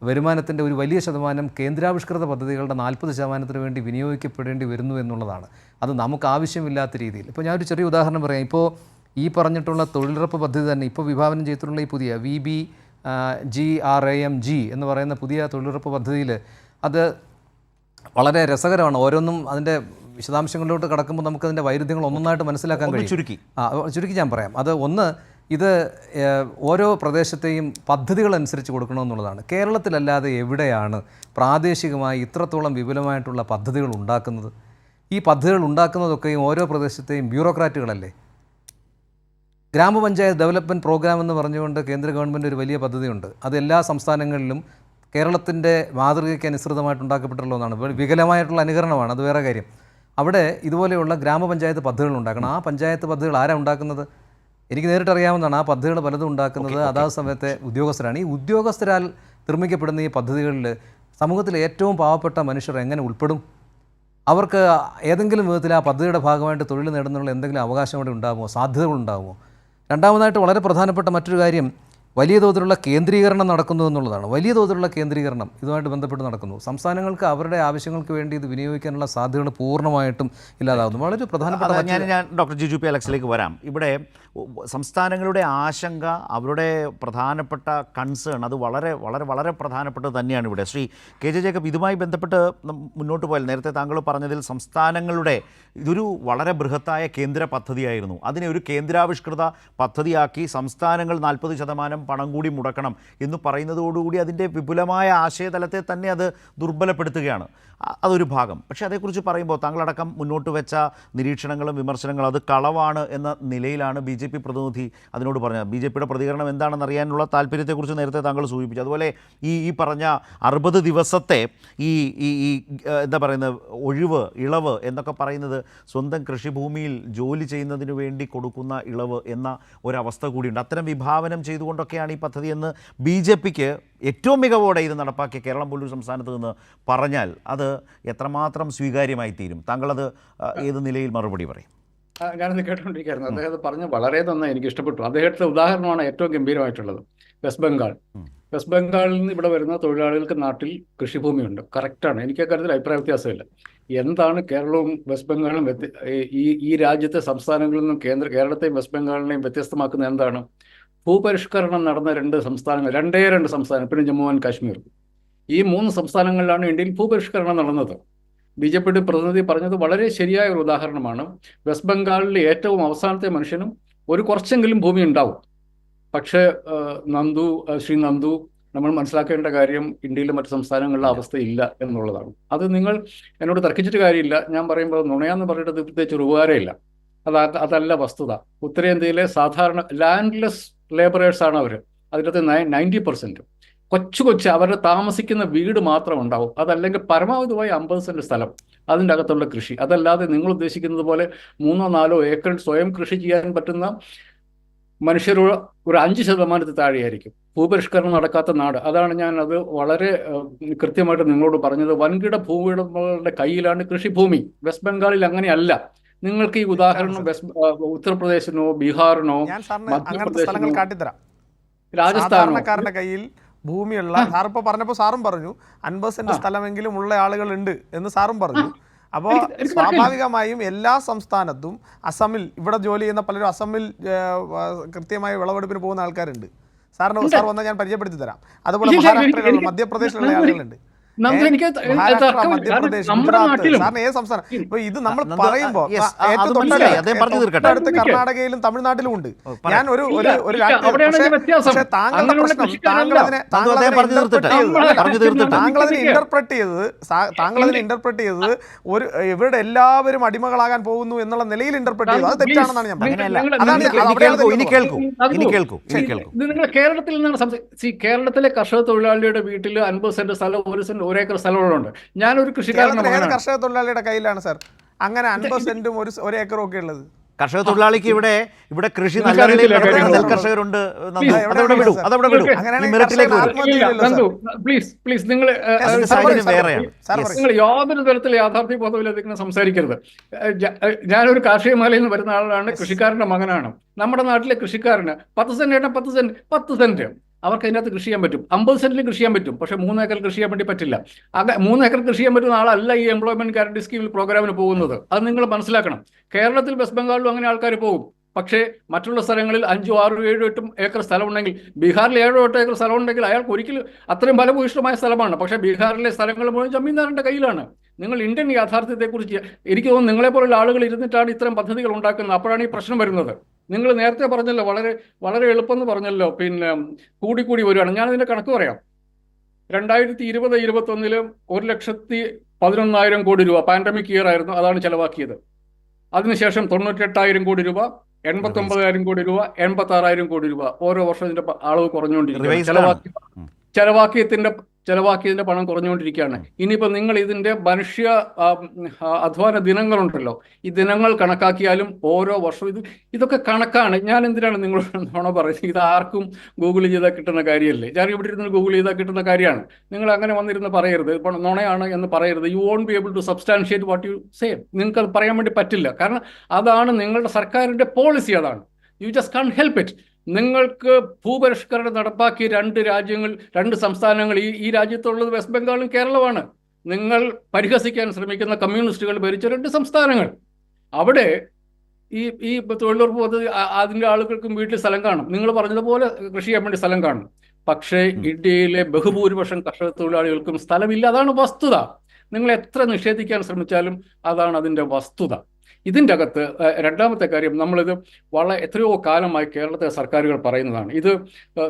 വരുമാനത്തിൻ്റെ ഒരു വലിയ ശതമാനം കേന്ദ്രാവിഷ്കൃത പദ്ധതികളുടെ 40% വേണ്ടി വിനിയോഗിക്കപ്പെടേണ്ടി വരുന്നു എന്നുള്ളതാണ്. അത് നമുക്ക് ആവശ്യമില്ലാത്ത രീതിയിൽ. ഇപ്പോൾ ഞാനൊരു ചെറിയ ഉദാഹരണം പറയാം. ഇപ്പോൾ ഈ പറഞ്ഞിട്ടുള്ള തൊഴിലുറപ്പ് പദ്ധതി തന്നെ ഇപ്പോൾ വിഭാവനം ചെയ്തിട്ടുള്ള ഈ പുതിയ VBGRAMG എന്ന് പറയുന്ന പുതിയ തൊഴിലുറപ്പ് പദ്ധതിയിൽ അത് വളരെ രസകരമാണ്. ഓരോന്നും അതിൻ്റെ വിശദാംശങ്ങളിലോട്ട് കടക്കുമ്പോൾ നമുക്കതിൻ്റെ വൈരുദ്ധ്യങ്ങൾ ഒന്നൊന്നായിട്ട് മനസ്സിലാക്കാൻ കഴിയും. ചുരുക്കി ഞാൻ പറയാം. ഇത് ഓരോ പ്രദേശത്തെയും പദ്ധതികളനുസരിച്ച് കൊടുക്കണമെന്നുള്ളതാണ്. കേരളത്തിലല്ലാതെ എവിടെയാണ് പ്രാദേശികമായി ഇത്രത്തോളം വിപുലമായിട്ടുള്ള പദ്ധതികൾ ഉണ്ടാക്കുന്നത്? ഈ പദ്ധതികൾ ഉണ്ടാക്കുന്നതൊക്കെയും ഓരോ പ്രദേശത്തെയും ബ്യൂറോക്രാറ്റുകളല്ലേ. ഗ്രാമപഞ്ചായത്ത് ഡെവലപ്മെൻറ്റ് പ്രോഗ്രാം എന്ന് പറഞ്ഞുകൊണ്ട് കേന്ദ്ര ഗവൺമെൻറ് ഒരു വലിയ പദ്ധതിയുണ്ട്. അത് എല്ലാ സംസ്ഥാനങ്ങളിലും കേരളത്തിൻ്റെ മാതൃകയ്ക്ക് അനുസൃതമായിട്ട് ഉണ്ടാക്കപ്പെട്ടുള്ള ഒന്നാണ്. വികലമായിട്ടുള്ള അനുകരണമാണ്, അത് വേറെ കാര്യം. അവിടെ ഇതുപോലെയുള്ള ഗ്രാമപഞ്ചായത്ത് പദ്ധതികൾ ഉണ്ടാക്കണം. ആ പഞ്ചായത്ത് പദ്ധതികൾ ആരാണ് ഉണ്ടാക്കുന്നത്? എനിക്ക് നേരിട്ട് അറിയാവുന്നതാണ്. ആ പദ്ധതികൾ പലതും ഉണ്ടാക്കുന്നത് അതാത് സമയത്തെ ഉദ്യോഗസ്ഥരാണ്. ഈ ഉദ്യോഗസ്ഥരാൽ നിർമ്മിക്കപ്പെടുന്ന ഈ പദ്ധതികളിൽ സമൂഹത്തിലെ ഏറ്റവും പാവപ്പെട്ട മനുഷ്യർ എങ്ങനെ ഉൾപ്പെടും? അവർക്ക് ഏതെങ്കിലും വിധത്തിൽ ആ പദ്ധതിയുടെ ഭാഗമായിട്ട് തൊഴിൽ നേടുന്നതിനുള്ള എന്തെങ്കിലും അവകാശം അവിടെ ഉണ്ടാകുമോ? സാധ്യതകൾ ഉണ്ടാകുമോ? രണ്ടാമതായിട്ട് വളരെ പ്രധാനപ്പെട്ട മറ്റൊരു കാര്യം, വലിയ തോതിലുള്ള കേന്ദ്രീകരണം നടക്കുന്നു എന്നുള്ളതാണ്. വലിയ തോതിലുള്ള കേന്ദ്രീകരണം ഇതുമായിട്ട് ബന്ധപ്പെട്ട് നടക്കുന്നു. സംസ്ഥാനങ്ങൾക്ക് അവരുടെ ആവശ്യങ്ങൾക്ക് വേണ്ടി ഇത് വിനിയോഗിക്കാനുള്ള സാധ്യതകൾ പൂർണ്ണമായിട്ടും ഇല്ലാതാകുന്നു. വളരെ പ്രധാനപ്പെട്ട ഞാൻ ഡോക്ടർ ജിജു പി അലക്സിലേക്ക് വരാം. ഇവിടെ സംസ്ഥാനങ്ങളുടെ ആശങ്ക, അവരുടെ പ്രധാനപ്പെട്ട കൺസേൺ, അത് വളരെ വളരെ വളരെ പ്രധാനപ്പെട്ടത് തന്നെയാണ് ഇവിടെ. ശ്രീ KJ ജേക്കബ്, ഇതുമായി ബന്ധപ്പെട്ട് മുന്നോട്ട് പോയാൽ നേരത്തെ താങ്കൾ പറഞ്ഞതിൽ സംസ്ഥാനങ്ങളുടെ ഇതൊരു വളരെ ബൃഹത്തായ കേന്ദ്ര പദ്ധതിയായിരുന്നു. അതിനെ ഒരു കേന്ദ്രാവിഷ്കൃത പദ്ധതിയാക്കി സംസ്ഥാനങ്ങൾ 40% പണം കൂടി മുടക്കണം എന്ന് പറയുന്നതോടുകൂടി അതിൻ്റെ വിപുലമായ ആശയതലത്തെ തന്നെ അത് ദുർബലപ്പെടുത്തുകയാണ്. അതൊരു ഭാഗം. പക്ഷേ അതേക്കുറിച്ച് പറയുമ്പോൾ താങ്കളടക്കം മുന്നോട്ട് വെച്ച നിരീക്ഷണങ്ങളും വിമർശനങ്ങളും അത് കളവാണ് എന്ന നിലയിലാണ് BJP പ്രതിനിധി അതിനോട് പറഞ്ഞത്. BJPയുടെ പ്രതികരണം എന്താണെന്ന് അറിയാനുള്ള താല്പര്യത്തെക്കുറിച്ച് നേരത്തെ താങ്കൾ സൂചിപ്പിച്ചു. അതുപോലെ ഈ പറഞ്ഞ 60 ദിവസത്തെ ഈ ഈ ഈ എന്താ പറയുന്നത് ഒഴിവ്, ഇളവ് എന്നൊക്കെ പറയുന്നത് സ്വന്തം കൃഷിഭൂമിയിൽ ജോലി ചെയ്യുന്നതിന് വേണ്ടി കൊടുക്കുന്ന ഇളവ് എന്ന ഒരവസ്ഥ കൂടിയുണ്ട്. അത്തരം വിഭാവനം ചെയ്തുകൊണ്ടൊക്കെയാണ് ഈ പദ്ധതി എന്ന് BJPക്ക് ഏറ്റവും മികവോടെ ഇത് നടപ്പാക്കിയ കേരളം പോലൊരു സംസ്ഥാനത്ത് നിന്ന് പറഞ്ഞാൽ അത് എത്രമാത്രം സ്വീകാര്യമായി തീരും? താങ്കളത് ഏത് നിലയിൽ മറുപടി പറയും? ഞാനത് കേട്ടുകൊണ്ടിരിക്കുകയായിരുന്നു. അദ്ദേഹം പറഞ്ഞ് വളരെ നന്നായി, എനിക്ക് ഇഷ്ടപ്പെട്ടു. അദ്ദേഹത്തെ ഉദാഹരണമാണ് ഏറ്റവും ഗംഭീരമായിട്ടുള്ളത്. വെസ്റ്റ് ബംഗാൾ. വെസ്റ്റ് ബംഗാളിൽ നിന്ന് ഇവിടെ വരുന്ന തൊഴിലാളികൾക്ക് നാട്ടിൽ കൃഷിഭൂമിയുണ്ട്. കറക്റ്റാണ്, എനിക്ക് അക്കാര്യത്തിൽ അഭിപ്രായ വ്യത്യാസമില്ല. എന്താണ് കേരളവും വെസ്റ്റ് ബംഗാളും ഈ രാജ്യത്തെ സംസ്ഥാനങ്ങളിൽ നിന്നും കേരളത്തെയും വെസ്റ്റ് ബംഗാളിനെയും വ്യത്യസ്തമാക്കുന്നത് എന്താണ്? ഭൂപരിഷ്കരണം നടന്ന രണ്ട് സംസ്ഥാനങ്ങൾ, പിന്നെ ജമ്മു ആൻഡ് കാശ്മീർ. ഈ 3 സംസ്ഥാനങ്ങളിലാണ് ഇന്ത്യയിൽ ഭൂപരിഷ്കരണം നടന്നത്. BJPയുടെ പ്രതിനിധി പറഞ്ഞത് വളരെ ശരിയായ ഒരു ഉദാഹരണമാണ്. വെസ്റ്റ് ബംഗാളിലെ ഏറ്റവും അവസാനത്തെ മനുഷ്യനും കുറച്ചെങ്കിലും ഭൂമി ഉണ്ടാവും. പക്ഷേ ശ്രീ നന്ദു, നമ്മൾ മനസ്സിലാക്കേണ്ട കാര്യം ഇന്ത്യയിലെ മറ്റ് സംസ്ഥാനങ്ങളിലെ അവസ്ഥയില്ല എന്നുള്ളതാണ്. അത് നിങ്ങൾ എന്നോട് തർക്കിച്ചിട്ട് കാര്യമില്ല. ഞാൻ പറയുമ്പോൾ നുണയാന്ന് പറഞ്ഞിട്ട് പ്രത്യേകിച്ച് ഒരു ഉപകാരമില്ല. അതല്ല വസ്തുത. ഉത്തരേന്ത്യയിലെ സാധാരണ ലാൻഡ്ലെസ് ലേബറേഴ്സാണ് അവർ. അതിനകത്ത് 90% കൊച്ചു അവരുടെ താമസിക്കുന്ന വീട് മാത്രം ഉണ്ടാവും. അതല്ലെങ്കിൽ പരമാവധി 50 സെന്റ് സ്ഥലം, അതിൻ്റെ അകത്തുള്ള കൃഷി. അതല്ലാതെ നിങ്ങൾ ഉദ്ദേശിക്കുന്നത് പോലെ 3-4 ഏക്കർ സ്വയം കൃഷി ചെയ്യാൻ പറ്റുന്ന മനുഷ്യരോട് ഒരു 5% താഴെയായിരിക്കും. ഭൂപരിഷ്കരണം നടക്കാത്ത നാട്. അതാണ് ഞാൻ അത് വളരെ കൃത്യമായിട്ട് നിങ്ങളോട് പറഞ്ഞത്. വൻകിട ഭൂവുടമകളുടെ കയ്യിലാണ് കൃഷിഭൂമി. വെസ്റ്റ് ബംഗാളിൽ അങ്ങനെയല്ല. നിങ്ങൾക്ക് ഈ ഉദാഹരണം ഉത്തർപ്രദേശിനോ ബീഹാറിനോ മധ്യപ്രദേശിനോ രാജസ്ഥാനോ കയ്യിൽ ഭൂമിയുള്ള സാർ ഇപ്പോൾ പറഞ്ഞപ്പോൾ സാറും പറഞ്ഞു 50 സെന്റ് സ്ഥലമെങ്കിലും ഉള്ള ആളുകളുണ്ട് എന്ന് സാറും പറഞ്ഞു. അപ്പോൾ സ്വാഭാവികമായും എല്ലാ സംസ്ഥാനത്തും അസമിൽ ഇവിടെ ജോലി ചെയ്യുന്ന പലരും അസമിൽ കൃത്യമായി വിളവെടുപ്പിന് പോകുന്ന ആൾക്കാരുണ്ട്. സാർ വന്നാൽ ഞാൻ പരിചയപ്പെടുത്തി തരാം. അതുപോലെ മഹാരാഷ്ട്രയിലുള്ള മധ്യപ്രദേശിലുള്ള ആളുകളുണ്ട്. മധ്യപ്രദേശ്, ഗുജറാത്ത്, സാറിന് ഏത് സംസ്ഥാനം? ഇപ്പൊ ഇത് നമ്മൾ പറയുമ്പോ അടുത്ത് കർണാടകയിലും തമിഴ്നാട്ടിലും ഉണ്ട്. ഞാൻ പക്ഷേ താങ്കളുടെ പ്രശ്നം താങ്കളതിനെ ഇന്റർപ്രറ്റ് ചെയ്തത് ഒരു ഇവരുടെ എല്ലാവരും അടിമകളാകാൻ പോകുന്നു എന്നുള്ള നിലയിൽ ഇന്റർപ്രറ്റ് ചെയ്തു. അത് തെറ്റാണെന്നാണ് ഞാൻ പറയുന്നത്. കേരളത്തിൽ നിന്നാണ് കേരളത്തിലെ കർഷക തൊഴിലാളിയുടെ വീട്ടിൽ 50 സെന്റ് സ്ഥലം, 1 സെന്റ് 1 ഏക്കർ സ്ഥലമുള്ളതുണ്ട്. ഞാനൊരു കൃഷിക്കാരനാണ്. കർഷക തൊഴിലാളിയുടെ കയ്യിലാണ് സാർ അങ്ങനെ 50 സെന്റും 1 ഏക്കറും ഒക്കെ ഉള്ളത്. കർഷക തൊഴിലാളിക്ക് ഇവിടെ കൃഷി നല്ല നെൽകർഷകരുണ്ട്. പ്ലീസ് നിങ്ങൾ യാതൊരു തരത്തിൽ യാഥാർത്ഥ്യ ബോധമില്ലാതെ സംസാരിക്കരുത്. ഞാനൊരു കാർഷിക മേഖലയിൽ നിന്ന് വരുന്ന ആളാണ്, കൃഷിക്കാരന്റെ മകനാണ്. നമ്മുടെ നാട്ടിലെ കൃഷിക്കാരന് 10 സെന്റ് അവർക്ക് അതിനകത്ത് കൃഷി ചെയ്യാൻ പറ്റും. 50 സെന്റിൽ കൃഷി ചെയ്യാൻ പറ്റും. പക്ഷേ 3 ഏക്കർ കൃഷി ചെയ്യാൻ വേണ്ടി പറ്റില്ല. 3 ഏക്കർ കൃഷി ചെയ്യാൻ പറ്റുന്ന ആളല്ല ഈ എംപ്ലോയ്മെന്റ് ഗ്യാരണ്ടി സ്കീമിൽ പ്രോഗ്രാമിന് പോകുന്നത്. അത് നിങ്ങൾ മനസ്സിലാക്കണം. കേരളത്തിൽ വെസ്റ്റ് ബംഗാളിലും അങ്ങനെ ആൾക്കാർ പോകും. പക്ഷേ മറ്റുള്ള സ്ഥലങ്ങളിൽ 5, 6, 7, 8 ഏക്കർ സ്ഥലമുണ്ടെങ്കിൽ, ബീഹാറിൽ 7, 8 ഏക്കർ സ്ഥലമുണ്ടെങ്കിൽ അയാൾക്ക് ഒരിക്കലും അത്രയും ഫലഭൂയിഷ്ടമായ സ്ഥലമാണ്. പക്ഷേ ബീഹാറിലെ സ്ഥലങ്ങൾ മുഴുവൻ ജമീന്ദാറിന്റെ കയ്യിലാണ്. നിങ്ങൾ ഇന്ത്യൻ യാഥാർത്ഥ്യത്തെക്കുറിച്ച് എനിക്ക് തോന്നുന്നു നിങ്ങളെപ്പോലുള്ള ആളുകൾ ഇരുന്നിട്ടാണ് ഇത്തരം പദ്ധതികൾ ഉണ്ടാക്കുന്നത്. അപ്പോഴാണ് ഈ പ്രശ്നം വരുന്നത്. നിങ്ങൾ നേരത്തെ പറഞ്ഞല്ലോ, വളരെ എളുപ്പമെന്ന് പറഞ്ഞല്ലോ, പിന്നെ കൂടി വരികയാണ്. ഞാനതിൻ്റെ കണക്ക് പറയാം. 2020-21 1,11,000 കോടി രൂപ പാൻഡമിക് ഇയർ ആയിരുന്നു, അതാണ് ചെലവാക്കിയത്. അതിനുശേഷം 98,000 കോടി രൂപ, 89,000 കോടി രൂപ, 86,000 കോടി രൂപ. ഓരോ വർഷം ഇതിന്റെ അളവ് കുറഞ്ഞുകൊണ്ടിരിക്കുകയാണ്. ചെലവാക്കിയതിന്റെ പണം കുറഞ്ഞുകൊണ്ടിരിക്കുകയാണ്. ഇനിയിപ്പോൾ നിങ്ങൾ ഇതിന്റെ മനുഷ്യ അധ്വാന ദിനങ്ങളുണ്ടല്ലോ, ഈ ദിനങ്ങൾ കണക്കാക്കിയാലും ഓരോ വർഷവും ഇതൊക്കെ കണക്കാണ്. ഞാൻ എന്തിനാണ് നിങ്ങളോട് നുണ പറയുന്നത്? ഇത് ആർക്കും ഗൂഗിൾ ചെയ്താൽ കിട്ടുന്ന കാര്യമല്ലേ? ഞാൻ ഇവിടെ ഇരുന്ന് ഗൂഗിൾ ചെയ്താൽ കിട്ടുന്ന കാര്യമാണ്. നിങ്ങൾ അങ്ങനെ വന്നിരുന്ന് പറയരുത്, ഇപ്പോൾ നുണയാണ് എന്ന് പറയരുത്. You won't be able to substantiate what you say. നിങ്ങൾക്ക് അത് പറയാൻ വേണ്ടി പറ്റില്ല. കാരണം അതാണ് നിങ്ങളുടെ സർക്കാരിന്റെ പോളിസി. അതാണ്. You just can't help it. നിങ്ങൾക്ക് ഭൂപരിഷ്കരണം നടപ്പാക്കിയ 2 സംസ്ഥാനങ്ങൾ ഈ രാജ്യത്തുള്ളത് വെസ്റ്റ് ബംഗാളും കേരളമാണ്. നിങ്ങൾ പരിഹസിക്കാൻ ശ്രമിക്കുന്ന കമ്മ്യൂണിസ്റ്റുകൾ ഭരിച്ച 2 സംസ്ഥാനങ്ങൾ. അവിടെ ഈ തൊഴിലുറപ്പ് പദ്ധതി അതിൻ്റെ ആളുകൾക്കും വീട്ടിൽ സ്ഥലം കാണും. നിങ്ങൾ പറഞ്ഞതുപോലെ കൃഷി ചെയ്യാൻ വേണ്ടി സ്ഥലം കാണും. പക്ഷേ ഇന്ത്യയിലെ ബഹുഭൂരിപക്ഷം കർഷക തൊഴിലാളികൾക്കും സ്ഥലമില്ല. അതാണ് വസ്തുത. നിങ്ങൾ എത്ര നിഷേധിക്കാൻ ശ്രമിച്ചാലും അതാണ് അതിൻ്റെ വസ്തുത. ഇതിൻ്റെ അകത്ത് രണ്ടാമത്തെ കാര്യം, നമ്മളിത് എത്രയോ കാലമായി കേരളത്തിലെ സർക്കാരുകൾ പറയുന്നതാണ്. ഇത്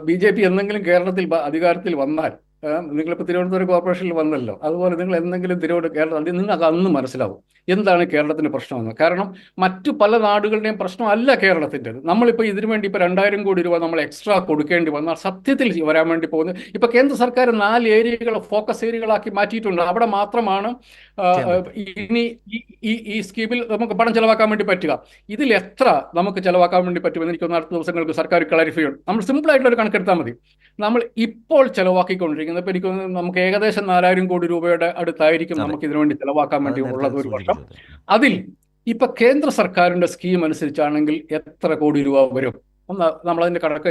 BJP എന്തെങ്കിലും കേരളത്തിൽ അധികാരത്തിൽ വന്നാൽ, നിങ്ങളിപ്പോൾ തിരുവനന്തപുരം കോർപ്പറേഷനിൽ വന്നല്ലോ, അതുപോലെ നിങ്ങൾ എന്തെങ്കിലും കേരളത്തിൽ നിങ്ങൾക്ക് അന്ന് മനസ്സിലാവും എന്താണ് കേരളത്തിന് പ്രശ്നമെന്ന്. കാരണം മറ്റു പല നാടുകളുടെയും പ്രശ്നമല്ല കേരളത്തിൻ്റെത്. നമ്മളിപ്പോൾ ഇതിനു വേണ്ടി ഇപ്പോൾ 2000 കോടി രൂപ നമ്മൾ എക്സ്ട്രാ കൊടുക്കേണ്ടി വന്നാൽ സത്യത്തിൽ വരാൻ വേണ്ടി പോകുന്നത്, ഇപ്പോൾ കേന്ദ്ര സർക്കാർ 4 ഏരിയകൾ ഫോക്കസ് ഏരിയകളാക്കി മാറ്റിയിട്ടുണ്ട്. അവിടെ മാത്രമാണ് ഇനി ഈ സ്കീമിൽ നമുക്ക് പണം ചെലവാക്കാൻ വേണ്ടി പറ്റുക. ഇതിൽ എത്ര നമുക്ക് ചെലവാക്കാൻ വേണ്ടി പറ്റുമെന്ന് എനിക്കൊന്ന് അടുത്ത ദിവസങ്ങൾക്ക് സർക്കാർ ക്ലാരിഫൈ ചെയ്യണം. നമ്മൾ സിമ്പിളായിട്ടുള്ള ഒരു കണക്കെടുത്താൽ മതി. നമ്മൾ ഇപ്പോൾ ചെലവാക്കിക്കൊണ്ടിരിക്കുന്നത്, ഇപ്പോൾ എനിക്ക് നമുക്ക് ഏകദേശം 4000 കോടി രൂപയുടെ അടുത്തായിരിക്കും നമുക്ക് ഇതിനു വേണ്ടി ചെലവാക്കാൻ വേണ്ടി ഉള്ളത് ഒരു വർഷം. അതിൽ ഇപ്പൊ കേന്ദ്ര സർക്കാരിന്റെ സ്കീം അനുസരിച്ചാണെങ്കിൽ എത്ര കോടി രൂപ വരും? നമ്മളതിന്റെ കണക്ക്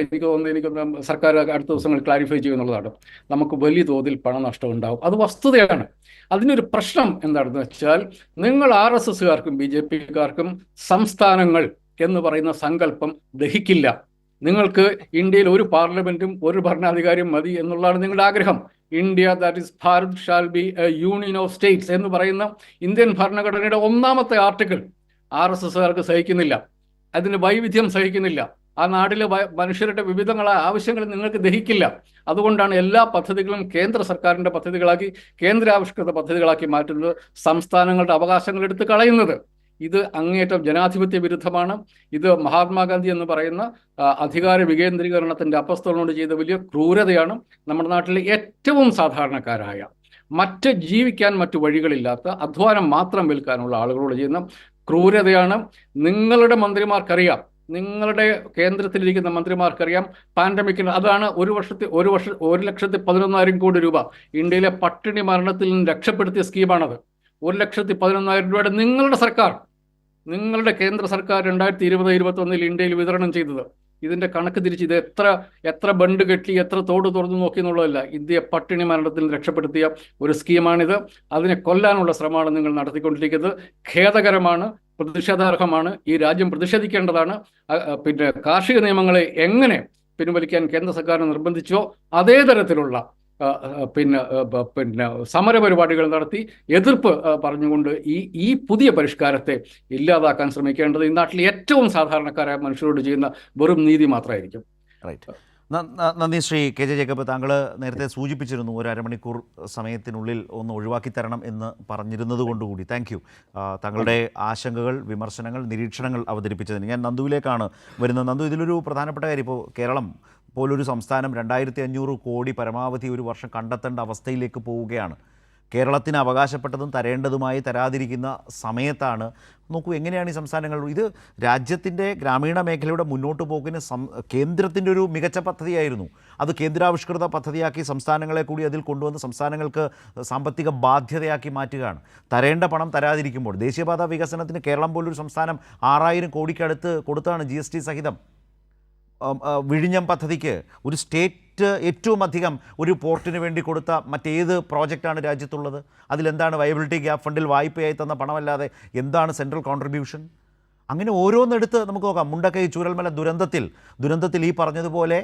എനിക്കൊന്ന് സർക്കാർ അടുത്ത ദിവസങ്ങൾ ക്ലാരിഫൈ ചെയ്യുന്നുള്ളതാണ്. നമുക്ക് വലിയ തോതിൽ പണനഷ്ടം ഉണ്ടാവും, അത് വസ്തുതയാണ്. അതിനൊരു പ്രശ്നം എന്താണെന്ന് വെച്ചാൽ, നിങ്ങൾ RSSകാർക്കും BJPക്കാർക്കും സംസ്ഥാനങ്ങൾ എന്ന് പറയുന്ന സങ്കല്പം ദഹിക്കില്ല. നിങ്ങൾക്ക് ഇന്ത്യയിൽ ഒരു പാർലമെന്റും ഒരു ഭരണാധികാരിയും മതി എന്നുള്ളതാണ് നിങ്ങളുടെ ആഗ്രഹം. India that is Bharat shall be A union of States എന്ന് പറയുന്ന ഇന്ത്യൻ ഭരണഘടനയുടെ 1ാമത്തെ ആർട്ടിക്കിൾ RSSകാർക്ക് സഹിക്കുന്നില്ല, അതിന് വൈവിധ്യം സഹിക്കുന്നില്ല. ആ നാട്ടിലെ മനുഷ്യരുടെ വിവിധങ്ങളായ ആവശ്യങ്ങൾ നിങ്ങൾക്ക് ദഹിക്കില്ല. അതുകൊണ്ടാണ് എല്ലാ പദ്ധതികളും കേന്ദ്ര സർക്കാരിൻ്റെ പദ്ധതികളാക്കി, കേന്ദ്രാവിഷ്കൃത പദ്ധതികളാക്കി മാറ്റുന്നത്, സംസ്ഥാനങ്ങളുടെ അവകാശങ്ങൾ എടുത്ത് കളയുന്നത്. ഇത് അങ്ങേയറ്റം ജനാധിപത്യ വിരുദ്ധമാണ്. ഇത് മഹാത്മാഗാന്ധി എന്ന് പറയുന്ന അധികാര വികേന്ദ്രീകരണത്തിൻ്റെ അപ്പസ്തോലനോട് ചെയ്ത വലിയ ക്രൂരതയാണ്. നമ്മുടെ നാട്ടിലെ ഏറ്റവും സാധാരണക്കാരായ, ജീവിക്കാൻ മറ്റു വഴികളില്ലാത്ത, അധ്വാനം മാത്രം വിൽക്കാനുള്ള ആളുകളോട് ചെയ്യുന്ന ക്രൂരതയാണ്. നിങ്ങളുടെ മന്ത്രിമാർക്കറിയാം, നിങ്ങളുടെ കേന്ദ്രത്തിലിരിക്കുന്ന മന്ത്രിമാർക്കറിയാം, പാൻഡമിക്കിന് അതാണ് 1,11,000 കോടി രൂപ ഇന്ത്യയിലെ പട്ടിണി മരണത്തിൽ നിന്ന് രക്ഷപ്പെടുത്തിയ സ്കീമാണത്. 1,11,000 രൂപയുടെ നിങ്ങളുടെ കേന്ദ്ര സർക്കാർ 2020-21 ഇന്ത്യയിൽ വിതരണം ചെയ്തത്. ഇതിന്റെ കണക്ക് തിരിച്ച് ഇത് എത്ര ബണ്ട് കെട്ടി, എത്ര തോട് തുറന്നു നോക്കി എന്നുള്ളതല്ല, ഇന്ത്യയെ പട്ടിണി മരണത്തിൽ രക്ഷപ്പെടുത്തിയ ഒരു സ്കീമാണിത്. അതിനെ കൊല്ലാനുള്ള ശ്രമമാണ് നിങ്ങൾ നടത്തിക്കൊണ്ടിരിക്കുന്നത്. ഖേദകരമാണ്, പ്രതിഷേധാർഹമാണ്. ഈ രാജ്യം പ്രതിഷേധിക്കേണ്ടതാണ്. പിന്നെ കാർഷിക നിയമങ്ങളെ എങ്ങനെ പിൻവലിക്കാൻ കേന്ദ്ര സർക്കാർ നിർബന്ധിച്ചോ അതേ തരത്തിലുള്ള പിന്നെ സമരപരിപാടികൾ നടത്തി എതിർപ്പ് പറഞ്ഞുകൊണ്ട് ഈ പുതിയ പരിഷ്കാരത്തെ ഇല്ലാതാക്കാൻ ശ്രമിക്കേണ്ടത് ഈ നാട്ടിലെ ഏറ്റവും സാധാരണക്കാരായ മനുഷ്യരോട് ചെയ്യുന്ന വെറും നീതി മാത്രമായിരിക്കും. റൈറ്റ്. നന്ദി ശ്രീ KJ ജേക്കബ്. താങ്കൾ നേരത്തെ സൂചിപ്പിച്ചിരുന്നു ഒരു അരമണിക്കൂർ സമയത്തിനുള്ളിൽ ഒന്ന് ഒഴിവാക്കി തരണം എന്ന് പറഞ്ഞിരുന്നത് കൊണ്ടുകൂടി താങ്ക് യു. താങ്കളുടെ ആശങ്കകൾ, വിമർശനങ്ങൾ, നിരീക്ഷണങ്ങൾ അവതരിപ്പിച്ചതിന്. ഞാൻ നന്ദുവിലേക്കാണ് വരുന്നത്. നന്ദു, ഇതിലൊരു പ്രധാനപ്പെട്ട കാര്യം, ഇപ്പോൾ കേരളം പോലൊരു സംസ്ഥാനം 2500 കോടി പരമാവധി ഒരു വർഷം കണ്ടെത്തേണ്ട അവസ്ഥയിലേക്ക് പോവുകയാണ്. കേരളത്തിന് അവകാശപ്പെട്ടതും തരേണ്ടതുമായി തരാതിരിക്കുന്ന സമയത്താണ്. നോക്കൂ എങ്ങനെയാണ് ഈ സംസ്ഥാനങ്ങൾ, ഇത് രാജ്യത്തിൻ്റെ ഗ്രാമീണ മേഖലയുടെ മുന്നോട്ട് പോക്കിന് കേന്ദ്രത്തിൻ്റെ ഒരു മികച്ച പദ്ധതിയായിരുന്നു. അത് കേന്ദ്രാവിഷ്കൃത പദ്ധതിയാക്കി സംസ്ഥാനങ്ങളെ കൂടി അതിൽ കൊണ്ടുവന്ന് സംസ്ഥാനങ്ങൾക്ക് സാമ്പത്തിക ബാധ്യതയാക്കി മാറ്റുകയാണ്. തരേണ്ട പണം തരാതിരിക്കുമ്പോൾ ദേശീയപാത വികസനത്തിന് കേരളം പോലൊരു സംസ്ഥാനം 6000 കോടിക്കടുത്ത് കൊടുത്താണ് GST സഹിതം. വിഴിഞ്ഞം പദ്ധതിക്ക് ഒരു സ്റ്റേറ്റ് ഏറ്റവും അധികം ഒരു പോർട്ടിന് വേണ്ടി കൊടുത്ത മറ്റേത് പ്രോജക്റ്റാണ് രാജ്യത്തുള്ളത്? അതിലെന്താണ് വയബിലിറ്റി ഗ്യാപ്പ് ഫണ്ടിൽ വായ്പയായി തന്ന പണമല്ലാതെ എന്താണ് സെൻട്രൽ കോൺട്രിബ്യൂഷൻ? അങ്ങനെ ഓരോന്നെടുത്ത് നമുക്ക് നോക്കാം. മുണ്ടക്കൈ ചൂരൽമല ദുരന്തത്തിൽ ഈ പറഞ്ഞതുപോലെ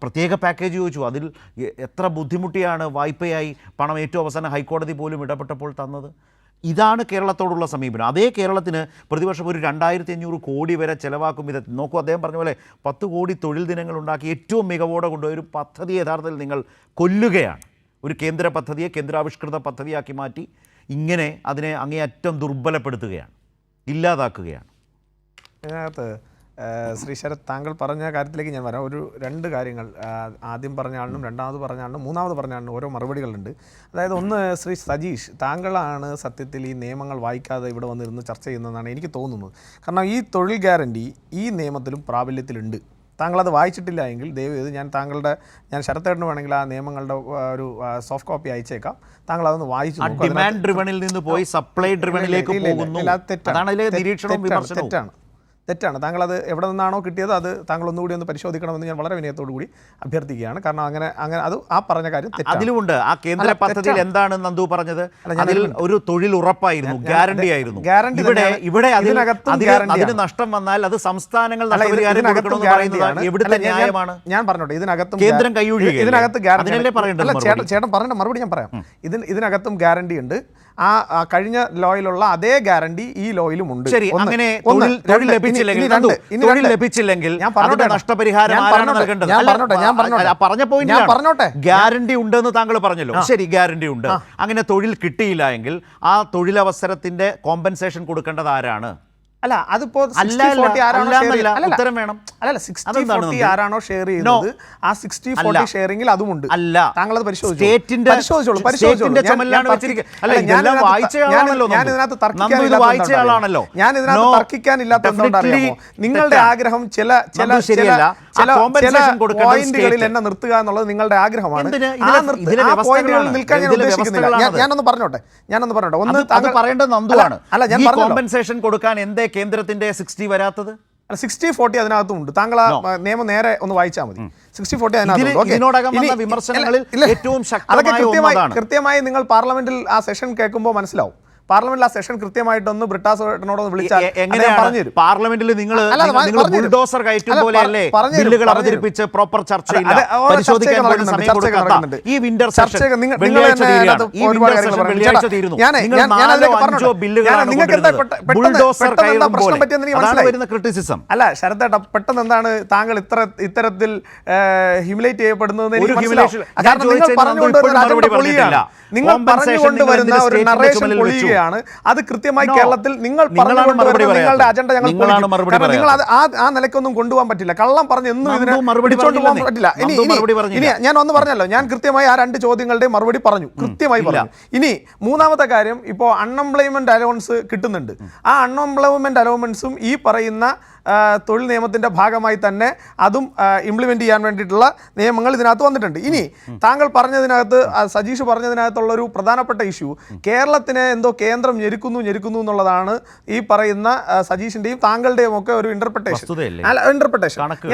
പ്രത്യേക പാക്കേജ് ചോദിച്ചു. അതിൽ എത്ര ബുദ്ധിമുട്ടിയാണ് വായ്പയായി പണം ഏറ്റവും അവസാനം ഹൈക്കോടതി പോലും ഇടപെട്ടപ്പോൾ തന്നത്. ഇതാണ് കേരളത്തോടുള്ള സമീപനം. അതേ കേരളത്തിന് പ്രതിവർഷം ഒരു 2500 കോടി വരെ ചിലവാക്കും വിധത്തിൽ നോക്കൂ. അദ്ദേഹം പറഞ്ഞ പോലെ 10 കോടി തൊഴിൽ ദിനങ്ങൾ ഉണ്ടാക്കി ഏറ്റവും മികവോടെ കൊണ്ടുപോയ ഒരു പദ്ധതി യഥാർത്ഥത്തിൽ നിങ്ങൾ കൊല്ലുകയാണ്. ഒരു കേന്ദ്ര പദ്ധതിയെ കേന്ദ്രാവിഷ്കൃത പദ്ധതിയാക്കി മാറ്റി ഇങ്ങനെ അതിനെ അങ്ങേയറ്റം ദുർബലപ്പെടുത്തുകയാണ്, ഇല്ലാതാക്കുകയാണ്. ഇതിനകത്ത് ശ്രീ ശരത്, താങ്കൾ പറഞ്ഞ കാര്യത്തിലേക്ക് ഞാൻ വരാം. ഒരു 2 കാര്യങ്ങൾ, ആദ്യം പറഞ്ഞ ആളിനും രണ്ടാമത് പറഞ്ഞ ആളിനും മൂന്നാമത് പറഞ്ഞ ആളിനും ഓരോ മറുപടികളുണ്ട്. അതായത് ഒന്ന്, ശ്രീ സജീഷ്, താങ്കളാണ് സത്യത്തിൽ ഈ നിയമങ്ങൾ വായിക്കാതെ ഇവിടെ വന്നിരുന്ന് ചർച്ച ചെയ്യുന്നതെന്നാണ് എനിക്ക് തോന്നുന്നത്. കാരണം ഈ തൊഴിൽ ഗ്യാരണ്ടി ഈ നിയമത്തിലും പ്രാബല്യത്തിലുണ്ട്. താങ്കളത് വായിച്ചിട്ടില്ല എങ്കിൽ ദയവേത് ഞാൻ ശരത്തേട്ടന് വേണമെങ്കിൽ ആ നിയമങ്ങളുടെ ഒരു സോഫ്റ്റ് കോപ്പി അയച്ചേക്കാം. താങ്കൾ അതൊന്ന് വായിച്ചു നോക്കും. ഡിമാൻഡ് ഡ്രിവണിൽ നിന്ന് പോയി സപ്ലൈ ഡ്രിവണിലേക്ക് പോകുന്നു. തെറ്റാണ്. താങ്കളത് എവിടെ നിന്നാണോ കിട്ടിയത് അത് താങ്കൾ ഒന്നുകൂടി ഒന്ന് പരിശോധിക്കണമെന്ന് ഞാൻ വളരെ വിനയത്തോടു കൂടി അഭ്യർത്ഥിക്കുകയാണ്. കാരണം അങ്ങനെ അത് ആ പറഞ്ഞ കാര്യം അതിലുമുണ്ട്. ആ കേന്ദ്ര പദ്ധതിയിൽ എന്താണ് നന്ദു പറഞ്ഞത്? അതിൽ ഒരു തൊഴിൽ ഉറപ്പായിരുന്നു, ഗ്യാരണ്ടി ആയിരുന്നു. ഇവിടെ അതിന് നഷ്ടം വന്നാൽ അത് സംസ്ഥാനങ്ങൾ എവിടുത്തെ ന്യായമാണ്? ഞാൻ പറഞ്ഞോട്ടെ, ഇതിനകത്തും കേന്ദ്രം കൈയൊഴിയുക. ഇതിനകത്ത് ഗ്യാരണ്ടി, ചേട്ടൻ പറഞ്ഞ മറുപടി ഞാൻ പറയാം. ഇതിനകത്തും ഗ്യാരണ്ടി ഉണ്ട്. ആ കഴിഞ്ഞ ലോയിലുള്ള അതേ ഗ്യാരണ്ടി ഈ ലോയിലും ഉണ്ട്. ശരി, അങ്ങനെ തൊഴിൽ ലഭിച്ചില്ലെങ്കിൽ അതിന്റെ നഷ്ടപരിഹാരം ആരാണ് നൽകേണ്ടത്? പറഞ്ഞ പോയിന്റ് ഗ്യാരണ്ടി ഉണ്ടെന്ന് താങ്കൾ പറഞ്ഞല്ലോ. ശരി, ഗ്യാരണ്ടി ഉണ്ട്. അങ്ങനെ തൊഴിൽ കിട്ടിയില്ല എങ്കിൽ ആ തൊഴിലവസരത്തിന്റെ കോമ്പൻസേഷൻ കൊടുക്കേണ്ടത് ആരാണ്? അല്ല, അതിപ്പോ ഉത്തരം വേണം. അല്ല 60-40 ആരാണോ ഷെയർ ചെയ്യുന്നത് ആ 60-40 ഷെയറിംഗിൽ അതുമുണ്ട്. അല്ല, താങ്കൾ അത് സ്റ്റേറ്റിന്റെ ചുമലിലാണ് വെച്ചിരിക്കുന്നത്. ഞാൻ ഇതിനകത്ത് തർക്കിക്കാനില്ലാത്തതുകൊണ്ടറിയാമോ, നിങ്ങളുടെ ആഗ്രഹം ചില പോയിന്റുകളിൽ എന്നെ നിർത്തുക എന്നുള്ളത് നിങ്ങളുടെ ആഗ്രഹമാണ്. ആ പോയിന്റുകളിൽ നിൽക്കാൻ ഞാൻ ഉദ്ദേശിക്കുന്നില്ല. ഞാനൊന്ന് പറഞ്ഞോട്ടെ. ഒന്ന് പറയേണ്ടത് നന്ദുവാണ്. അല്ല, ഞാൻ കോമ്പൻസേഷൻ കൊടുക്കാൻ എന്തേ കേന്ദ്രത്തിന്റെ 60 വരാത്തത്? 60-40 അതിനകത്തും ഉണ്ട്. താങ്കൾ ആ നിയമം നേരെ ഒന്ന് വായിച്ചാൽ മതി. 60-40 കൃത്യമായി നിങ്ങൾ പാർലമെന്റിൽ ആ സെഷൻ കേൾക്കുമ്പോൾ മനസ്സിലാവും. പാർലമെന്റിൽ ആ സെഷൻ കൃത്യമായിട്ടൊന്ന് ബ്രിട്ടാസോനോടൊന്ന് വിളിച്ചാൽ പറഞ്ഞു. പാർലമെന്റിൽ നിങ്ങൾ ബുൾഡോസർ കയറ്റും പോലെയല്ലേ ബില്ലുകൾ അവതരിപ്പിച്ച് പ്രോപ്പർ ചർച്ചയില്ല, പരിശോധിക്കാൻ സമയം കൊടുക്കാത്ത ഈ വിന്റർ സെഷൻ വെള്ളിയാഴ്ച തീരുന്നു. ബുൾഡോസർ കയറും പോലെ വരുന്ന ക്രിറ്റിസിസം. അല്ല ശരത്തേട്ടാ, പെട്ടെന്ന് എന്താണ് താങ്കൾ ഇത്തരത്തിൽ ഹ്യൂമിലേറ്റ് ചെയ്യപ്പെടുന്നത്? നിങ്ങൾ പറഞ്ഞുകൊണ്ടുവരുന്ന ഒരു നറേഷൻ പൊളിയുകയാണ്. അത് കൃത്യമായി കേരളത്തിൽ നിങ്ങൾ പറഞ്ഞുകൊണ്ടുവരുന്ന നിങ്ങളുടെ അജണ്ട ഞങ്ങൾ നിങ്ങൾ ആ നിലയ്ക്കൊന്നും കൊണ്ടുപോകാൻ പറ്റില്ല. കള്ളം പറഞ്ഞ് എന്നും ഇതിനെ പിടിച്ചോണ്ട് പോകാൻ പറ്റില്ല. ഇനി ഞാൻ ഒന്ന് പറഞ്ഞല്ലോ, ഞാൻ കൃത്യമായി ആ 2 ചോദ്യങ്ങളുടെയും മറുപടി പറഞ്ഞു, കൃത്യമായി പറഞ്ഞു. ഇനി മൂന്നാമത്തെ കാര്യം, ഇപ്പോൾ അൺഎംപ്ലോയ്മെന്റ് അലവൻസ് കിട്ടുന്നുണ്ട്. ആ അൺഎംപ്ലോയ്മെന്റ് അലവൻസും ഈ പറയുന്ന തൊഴിൽ നിയമത്തിൻ്റെ ഭാഗമായി തന്നെ അതും ഇംപ്ലിമെൻ്റ് ചെയ്യാൻ വേണ്ടിയിട്ടുള്ള നിയമങ്ങൾ ഇതിനകത്ത് വന്നിട്ടുണ്ട്. ഇനി താങ്കൾ പറഞ്ഞതിനകത്ത്, സജീഷ് പറഞ്ഞതിനകത്തുള്ളൊരു പ്രധാനപ്പെട്ട ഇഷ്യൂ, കേരളത്തിനെ എന്തോ കേന്ദ്രം ഞെരുക്കുന്നു എന്നുള്ളതാണ് ഈ പറയുന്ന സജീഷിൻ്റെയും താങ്കളുടെയും ഒക്കെ ഒരു ഇൻ്റർപ്രിട്ടേഷൻ.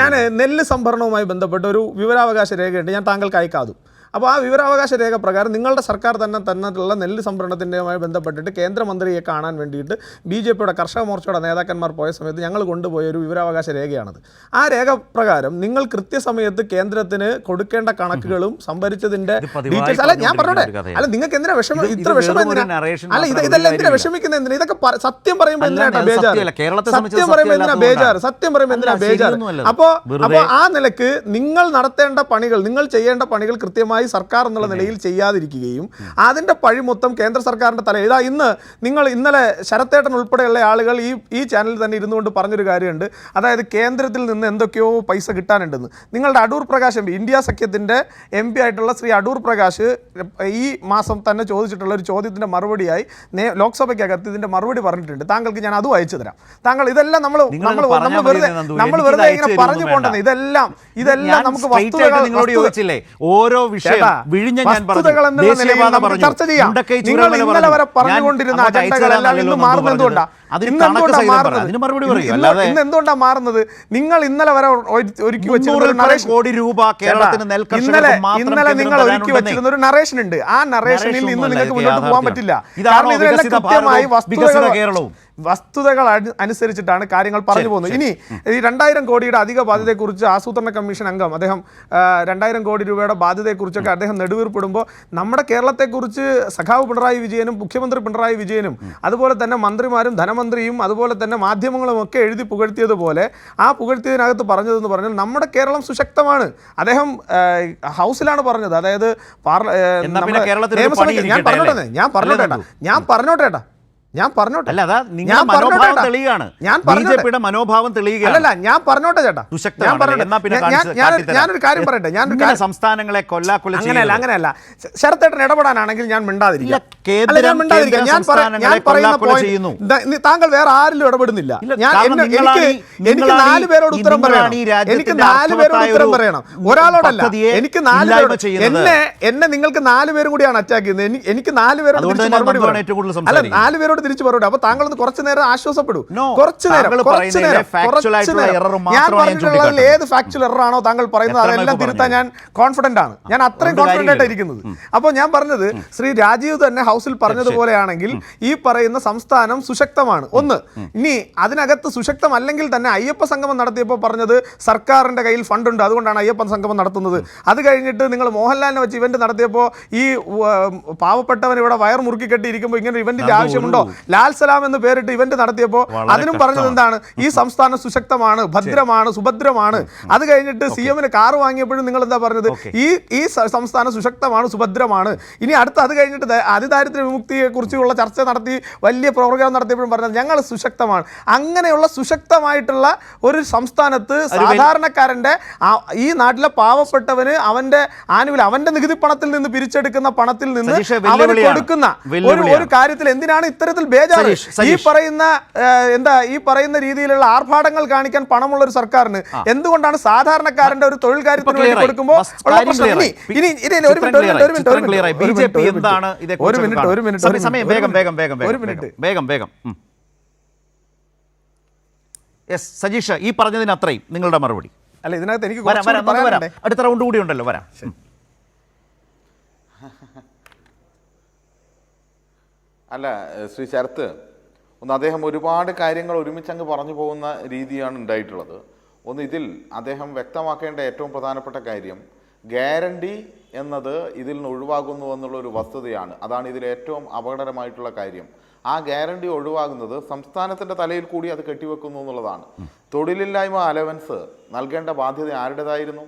ഞാൻ നെല്ല് സംഭരണവുമായി ബന്ധപ്പെട്ട ഒരു വിവരാവകാശ രേഖയുണ്ട്, ഞാൻ താങ്കൾക്ക് അയക്കാതും. അപ്പോൾ ആ വിവരാവകാശ രേഖ പ്രകാരം നിങ്ങളുടെ സർക്കാർ തന്നിട്ടുള്ള നെല്ല് സംഭരണത്തിൻ്റെയുമായി ബന്ധപ്പെട്ടിട്ട് കേന്ദ്രമന്ത്രിയെ കാണാൻ വേണ്ടിയിട്ട് BJPയുടെ കർഷക മോർച്ചയുടെ നേതാക്കന്മാർ പോയ സമയത്ത് ഞങ്ങൾ കൊണ്ടുപോയ ഒരു വിവരാവകാശ രേഖയാണത്. ആ രേഖ പ്രകാരം നിങ്ങൾ കൃത്യസമയത്ത് കേന്ദ്രത്തിന് കൊടുക്കേണ്ട കണക്കുകളും സംഭരിച്ചതിൻ്റെ ഡീറ്റെയിൽസ്. അല്ല ഞാൻ പറഞ്ഞോട്ടെ, അല്ല നിങ്ങൾക്ക് എന്തിനാ ഇത്ര വിഷമം എന്തിനാ? അല്ല ഇതെല്ലാം എന്തിനാ വിഷമിക്കുന്നത്? എന്തിനാ ഇതൊക്കെ സത്യം പറയുമ്പോൾ എന്തിനാ ബേജാറ്? സത്യം പറയുമ്പോൾ എന്തിനാ ബേജാറ്? അപ്പോൾ ആ നിലക്ക് നിങ്ങൾ നടത്തേണ്ട പണികൾ, നിങ്ങൾ ചെയ്യേണ്ട പണികൾ കൃത്യമായി സർക്കാർ എന്നുള്ള നിലയിൽ ചെയ്യാതിരിക്കുകയും അതിന്റെ പഴി മൊത്തം കേന്ദ്ര സർക്കാരിന്റെ തലയിൽ. ഇന്നലെ ശരത്തേട്ടൻ ഉൾപ്പെടെയുള്ള ആളുകൾ ഈ ചാനലിൽ തന്നെ ഇരുന്നുകൊണ്ട് പറഞ്ഞൊരു കാര്യമുണ്ട്, അതായത് കേന്ദ്രത്തിൽ നിന്ന് എന്തൊക്കെയോ പൈസ കിട്ടാനുണ്ടെന്ന്. നിങ്ങളുടെ അടൂർ പ്രകാശ് ഇന്ത്യ സഖ്യത്തിന്റെ MP ആയിട്ടുള്ള ശ്രീ അടൂർ പ്രകാശ് ഈ മാസം തന്നെ ചോദിച്ചിട്ടുള്ള ഒരു ചോദ്യത്തിന്റെ മറുപടിയായി ലോക്സഭയ്ക്കകത്ത് ഇതിന്റെ മറുപടി പറഞ്ഞിട്ടുണ്ട്. താങ്കൾക്ക് ഞാൻ അതും അയച്ചു തരാം. താങ്കൾ ഇതെല്ലാം നമ്മൾ വെറുതെ ഇങ്ങനെ പറഞ്ഞു പോകേണ്ടത്, ഇതെല്ലാം നമുക്ക് വസ്തുതകൾ ഓരോ വിഷയം ചർച്ച ചെയ്യാം. നിങ്ങൾ ഇന്നലെ വരെ പറഞ്ഞുകൊണ്ടിരുന്ന അജണ്ടകളെല്ലാം ഇന്ന് മാറുന്നത് എന്തുകൊണ്ടാണ്? ഇന്ന് എന്തുകൊണ്ടാണ് മാറുന്നത്? നിങ്ങൾ ഇന്നലെ വരെ ഒരുക്കി വെച്ചിരുന്ന ഇന്നലെ നിങ്ങൾ ഒരുക്കി വെച്ചിരുന്ന ഒരു നറേഷൻ ഉണ്ട്. ആ നറേഷനിൽ ഇന്ന് നിങ്ങൾക്ക് മുന്നോട്ട് പോകാൻ പറ്റില്ല. കാരണം ഇതിലെല്ലാം കൃത്യമായി വസ്തുതകൾ അനുസരിച്ചിട്ടാണ് കാര്യങ്ങൾ പറഞ്ഞു പോകുന്നത്. ഇനി ഈ 2000 കോടിയുടെ അധിക ബാധ്യതയെക്കുറിച്ച് ആസൂത്രണ കമ്മീഷൻ അംഗം അദ്ദേഹം 2000 കോടി രൂപയുടെ ബാധ്യതയെക്കുറിച്ചൊക്കെ അദ്ദേഹം നെടുവീർപ്പിടുമ്പോൾ നമ്മുടെ കേരളത്തെക്കുറിച്ച് സഖാവ് പിണറായി വിജയനും മുഖ്യമന്ത്രി പിണറായി വിജയനും അതുപോലെ തന്നെ മന്ത്രിമാരും ധനമന്ത്രിയും അതുപോലെ തന്നെ മാധ്യമങ്ങളും ഒക്കെ എഴുതി പുകഴ്ത്തിയതുപോലെ ആ പുകഴ്ത്തിയതിനകത്ത് പറഞ്ഞതെന്ന് പറഞ്ഞാൽ നമ്മുടെ കേരളം സുശക്തമാണ്. അദ്ദേഹം ഹൗസിലാണ് പറഞ്ഞത്, അതായത് നിയമസഭയിൽ. ഞാൻ പറഞ്ഞോട്ടെ മനോഭാവം തെളിയുകയാണ്. ഞാൻ പറഞ്ഞോട്ടെ ചേട്ടാ, ഞാനൊരു കാര്യം പറയട്ടെ. സംസ്ഥാനങ്ങളെ അങ്ങനെയല്ല ശരത്തേട്ടൻ ഇടപെടാനാണെങ്കിൽ ഞാൻ മിണ്ടാതിരിക്കാം. താങ്കൾ വേറെ ആരിലും ഇടപെടുന്നില്ല. എനിക്ക് 4 പേരോട് ഉത്തരം പറയണം. ഒരാളോടല്ല, എനിക്ക് 4 പേരോട്. എന്നെ നിങ്ങൾക്ക് 4 പേരും കൂടിയാണ് അറ്റാക്ക് ചെയ്യുന്നത്. എനിക്ക് 4 പേരോട് മറുപടി പറയണം. അല്ല 4 പേരോട് തിരിച്ചു പറയട്ടെ. അപ്പൊ താങ്കൾ ഒന്ന് കുറച്ചു നേരം ആശ്വാസപ്പെടൂ. No, കുറച്ചു നേരം താങ്കൾ പറയുന്നതിലെ factual ആയിട്ടുള്ള error ഞാൻ മാത്രമാണ് ഞാൻ പറഞ്ഞിട്ടുള്ളതിൽ ഏത് ഫാക്ച്വൽ എറർ ആണോ താങ്കൾ പറയുന്നത് എത്ര അതെല്ലാം മണിക്ക് തിരുത്താൻ ഞാൻ കോൺഫിഡന്റ് ആണ്. ഞാൻ അത്രയും കോൺഫിഡന്റ് ആയിട്ട് ഇരിക്കുന്നത്. അപ്പോൾ ഞാൻ പറഞ്ഞത് ശ്രീ രാജീവ് തന്നെ ഹൗസിൽ പറഞ്ഞതുപോലെയാണെങ്കിൽ ഈ പറയുന്ന സംസ്ഥാനം സുശക്തമാണ്. ഒന്ന്, ഇനി അതിനകത്ത് സുശക്തമല്ലെങ്കിൽ തന്നെ അയ്യപ്പ സംഗമം നടത്തിയപ്പോൾ പറഞ്ഞത് സർക്കാരിന്റെ കയ്യിൽ ഫണ്ടുണ്ട്, അതുകൊണ്ടാണ് അയ്യപ്പ സംഗമം നടത്തുന്നത്. അത് കഴിഞ്ഞിട്ട് നിങ്ങൾ മോഹൻലാലിനെ വെച്ച് ഇവന്റ് നടത്തിയപ്പോൾ ഈ പാവപ്പെട്ടവൻ ഇവിടെ വയർ മുറുക്കി കെട്ടിയിരിക്കുമ്പോൾ ഇങ്ങനെ ഇവന്റിന്റെ ആവശ്യമുണ്ടോ? ലാൽ സലാം എന്ന് പേരിട്ട് ഇവന്റ് നടത്തിയപ്പോൾ അതിനും പറഞ്ഞത് എന്താണ്? ഈ സംസ്ഥാനം സുശക്തമാണ്, ഭദ്രമാണ്, സുഭദ്രമാണ്. അത് കഴിഞ്ഞിട്ട് CM-ന് കാർ വാങ്ങിയപ്പോഴും നിങ്ങൾ എന്താ പറഞ്ഞത്? ഈ സംസ്ഥാനം സുശക്തമാണ്, സുഭദ്രമാണ്. ഇനി അടുത്ത് അത് കഴിഞ്ഞിട്ട് അതിദാരിദ്ര്യ വിമുക്തിയെ കുറിച്ചുള്ള ചർച്ച നടത്തി വലിയ പ്രോഗ്രാം നടത്തിയപ്പോഴും പറഞ്ഞത് ഞങ്ങൾ സുശക്തമാണ്. അങ്ങനെയുള്ള സുശക്തമായിട്ടുള്ള ഒരു സംസ്ഥാനത്ത് സാധാരണക്കാരന്റെ ഈ നാട്ടിലെ പാവപ്പെട്ടവന് അവന്റെ ആനുകൂല്യം, അവന്റെ നികുതി പണത്തിൽ നിന്ന് പിരിച്ചെടുക്കുന്ന പണത്തിൽ നിന്ന് അവന് കൊടുക്കുന്ന ഒരു കാര്യത്തിൽ എന്തിനാണ് ഇത്തരത്തിൽ ബേജാറ്? ഈ പറയുന്ന രീതിയിലുള്ള ആർഭാടങ്ങൾ കാണിക്കാൻ പണമുള്ള ഒരു സർക്കാരിന് എന്തുകൊണ്ടാണ് സാധാരണക്കാരന്റെ ഒരു തൊഴിൽ കാര്യത്തിന് വേണ്ടി കൊടുക്കുമ്പോൾ സജീഷ് ഈ പറഞ്ഞതിന് അത്രയും നിങ്ങളുടെ മറുപടി? അല്ല, ഇതിനകത്ത് എനിക്ക് അടുത്ത റൗണ്ട് കൂടി ഉണ്ടല്ലോ, വരാം. അല്ല ശ്രീ ശരത്ത്, ഒന്ന് അദ്ദേഹം ഒരുപാട് കാര്യങ്ങൾ ഒരുമിച്ചങ്ങ് പറഞ്ഞു പോകുന്ന രീതിയാണ് ഉണ്ടായിട്ടുള്ളത്. ഒന്ന്, ഇതിൽ അദ്ദേഹം വ്യക്തമാക്കേണ്ട ഏറ്റവും പ്രധാനപ്പെട്ട കാര്യം ഗ്യാരണ്ടി എന്നത് ഇതിൽ നിന്ന് ഒഴിവാകുന്നു എന്നുള്ളൊരു വസ്തുതയാണ്. അതാണ് ഇതിൽ ഏറ്റവും അപകടകരമായിട്ടുള്ള കാര്യം. ആ ഗ്യാരണ്ടി ഒഴിവാകുന്നത് സംസ്ഥാനത്തിൻ്റെ തലയിൽ കൂടി അത് കെട്ടിവെക്കുന്നു എന്നുള്ളതാണ്. തൊഴിലില്ലായ്മ അലവൻസ് നൽകേണ്ട ബാധ്യത ആരുടേതായിരുന്നു?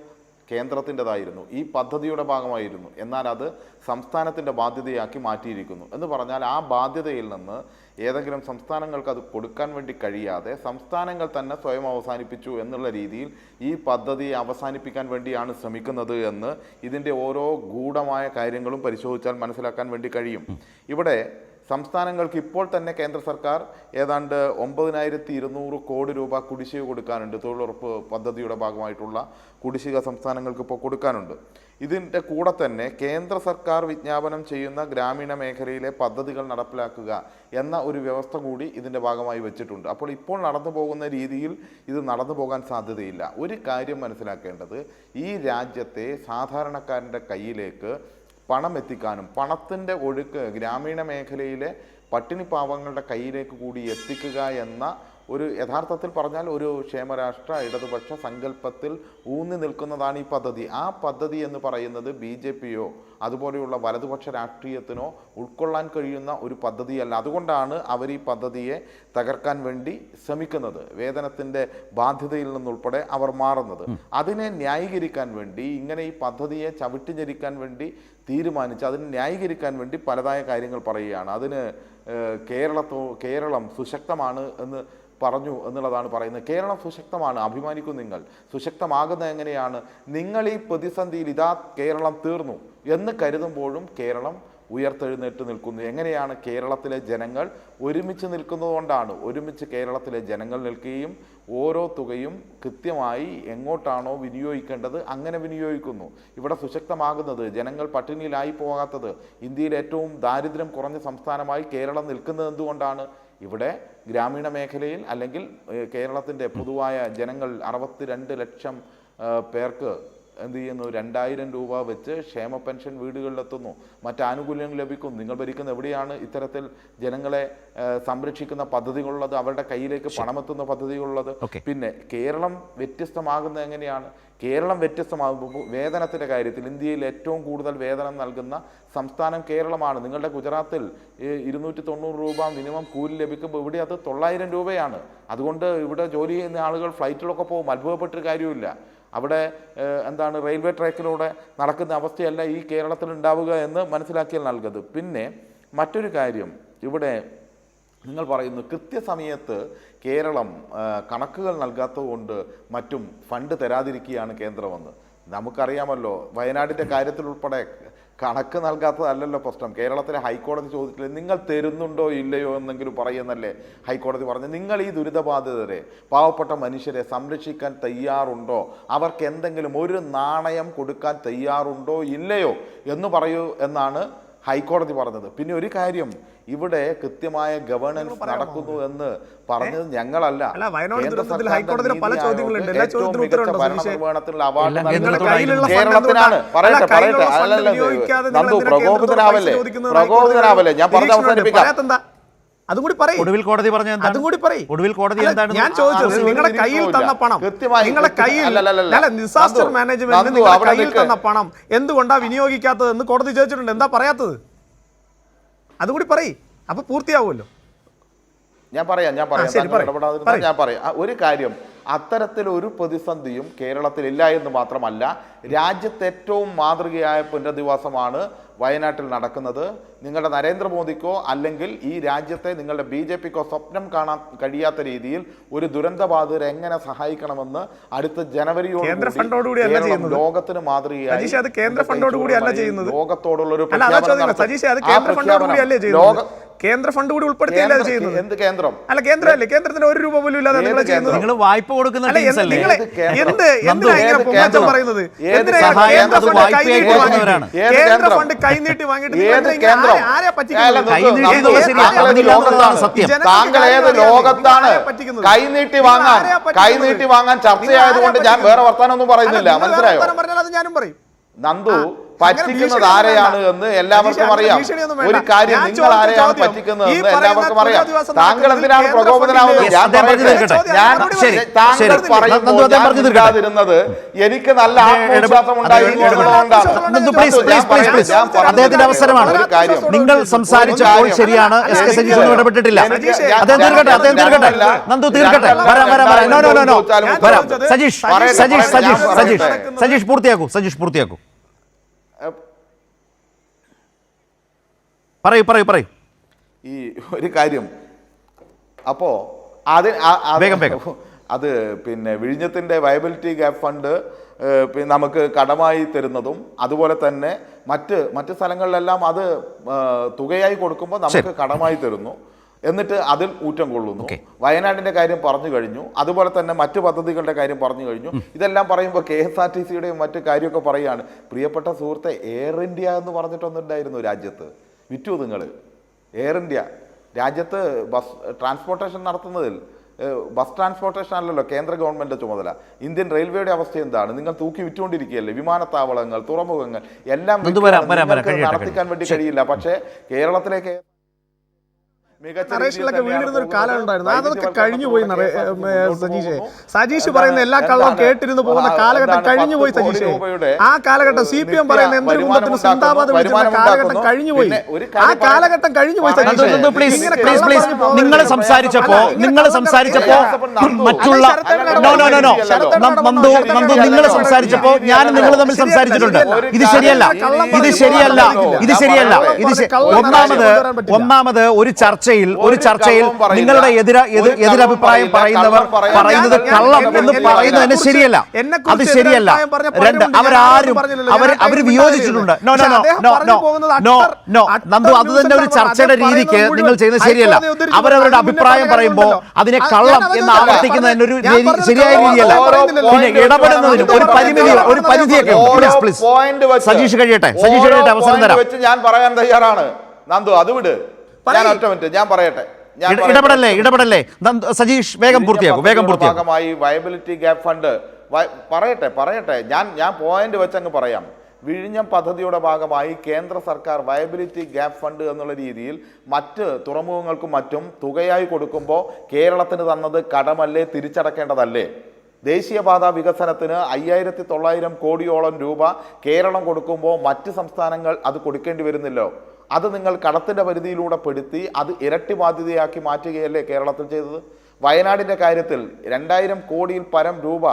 കേന്ദ്രത്തിൻ്റെതായിരുന്നു, ഈ പദ്ധതിയുടെ ഭാഗമായിരുന്നു. എന്നാൽ അത് സംസ്ഥാനത്തിൻ്റെ ബാധ്യതയാക്കി മാറ്റിയിരിക്കുന്നു. എന്ന് പറഞ്ഞാൽ ആ ബാധ്യതയിൽ നിന്ന് ഏതെങ്കിലും സംസ്ഥാനങ്ങൾക്ക് അത് കൊടുക്കാൻ വേണ്ടി കഴിയാതെ സംസ്ഥാനങ്ങൾ തന്നെ സ്വയം അവസാനിപ്പിച്ചു എന്നുള്ള രീതിയിൽ ഈ പദ്ധതി അവസാനിപ്പിക്കാൻ വേണ്ടിയാണ് ശ്രമിക്കുന്നത് എന്ന് ഇതിൻ്റെ ഓരോ ഗൂഢമായ കാര്യങ്ങളും പരിശോധിച്ചാൽ മനസ്സിലാക്കാൻ വേണ്ടി കഴിയും. ഇവിടെ സംസ്ഥാനങ്ങൾക്ക് ഇപ്പോൾ തന്നെ കേന്ദ്ര സർക്കാർ ഏതാണ്ട് 9200 കോടി രൂപ കുടിശ്ശിക കൊടുക്കാനുണ്ട്. തൊഴിലുറപ്പ് പദ്ധതിയുടെ ഭാഗമായിട്ടുള്ള കുടിശ്ശിക സംസ്ഥാനങ്ങൾക്ക് ഇപ്പോൾ കൊടുക്കാനുണ്ട്. ഇതിൻ്റെ കൂടെ തന്നെ കേന്ദ്ര സർക്കാർ വിജ്ഞാപനം ചെയ്യുന്ന ഗ്രാമീണ മേഖലയിലെ പദ്ധതികൾ നടപ്പിലാക്കുക എന്ന ഒരു വ്യവസ്ഥ കൂടി ഇതിൻ്റെ ഭാഗമായി വെച്ചിട്ടുണ്ട്. അപ്പോൾ ഇപ്പോൾ നടന്നു പോകുന്ന രീതിയിൽ ഇത് നടന്നു പോകാൻ സാധ്യതയില്ല. ഒരു കാര്യം മനസ്സിലാക്കേണ്ടത്, ഈ രാജ്യത്തെ സാധാരണക്കാരൻ്റെ കയ്യിലേക്ക് പണം എത്തിക്കാനും പണത്തിൻ്റെ ഒഴുക്ക് ഗ്രാമീണ മേഖലയിലെ പട്ടിണി പാവങ്ങളുടെ കയ്യിലേക്ക് കൂടി എത്തിക്കുക എന്ന ഒരു യഥാർത്ഥത്തിൽ പറഞ്ഞാൽ ഒരു ക്ഷേമരാഷ്ട്ര ഇടതുപക്ഷ സങ്കല്പത്തിൽ ഊന്നി നിൽക്കുന്നതാണ് ഈ പദ്ധതി. ആ പദ്ധതി എന്ന് പറയുന്നത് BJP-യോ അതുപോലെയുള്ള വലതുപക്ഷ രാഷ്ട്രീയത്തിനോ ഉൾക്കൊള്ളാൻ കഴിയുന്ന ഒരു പദ്ധതിയല്ല. അതുകൊണ്ടാണ് അവർ ഈ പദ്ധതിയെ തകർക്കാൻ വേണ്ടി ശ്രമിക്കുന്നത്. വേതനത്തിൻ്റെ ബാധ്യതയിൽ നിന്നുൾപ്പെടെ അവർ മാറുന്നത്. അതിനെ ന്യായീകരിക്കാൻ വേണ്ടി, ഇങ്ങനെ ഈ പദ്ധതിയെ ചവിട്ടിഞ്ഞെരിക്കാൻ വേണ്ടി തീരുമാനിച്ച് അതിനെ ന്യായീകരിക്കാൻ വേണ്ടി പലതായ കാര്യങ്ങൾ പറയുകയാണ്. അതിന് കേരളം സുശക്തമാണ് എന്ന് പറഞ്ഞു എന്നുള്ളതാണ് പറയുന്നത്. കേരളം സുശക്തമാണ്, അഭിമാനിക്കും നിങ്ങൾ. സുശക്തമാകുന്നത് എങ്ങനെയാണ്? നിങ്ങൾ ഈ പ്രതിസന്ധിയിൽ ഇതാ കേരളം തീർന്നു എന്ന് കരുതുമ്പോഴും കേരളം ഉയർത്തെഴുന്നേറ്റ് നിൽക്കുന്നു. എങ്ങനെയാണ്? കേരളത്തിലെ ജനങ്ങൾ ഒരുമിച്ച് നിൽക്കുന്നതുകൊണ്ടാണ്. ഒരുമിച്ച് കേരളത്തിലെ ജനങ്ങൾ നിൽക്കുകയും ഓരോ തുകയും കൃത്യമായി എങ്ങോട്ടാണോ വിനിയോഗിക്കേണ്ടത് അങ്ങനെ വിനിയോഗിക്കുന്നു. ഇവിടെ സുശക്തമാകുന്നത്, ജനങ്ങൾ പട്ടിണിയിലായി പോകാത്തത്, ഇന്ത്യയിൽ ഏറ്റവും ദാരിദ്ര്യം കുറഞ്ഞ സംസ്ഥാനമായി കേരളം നിൽക്കുന്നത് എന്തുകൊണ്ടാണ്? ഇവിടെ ഗ്രാമീണ മേഖലയിൽ അല്ലെങ്കിൽ കേരളത്തിൻ്റെ പൊതുവായ ജനങ്ങൾ 62 ലക്ഷം പേർക്ക് എന്ത് ചെയ്യുന്നു? 2000 രൂപ വെച്ച് ക്ഷേമ പെൻഷൻ വീടുകളിലെത്തുന്നു, മറ്റ് ആനുകൂല്യങ്ങൾ ലഭിക്കും. നിങ്ങൾ ഭരിക്കുന്ന എവിടെയാണ് ഇത്തരത്തിൽ ജനങ്ങളെ സംരക്ഷിക്കുന്ന പദ്ധതികളുള്ളത്, അവരുടെ കയ്യിലേക്ക് പണമെത്തുന്ന പദ്ധതികളുള്ളത്? പിന്നെ കേരളം വ്യത്യസ്തമാകുന്നത് എങ്ങനെയാണ്? കേരളം വ്യത്യസ്തമാകുമ്പോൾ വേതനത്തിൻ്റെ കാര്യത്തിൽ ഇന്ത്യയിൽ ഏറ്റവും കൂടുതൽ വേതനം നൽകുന്ന സംസ്ഥാനം കേരളമാണ്. നിങ്ങളുടെ ഗുജറാത്തിൽ 290 രൂപ മിനിമം കൂലി ലഭിക്കുമ്പോൾ ഇവിടെ അത് 900 രൂപയാണ്. അതുകൊണ്ട് ഇവിടെ ജോലി ചെയ്യുന്ന ആളുകൾ ഫ്ലൈറ്റിലൊക്കെ പോകും, അത്ഭുതപ്പെട്ടൊരു കാര്യമില്ല. അവിടെ എന്താണ്, റെയിൽവേ ട്രാക്കിലൂടെ നടക്കുന്ന അവസ്ഥയല്ല ഈ കേരളത്തിൽ ഉണ്ടാവുക എന്ന് മനസ്സിലാക്കിയാൽ നൽകുന്നത്. പിന്നെ മറ്റൊരു കാര്യം, ഇവിടെ നിങ്ങൾ പറയുന്നു കൃത്യസമയത്ത് കേരളം കണക്കുകൾ നൽകാത്തതുകൊണ്ട് മറ്റും ഫണ്ട് തരാതിരിക്കുകയാണ് കേന്ദ്രമെന്ന്. നമുക്കറിയാമല്ലോ, വയനാടിൻ്റെ കാര്യത്തിൽ ഉൾപ്പെടെ കണക്ക് നൽകാത്തതല്ലല്ലോ പ്രശ്നം. കേരളത്തിലെ ഹൈക്കോടതി ചോദിച്ചില്ല, നിങ്ങൾ തരുന്നുണ്ടോ ഇല്ലയോ എന്നെങ്കിലും പറയുന്നല്ലേ ഹൈക്കോടതി പറഞ്ഞു. നിങ്ങൾ ഈ ദുരിതബാധിതരെ, പാവപ്പെട്ട മനുഷ്യരെ സംരക്ഷിക്കാൻ തയ്യാറുണ്ടോ? അവർക്ക് എന്തെങ്കിലും ഒരു നാണയം കൊടുക്കാൻ തയ്യാറുണ്ടോ ഇല്ലയോ എന്ന് പറയൂ എന്നാണ് ഹൈക്കോടതി പറഞ്ഞത്. പിന്നെ ഒരു കാര്യം, ഇവിടെ കൃത്യമായ ഗവേണൻസ് നടക്കുന്നു എന്ന് പറഞ്ഞത് ഞങ്ങളല്ല. ഏറ്റവും മികച്ച ഭരണനിർവഹണത്തിനുള്ള അവാർഡ് കേരളത്തിനാണ്. നന്ദു, പ്രകോപിതനാവല്ലേ, ഞാൻ പറഞ്ഞ് അവസാനിപ്പിക്കാം. അതുകൂടി പറയും. ഒടുവിൽ കോടതി പറഞ്ഞ അതുകൂടി പറയും. ഒടുവിൽ കോടതി എന്താണ് ഞാൻ ചോദിച്ചത്, നിങ്ങളുടെ കയ്യിൽ തന്ന പണം, നിങ്ങളുടെ കയ്യിൽ ഡിസാസ്റ്റർ മാനേജ്മെന്റ് നിങ്ങളുടെ കയ്യിൽ തന്ന പണം എന്തുകൊണ്ടാ വിനിയോഗിക്കാത്തത് എന്ന് കോടതി ചോദിച്ചിട്ടുണ്ട്. എന്താ പറയാത്തത്? അതുകൂടി പറയും, അപ്പൊ പൂർത്തിയാവുമല്ലോ. ഞാൻ പറയാം. ഒരു കാര്യം, അത്തരത്തിലൊരു പ്രതിസന്ധിയും കേരളത്തിലില്ല എന്ന് മാത്രമല്ല, രാജ്യത്ത് ഏറ്റവും മാതൃകയായ പുനരധിവാസമാണ് വയനാട്ടിൽ നടക്കുന്നത്. നിങ്ങളുടെ നരേന്ദ്രമോദിക്കോ അല്ലെങ്കിൽ ഈ രാജ്യത്തെ നിങ്ങളുടെ BJPക്കോ സ്വപ്നം കാണാൻ കഴിയാത്ത രീതിയിൽ ഒരു ദുരന്തബാധിതരെ എങ്ങനെ സഹായിക്കണമെന്ന് അടുത്ത ജനുവരിയോട് ലോകത്തിന് മാതൃകയായി ലോകത്തോടുള്ള ഒരു കേന്ദ്ര ഫണ്ട് കൂടി ഉൾപ്പെടുത്തിയല്ലേ ചെയ്യുന്നത്? എന്ത് കേന്ദ്രം? അല്ല, കേന്ദ്രമല്ലേ, കേന്ദ്രത്തിന് 1 രൂപ പോലും ഇല്ലാതെ നിങ്ങൾ ചെയ്യുന്നത്. നിങ്ങൾ വായ്പ കൊടുക്കുന്ന പറയുന്നത് കേന്ദ്ര ഫണ്ട് കൈനീട്ടി വാങ്ങിയിട്ട് താങ്കൾ ഏത് ലോകത്താണ് കൈനീട്ടി വാങ്ങാൻ ചർച്ചയായതുകൊണ്ട് ഞാൻ വേറെ വർത്താനൊന്നും പറയുന്നില്ല. മനസ്സിലായോ? അത് ഞാനും പറയും. നന്ദു, പറ്റിക്കുന്നത് ആരെയാണ് എന്ന് എല്ലാവർക്കും അറിയാം. ഒരു കാര്യം, നിങ്ങൾ ആരെയാണ് പറ്റിക്കുന്നത് എന്ന് എല്ലാവർക്കും അറിയാം. താങ്കൾ എന്തിനാണ് പ്രകോപിതനാവുന്നത്? താങ്കൾ പറയുന്നത് എനിക്ക് നല്ല ആത്മവിശ്വാസം അദ്ദേഹത്തിന്റെ അവസരമാണ്. നിങ്ങൾ സംസാരിച്ചപ്പോൾ ശരിയാണ്, ഇടപെട്ടിട്ടില്ല. അദ്ദേഹം തീർക്കട്ടെ. നന്ദു തീർക്കട്ടെ. സജീഷ് പൂർത്തിയാക്കൂ. പറയൂ. ഈ ഒരു കാര്യം, അപ്പോ അത് പിന്നെ വിഴിഞ്ഞത്തിന്റെ വയബിലിറ്റി ഗ്യാപ്പ് ഫണ്ട് നമുക്ക് കടമായി തരുന്നതും അതുപോലെ തന്നെ മറ്റ് സ്ഥലങ്ങളിലെല്ലാം അത് തുകയായി കൊടുക്കുമ്പോൾ നമുക്ക് കടമായി തരുന്നു, എന്നിട്ട് അതിൽ ഊറ്റം കൊള്ളുന്നു. വയനാടിന്റെ കാര്യം പറഞ്ഞു കഴിഞ്ഞു, അതുപോലെ തന്നെ മറ്റു പദ്ധതികളുടെ കാര്യം പറഞ്ഞു കഴിഞ്ഞു. ഇതെല്ലാം പറയുമ്പോൾ KSRTCയുടെയും മറ്റു കാര്യമൊക്കെ പറയുകയാണ്. പ്രിയപ്പെട്ട സുഹൃത്തെ, എയർ ഇന്ത്യ എന്ന് പറഞ്ഞിട്ടൊന്നുണ്ടായിരുന്നു രാജ്യത്ത്. വിറ്റു നിങ്ങൾ എയർ ഇന്ത്യ. രാജ്യത്ത് ബസ് ട്രാൻസ്പോർട്ടേഷൻ നടത്തുന്നതിൽ ബസ് ട്രാൻസ്പോർട്ടേഷൻ അല്ലല്ലോ കേന്ദ്ര ഗവൺമെന്റ് ചുമതല. ഇന്ത്യൻ റെയിൽവേയുടെ അവസ്ഥ എന്താണ്? നിങ്ങൾ തൂക്കി വിറ്റുകൊണ്ടിരിക്കുകയല്ലേ. വിമാനത്താവളങ്ങൾ, തുറമുഖങ്ങൾ എല്ലാം നടത്തിക്കാൻ വേണ്ടി കഴിയില്ല. പക്ഷേ കേരളത്തിലേക്ക് വീണിരുന്ന ഒരു കാലം ഉണ്ടായിരുന്നു. അതൊക്കെ കഴിഞ്ഞുപോയി സജീഷ് പറയുന്ന എല്ലാ കള്ളവും കേട്ടിരുന്നു പോകുന്ന കാലഘട്ടം കഴിഞ്ഞുപോയി സജീഷ്. ആ കാലഘട്ടം CPM പറയുന്ന എന്തൊരു കുന്തത്തിന് സിന്ദാബാദ് വിളിക്കുന്ന കാലഘട്ടം കഴിഞ്ഞുപോയി. ആ കാലഘട്ടം കഴിഞ്ഞുപോയി സജീഷ്. നിങ്ങൾ സംസാരിച്ചപ്പോ മറ്റുള്ള നന്ദു നിങ്ങൾ സംസാരിച്ചപ്പോ ഞാൻ നിങ്ങൾ തമ്മിൽ സംസാരിച്ചിട്ടുണ്ട്. ഇത് ശരിയല്ല. ഒന്നാമത് ഒരു ചർച്ചയിൽ നിങ്ങളുടെ എതിരഭിപ്രായം പറയുന്നത് കള്ളം എന്ന് പറയുന്നത് തന്നെ ശരിയല്ല. അത് ശരിയല്ല. രണ്ട്, അവർ വിയോജിച്ചിട്ടുണ്ട്. നന്ദു, അത് തന്നെ ഒരു ചർച്ചയുടെ രീതിക്ക് നിങ്ങൾ ചെയ്യുന്നത് ശരിയല്ല. അവരവരുടെ അഭിപ്രായം പറയുമ്പോൾ അതിനെ കള്ളം എന്ന് ആവർത്തിക്കുന്നത് തന്നെ ഒരു ശരിയായ രീതിയല്ല. പിന്നെ ഇടപെടുന്നതിനും ഒരു പരിധിയൊക്കെ. സജീഷ് കഴിയട്ടെ, അവസരം തരാം. ഞാൻ പറയാൻ തയ്യാറാണ്. നന്ദു, അത് വിട്. ഞാൻ പറയട്ടെ. ഇടപെടല്ലേ. സജീഷ് വേഗം പൂർത്തിയാക്കും. ഭാഗമായി വയബിലിറ്റി ഗ്യാപ്പ് ഫണ്ട് പറയട്ടെ. ഞാൻ പോയിന്റ് വെച്ചങ്ങ് പറയാം. വിഴിഞ്ഞം പദ്ധതിയുടെ ഭാഗമായി കേന്ദ്ര സർക്കാർ വയബിലിറ്റി ഗ്യാപ്പ് ഫണ്ട് എന്നുള്ള രീതിയിൽ മറ്റ് തുറമുഖങ്ങൾക്കും മറ്റും തുകയായി കൊടുക്കുമ്പോൾ കേരളത്തിന് തന്നത് കടമല്ലേ, തിരിച്ചടക്കേണ്ടതല്ലേ? ദേശീയപാത വികസനത്തിന് 5900 കോടിയോളം രൂപ കേരളം കൊടുക്കുമ്പോൾ മറ്റ് സംസ്ഥാനങ്ങൾ അത് കൊടുക്കേണ്ടി വരുന്നില്ലോ? അത് നിങ്ങൾ കടത്തിൻ്റെ പരിധിയിലൂടെ പെടുത്തി അത് ഇരട്ടി ബാധ്യതയാക്കി മാറ്റുകയല്ലേ കേരളത്തിൽ ചെയ്തത്? വയനാടിൻ്റെ കാര്യത്തിൽ 2000 കോടിയിൽ പരം രൂപ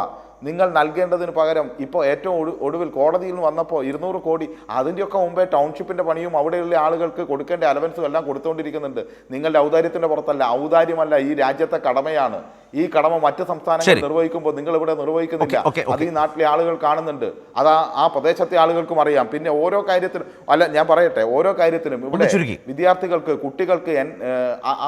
നിങ്ങൾ നൽകേണ്ടതിന് പകരം ഇപ്പോൾ ഏറ്റവും ഒടുവിൽ കോടതിയിൽ നിന്ന് വന്നപ്പോൾ 200 കോടി, അതിൻ്റെയൊക്കെ മുമ്പേ ടൗൺഷിപ്പിൻ്റെ പണിയും അവിടെയുള്ള ആളുകൾക്ക് കൊടുക്കേണ്ട അലവൻസും എല്ലാം കൊടുത്തുകൊണ്ടിരിക്കുന്നുണ്ട്. നിങ്ങളുടെ ഔദാര്യത്തിൻ്റെ പുറത്തല്ല, ഔദാര്യമല്ല, ഈ രാജ്യത്തെ കടമയാണ്. ഈ കടമ മറ്റ് സംസ്ഥാനങ്ങൾ നിർവഹിക്കുമ്പോൾ നിങ്ങൾ ഇവിടെ നിർവഹിക്കുന്നില്ല. അത് ഈ നാട്ടിലെ ആളുകൾ കാണുന്നുണ്ട്, അത് ആ പ്രദേശത്തെ ആളുകൾക്കും അറിയാം. പിന്നെ ഓരോ കാര്യത്തിനും ഞാൻ പറയട്ടെ, ഓരോ കാര്യത്തിനും ഇവിടെ വിദ്യാർത്ഥികൾക്ക്, കുട്ടികൾക്ക്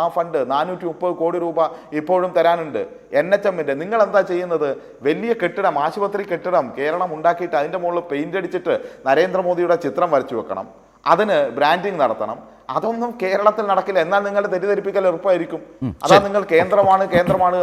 ആ ഫണ്ട് 430 കോടി രൂപ ഇപ്പോഴും തരാനുണ്ട്. NHMന്റെ നിങ്ങൾ എന്താ ചെയ്യുന്നത്? വലിയ കെട്ടിടം, ആശുപത്രി കെട്ടിടം കേരളം ഉണ്ടാക്കിയിട്ട് അതിൻ്റെ മുകളിൽ പെയിന്റ് അടിച്ചിട്ട് നരേന്ദ്രമോദിയുടെ ചിത്രം വരച്ചു വെക്കണം. അതിന് ബ്രാൻഡിങ് നടത്തണം. അതൊന്നും കേരളത്തിൽ നടക്കില്ല. എന്നാൽ നിങ്ങൾ തെറ്റിദ്ധരിപ്പിക്കൽ എളുപ്പമായിരിക്കും. അതാ നിങ്ങൾ കേന്ദ്രമാണ്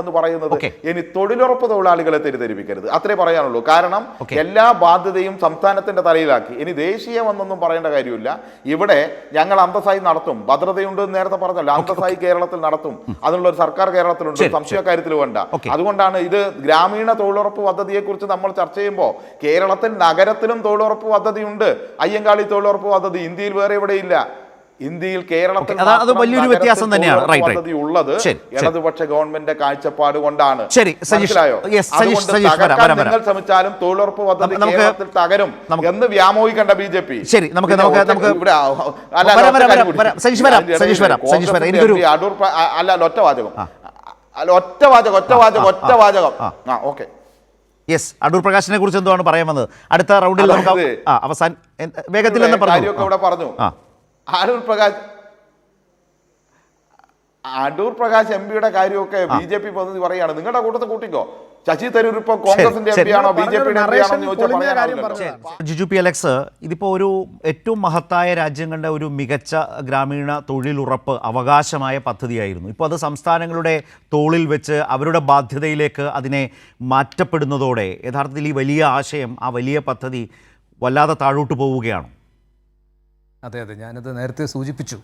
എന്ന് പറയുന്നത്. ഇനി തൊഴിലുറപ്പ് തൊഴിലാളികളെ തെറ്റിദ്ധരിപ്പിക്കരുത്, അത്രേ പറയാനുള്ളൂ. കാരണം എല്ലാ ബാധ്യതയും സംസ്ഥാനത്തിന്റെ തലയിലാക്കി. ഇനി ദേശീയമെന്നൊന്നും പറയേണ്ട കാര്യമില്ല. ഇവിടെ ഞങ്ങൾ അന്തസ്സായി നടത്തും. ഭദ്രതയുണ്ട് എന്ന് നേരത്തെ പറഞ്ഞല്ലോ, അന്തസ്സായി കേരളത്തിൽ നടത്തും. അതിനുള്ള ഒരു സർക്കാർ കേരളത്തിലുണ്ട്, സംശയക്കാര്യത്തിൽ വേണ്ട. അതുകൊണ്ടാണ് ഇത് ഗ്രാമീണ തൊഴിലുറപ്പ് പദ്ധതിയെ കുറിച്ച് നമ്മൾ ചർച്ച ചെയ്യുമ്പോൾ കേരളത്തിൽ നഗരത്തിലും തൊഴിലുറപ്പ് പദ്ധതിയുണ്ട്. അയ്യങ്കാളി തൊഴിലുറപ്പ് പദ്ധതി ഇന്ത്യയിൽ വേറെ എവിടെയില്ല. ഇന്ത്യയിൽ കേരളത്തിൽ അത് വലിയൊരു വ്യത്യാസം തന്നെയാണ്. പദ്ധതി ഉള്ളത് ഇടതുപക്ഷ ഗവൺമെന്റിന്റെ കാഴ്ചപ്പാട് കൊണ്ടാണ്. മനസ്സിലായോ? നിങ്ങൾ ശ്രമിച്ചാലും തൊഴിലുറപ്പ് പദ്ധതി കേരളത്തിൽ തകരും എന്ന് വ്യാമോഹിക്കേണ്ട BJP. ശരി, നമുക്ക് ഒറ്റ വാചകം. ഓക്കെ, യെസ്, അടൂർ പ്രകാശിനെ കുറിച്ച് എന്താണ് പറയാൻ വന്നത്? അടുത്ത റൗണ്ടിൽ നമുക്ക് അവസാനം വേഗത്തിൽ ഇവിടെ പറഞ്ഞു. അടൂർ പ്രകാശ് MP-യുടെ കാര്യമൊക്കെ BJP പദ്ധതി പറയാണ്. നിങ്ങളുടെ കൂട്ടത്തിൽ കൂട്ടിക്കോ. ശശി തരൂർ ഇപ്പൊ കോൺഗ്രസിന്റെ MP ആണോ BJP-യുടെ MP ആണോ എന്ന് ചോദിച്ചാൽ ജിജു P. അലക്സ്, ഇതിപ്പോൾ ഒരു ഏറ്റവും മഹത്തായ രാജ്യങ്ങളുടെ ഒരു മികച്ച ഗ്രാമീണ തൊഴിലുറപ്പ് അവകാശമായ പദ്ധതിയായിരുന്നു. ഇപ്പോൾ അത് സംസ്ഥാനങ്ങളുടെ തോളിൽ വെച്ച് അവരുടെ ബാധ്യതയിലേക്ക് അതിനെ മാറ്റപ്പെടുന്നതോടെ യഥാർത്ഥത്തിൽ ഈ വലിയ ആശയം, ആ വലിയ പദ്ധതി വല്ലാതെ താഴോട്ട് പോവുകയാണ്. അതെ, ഞാനത് നേരത്തെ സൂചിപ്പിച്ചു.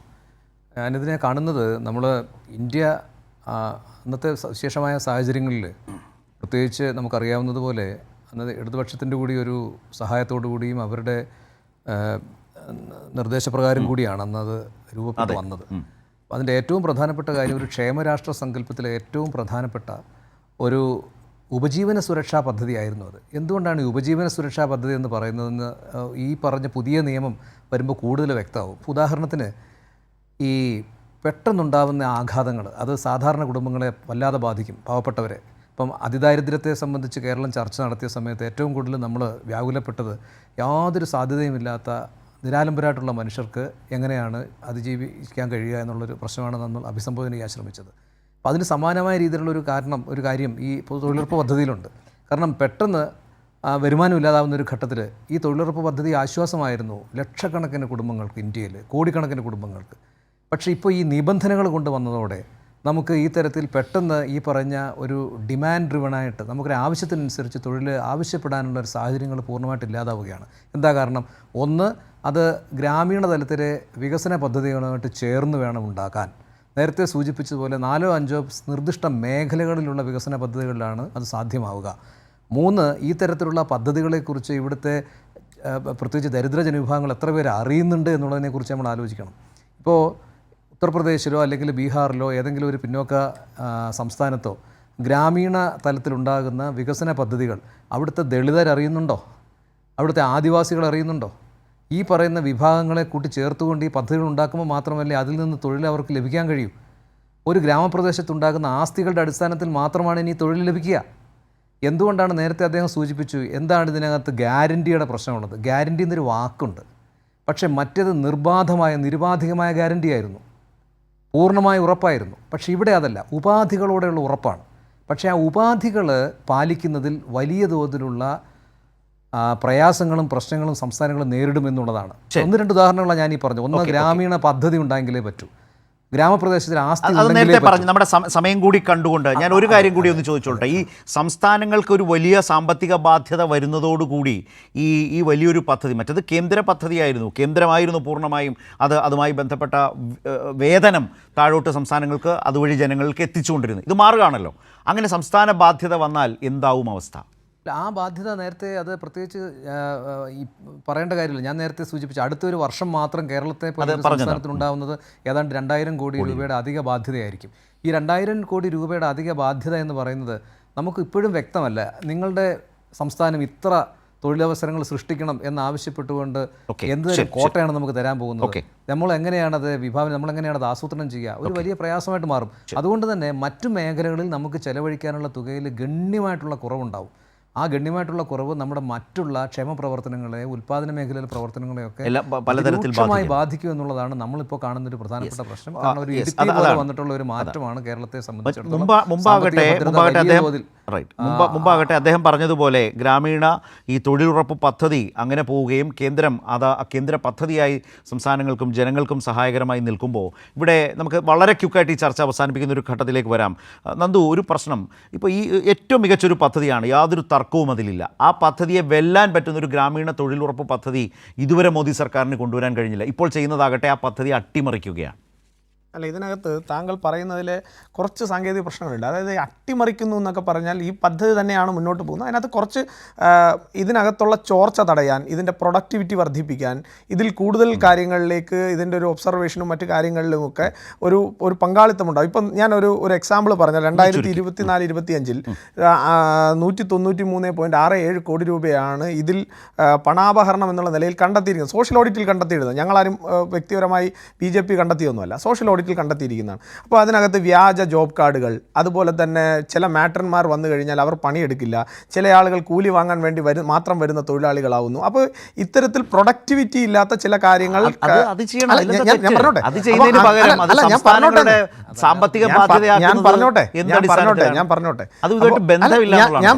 ഞാനിതിനെ കാണുന്നത് നമ്മൾ ഇന്ത്യ അന്നത്തെ വിശേഷമായ സാഹചര്യങ്ങളിൽ, പ്രത്യേകിച്ച് നമുക്കറിയാവുന്നതുപോലെ അന്നത് ഇടതുപക്ഷത്തിൻ്റെ കൂടി ഒരു സഹായത്തോടു കൂടിയും അവരുടെ നിർദ്ദേശപ്രകാരം കൂടിയാണ് അന്നത് രൂപപ്പെട്ടു വന്നത്. അതിൻ്റെ ഏറ്റവും പ്രധാനപ്പെട്ട കാര്യം ഒരു ക്ഷേമരാഷ്ട്ര സങ്കല്പത്തിലെ ഏറ്റവും പ്രധാനപ്പെട്ട ഒരു ഉപജീവന സുരക്ഷാ പദ്ധതിയായിരുന്നു അത്. എന്തുകൊണ്ടാണ് ഈ ഉപജീവന സുരക്ഷാ പദ്ധതി എന്ന് പറയുന്നതെന്ന് ഈ പറഞ്ഞ പുതിയ നിയമം വരുമ്പോൾ കൂടുതൽ വ്യക്തമാവും. ഉദാഹരണത്തിന് ഈ പെട്ടെന്നുണ്ടാകുന്ന ആഘാതങ്ങൾ അത് സാധാരണ കുടുംബങ്ങളെ വല്ലാതെ ബാധിക്കും, പാവപ്പെട്ടവരെ. ഇപ്പം അതിദാരിദ്ര്യത്തെ സംബന്ധിച്ച് കേരളം ചർച്ച നടത്തിയ സമയത്ത് ഏറ്റവും കൂടുതൽ നമ്മൾ വ്യാകുലപ്പെട്ടത് യാതൊരു സാധ്യതയുമില്ലാത്ത നിരാലംബരായിട്ടുള്ള മനുഷ്യർക്ക് എങ്ങനെയാണ് അതിജീവിക്കാൻ കഴിയുക എന്നുള്ളൊരു പ്രശ്നമാണ് നമ്മൾ അഭിസംബോധന ചെയ്യാൻ ശ്രമിച്ചത്. അപ്പോൾ അതിന് സമാനമായ രീതിയിലുള്ള ഒരു കാര്യം ഈ തൊഴിലുറപ്പ് പദ്ധതിയിലുണ്ട്. കാരണം പെട്ടെന്ന് വരുമാനം ഇല്ലാതാവുന്ന ഒരു ഘട്ടത്തിൽ ഈ തൊഴിലുറപ്പ് പദ്ധതി ആശ്വാസമായിരുന്നു ലക്ഷക്കണക്കിന് കുടുംബങ്ങൾക്ക്, ഇന്ത്യയിൽ കോടിക്കണക്കിന് കുടുംബങ്ങൾക്ക്. പക്ഷേ ഇപ്പോൾ ഈ നിബന്ധനകൾ കൊണ്ടുവന്നതോടെ നമുക്ക് ഈ തരത്തിൽ പെട്ടെന്ന് ഈ പറഞ്ഞ ഒരു ഡിമാൻഡ് ഡ്രിവണായിട്ട് നമുക്കൊരു ആവശ്യത്തിനനുസരിച്ച് തൊഴിൽ ആവശ്യപ്പെടാനുള്ള ഒരു സാഹചര്യങ്ങൾ പൂർണ്ണമായിട്ട് ഇല്ലാതാവുകയാണ്. എന്താ കാരണം? ഒന്ന്, അത് ഗ്രാമീണ തലത്തിലെ വികസന പദ്ധതികളുമായിട്ട് ചേർന്ന് വേണം ഉണ്ടാക്കാൻ. നേരത്തെ സൂചിപ്പിച്ചതുപോലെ 4-5 നിർദ്ദിഷ്ട മേഖലകളിലുള്ള വികസന പദ്ധതികളിലാണ് അത് സാധ്യമാവുക. 3, ഈ തരത്തിലുള്ള പദ്ധതികളെക്കുറിച്ച് ഇവിടുത്തെ പ്രത്യേകിച്ച് ദരിദ്ര ജനവിഭാഗങ്ങൾ എത്ര പേര് അറിയുന്നുണ്ട് എന്നുള്ളതിനെക്കുറിച്ച് നമ്മൾ ആലോചിക്കണം. ഇപ്പോൾ ഉത്തർപ്രദേശിലോ അല്ലെങ്കിൽ ബീഹാറിലോ ഏതെങ്കിലും ഒരു പിന്നോക്ക സംസ്ഥാനത്തോ ഗ്രാമീണ തലത്തിലുണ്ടാകുന്ന വികസന പദ്ധതികൾ അവിടുത്തെ ദളിതരറിയുന്നുണ്ടോ? അവിടുത്തെ ആദിവാസികൾ അറിയുന്നുണ്ടോ? ഈ പറയുന്ന വിഭാഗങ്ങളെ കൂട്ടി ചേർത്തുകൊണ്ട് ഈ പദ്ധതികൾ ഉണ്ടാക്കുമ്പോൾ മാത്രമല്ലേ അതിൽ നിന്ന് തൊഴിൽ അവർക്ക് ലഭിക്കാൻ കഴിയൂ. ഒരു ഗ്രാമപ്രദേശത്തുണ്ടാകുന്ന ആസ്തികളുടെ അടിസ്ഥാനത്തിൽ മാത്രമാണ് ഇനി തൊഴിൽ ലഭിക്കുക. എന്തുകൊണ്ടാണ് നേരത്തെ അദ്ദേഹം സൂചിപ്പിച്ചു എന്താണ് ഇതിനകത്ത് ഗ്യാരൻറ്റിയുടെ പ്രശ്നമുള്ളത്? ഗ്യാരൻറ്റി എന്നൊരു വാക്കുണ്ട്, പക്ഷേ മറ്റേത് നിരുപാധികമായ ഗ്യാരൻറ്റി ആയിരുന്നു, പൂർണ്ണമായ ഉറപ്പായിരുന്നു. പക്ഷേ ഇവിടെ അതല്ല, ഉപാധികളോടെയുള്ള ഉറപ്പാണ്. പക്ഷേ ആ ഉപാധികൾ പാലിക്കുന്നതിൽ വലിയ തോതിലുള്ള പ്രയാസങ്ങളും പ്രശ്നങ്ങളും സംസ്ഥാനങ്ങളും നേരിടുമെന്നുള്ളതാണ്. 1-2 ഉദാഹരണങ്ങളാണ് ഞാൻ ഈ പറഞ്ഞു. ഒന്ന്, ഗ്രാമീണ പദ്ധതി ഉണ്ടായെങ്കിലേ പറ്റൂ. ഗ്രാമപ്രദേശത്തിൽ ആസ്തി നേരത്തെ പറഞ്ഞു. നമ്മുടെ സമയം കൂടി കണ്ടുകൊണ്ട് ഞാൻ ഒരു കാര്യം കൂടി ഒന്ന് ചോദിച്ചോട്ടെ. ഈ സംസ്ഥാനങ്ങൾക്ക് ഒരു വലിയ സാമ്പത്തിക ബാധ്യത വരുന്നതോടുകൂടി ഈ വലിയൊരു പദ്ധതി, മറ്റത് കേന്ദ്ര പദ്ധതിയായിരുന്നു, കേന്ദ്രമായിരുന്നു പൂർണ്ണമായും അതുമായി ബന്ധപ്പെട്ട വേതനം താഴോട്ട് സംസ്ഥാനങ്ങൾക്ക് അതുവഴി ജനങ്ങൾക്ക് എത്തിച്ചുകൊണ്ടിരുന്നു. ഇത് മാറുകയാണല്ലോ. അങ്ങനെ സംസ്ഥാന ബാധ്യത വന്നാൽ എന്താവും അവസ്ഥ? ആ ബാധ്യത നേരത്തെ അത് പ്രത്യേകിച്ച് ഈ പറയേണ്ട കാര്യമില്ല. ഞാൻ നേരത്തെ സൂചിപ്പിച്ചു, അടുത്തൊരു വർഷം മാത്രം കേരളത്തെ സംസ്ഥാനത്തിനുണ്ടാകുന്നത് ഏതാണ്ട് 2000 കോടി രൂപയുടെ അധിക ബാധ്യതയായിരിക്കും. ഈ 2000 കോടി രൂപയുടെ അധിക ബാധ്യത എന്ന് പറയുന്നത് നമുക്ക് ഇപ്പോഴും വ്യക്തമല്ല. നിങ്ങളുടെ സംസ്ഥാനം ഇത്ര തൊഴിലവസരങ്ങൾ സൃഷ്ടിക്കണം എന്നാവശ്യപ്പെട്ടുകൊണ്ട് എന്ത് കോട്ടയാണ് നമുക്ക് തരാൻ പോകുന്നത്? നമ്മൾ എങ്ങനെയാണത് നമ്മൾ എങ്ങനെയാണത് ആസൂത്രണം ചെയ്യുക? ഒരു വലിയ പ്രയാസമായിട്ട് മാറും. അതുകൊണ്ട് തന്നെ മറ്റു മേഖലകളിൽ നമുക്ക് ചെലവഴിക്കാനുള്ള തുകയിൽ ഗണ്യമായിട്ടുള്ള കുറവുണ്ടാവും. ആ ഗണ്യമായിട്ടുള്ള കുറവ് നമ്മുടെ മറ്റുള്ള ക്ഷേമ പ്രവർത്തനങ്ങളെ, ഉൽപ്പാദന മേഖലയിലെ പ്രവർത്തനങ്ങളെയൊക്കെ രൂക്ഷമായി ബാധിക്കും എന്നുള്ളതാണ് നമ്മളിപ്പോൾ കാണുന്ന ഒരു പ്രധാനപ്പെട്ട പ്രശ്നം. കാരണം ഒരു ഇടുക്കി പോലെ വന്നിട്ടുള്ള ഒരു മാറ്റമാണ് കേരളത്തെ സംബന്ധിച്ചിടത്തോളം. റൈറ്റ്. മുമ്പാകട്ടെ അദ്ദേഹം പറഞ്ഞതുപോലെ ഗ്രാമീണ ഈ തൊഴിലുറപ്പ് പദ്ധതി അങ്ങനെ പോവുകയും കേന്ദ്ര പദ്ധതിയായി സംസ്ഥാനങ്ങൾക്കും ജനങ്ങൾക്കും സഹായകരമായി നിൽക്കുമ്പോൾ ഇവിടെ നമുക്ക് വളരെ ക്യുക്കായിട്ട് ഈ ചർച്ച അവസാനിപ്പിക്കുന്ന ഒരു ഘട്ടത്തിലേക്ക് വരാം. നന്ദു, ഒരു പ്രശ്നം, ഇപ്പോൾ ഈ ഏറ്റവും മികച്ചൊരു പദ്ധതിയാണ്, യാതൊരു തർക്കവും അതിലില്ല. ആ പദ്ധതിയെ വെല്ലാൻ പറ്റുന്ന ഒരു ഗ്രാമീണ തൊഴിലുറപ്പ് പദ്ധതി ഇതുവരെ മോദി സർക്കാരിന് കൊണ്ടുവരാൻ കഴിഞ്ഞില്ല. ഇപ്പോൾ ചെയ്യുന്നതാകട്ടെ ആ പദ്ധതി അട്ടിമറിക്കുകയാണ്. അല്ല, ഇതിനകത്ത് താങ്കൾ പറയുന്നതിൽ കുറച്ച് സാങ്കേതിക പ്രശ്നങ്ങളുണ്ട്. അതായത് അട്ടിമറിക്കുന്നു എന്നൊക്കെ പറഞ്ഞാൽ ഈ പദ്ധതി തന്നെയാണ് മുന്നോട്ട് പോകുന്നത്. അതിനകത്ത് കുറച്ച് ഇതിനകത്തുള്ള ചോർച്ച തടയാൻ, ഇതിൻ്റെ പ്രൊഡക്ടിവിറ്റി വർദ്ധിപ്പിക്കാൻ, ഇതിൽ കൂടുതൽ കാര്യങ്ങളിലേക്ക് ഇതിൻ്റെ ഒരു ഒബ്സർവേഷനും മറ്റു കാര്യങ്ങളിലുമൊക്കെ ഒരു പങ്കാളിത്തമുണ്ടാകും. ഇപ്പം ഞാൻ ഒരു എക്സാമ്പിൾ പറഞ്ഞാൽ 2024-25 193.67 കോടി രൂപയാണ് ഇതിൽ പണാപഹരണം എന്നുള്ള നിലയിൽ കണ്ടെത്തിയിരിക്കുന്നത്. സോഷ്യൽ ഓഡിറ്റിൽ കണ്ടെത്തിയിരുന്നത്, ഞങ്ങളാരും വ്യക്തിപരമായി BJP കണ്ടെത്തിയൊന്നുമല്ല, സോഷ്യൽ ഓഡിറ്റിൽ കണ്ടെത്തിയിരിക്കുന്നതാണ്. അപ്പോൾ അതിനകത്ത് വ്യാജ ജോബ് കാർഡുകൾ, അതുപോലെ തന്നെ ചില മാട്രന്മാർ വന്നു കഴിഞ്ഞാൽ അവർ പണിയെടുക്കില്ല, ചില ആളുകൾ കൂലി വാങ്ങാൻ വേണ്ടി മാത്രം വരുന്ന തൊഴിലാളികളാവുന്നു. അപ്പോൾ ഇത്തരത്തിൽ പ്രൊഡക്ടിവിറ്റി ഇല്ലാത്ത ചില കാര്യങ്ങൾ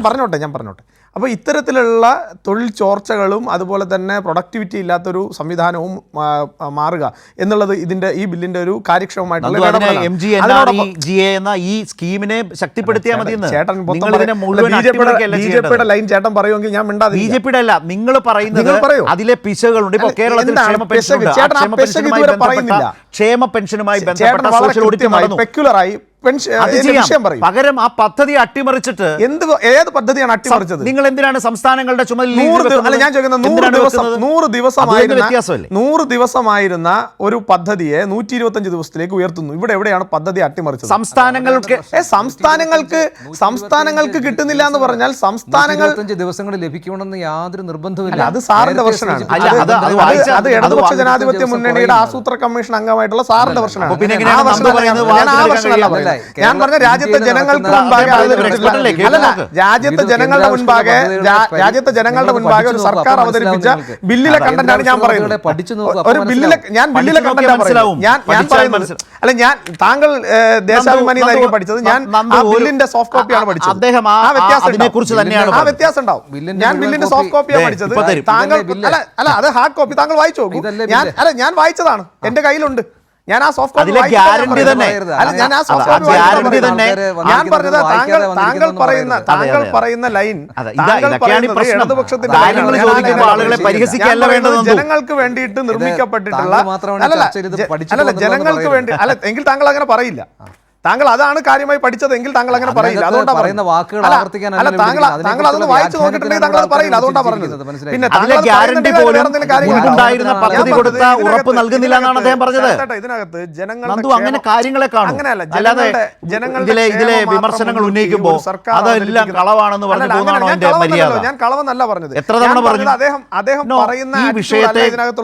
ഞാൻ പറഞ്ഞോട്ടെ. അപ്പോൾ ഇത്തരത്തിലുള്ള തൊഴിൽ ചോർച്ചകളും അതുപോലെ തന്നെ പ്രൊഡക്ടിവിറ്റി ഇല്ലാത്തൊരു സംവിധാനവും മാറുക എന്നുള്ളത് ഈ ബില്ലിന്റെ ഒരു കാര്യക്ഷമമായിട്ടുള്ള BJPയുടെ ലൈൻ ചേട്ടൻ പറയുമെങ്കിൽ ഞാൻ മിണ്ടാതെ. BJPയുടെ അല്ല, നിങ്ങൾ പറയുന്നത് അതിലെ പിശകുകളുണ്ട്. ഇപ്പോൾ കേരളത്തിൽ ക്ഷേമ പെൻഷനുമായി ബന്ധപ്പെട്ട സോഷ്യൽ ഓഡിറ്റ് നടന്നു. പെക്യുലറായി പകരം ആ പദ്ധതി അട്ടിമറിച്ചിട്ട് ഏത് പദ്ധതിയാണ് അട്ടിമറിച്ചത്? നിങ്ങൾ എന്തിനാണ് സംസ്ഥാനങ്ങളുടെ ചുമതല? ഞാൻ ചോദിക്കുന്നത് 100 ദിവസമായിരുന്ന ഒരു പദ്ധതിയെ 125 ദിവസത്തിലേക്ക് ഉയർത്തുന്നു. ഇവിടെ എവിടെയാണ് പദ്ധതി അട്ടിമറിച്ചത്? സംസ്ഥാനങ്ങൾക്ക് കിട്ടുന്നില്ല എന്ന് പറഞ്ഞാൽ സംസ്ഥാനങ്ങൾ 25 ദിവസങ്ങളിൽ ലഭിക്കണമെന്ന് യാതൊരു നിർബന്ധമില്ല. അത് സാറിന്റെ വെർഷനാണ്. അത് ഇടതുപക്ഷ ജനാധിപത്യ മുന്നണിയുടെ ആസൂത്രണ കമ്മീഷൻ അംഗമായിട്ടുള്ള സാറിന്റെ വെർഷനാണ്. ഞാൻ പറഞ്ഞ രാജ്യത്തെ ജനങ്ങൾക്ക് മുൻപാകെ രാജ്യത്തെ ജനങ്ങളുടെ മുൻപാകെ ഒരു സർക്കാർ അവതരിപ്പിച്ച ബില്ലിലെ കണ്ടന്റാണ് ഞാൻ പറയുന്നത്. ഒരു ബില്ലിലെ കണ്ടന്റ് പറയുന്നത് അല്ല. ഞാൻ താങ്കൾ ദേശാഭിമാനി പഠിച്ചത്, ഞാൻ ആ ബില്ലിന്റെ സോഫ്റ്റ് കോപ്പിയാണ് പഠിച്ചത്. ആ വ്യത്യാസം ഉണ്ടാവും. ഞാൻ ബില്ലിന്റെ സോഫ്റ്റ് കോപ്പിയാണ് പഠിച്ചത്. താങ്കൾ അല്ല, അത് ഹാർഡ് കോപ്പി താങ്കൾ വായിച്ചു നോക്കൂ. ഞാൻ വായിച്ചതാണ്, എന്റെ കയ്യിലുണ്ട്. ഞാൻ ആ സോഫ്റ്റ് കോപ്പി താങ്കൾ പറയുന്ന ലൈൻ ജനങ്ങൾക്ക് വേണ്ടിയിട്ട് നിർമ്മിക്കപ്പെട്ടിട്ടുള്ള ജനങ്ങൾക്ക് വേണ്ടി അല്ല എങ്കിൽ താങ്കൾ അങ്ങനെ പറയില്ല. താങ്കൾ അതാണ് കാര്യമായി പഠിച്ചത് എങ്കിൽ താങ്കൾ അങ്ങനെ പറയില്ല. അതുകൊണ്ടാണ് പറയുന്ന വാക്കുകൾ ആവർത്തിക്കാൻ താങ്കൾ അതൊന്ന് വായിച്ചു നോക്കിയിട്ടുണ്ടെങ്കിൽ താങ്കൾ അത് പറയില്ല. അതുകൊണ്ടാണ് പറഞ്ഞത്. പിന്നെ ഇതിനകത്ത് ജനങ്ങളുടെ വിമർശനങ്ങൾ ഉന്നയിക്കുമ്പോൾ അതെല്ലാം കളവാണെന്ന് ഞാൻ കളവെന്നല്ല പറഞ്ഞത്. എത്ര തവണ പറഞ്ഞു അദ്ദേഹം പറയുന്ന ഈ വിഷയത്തെ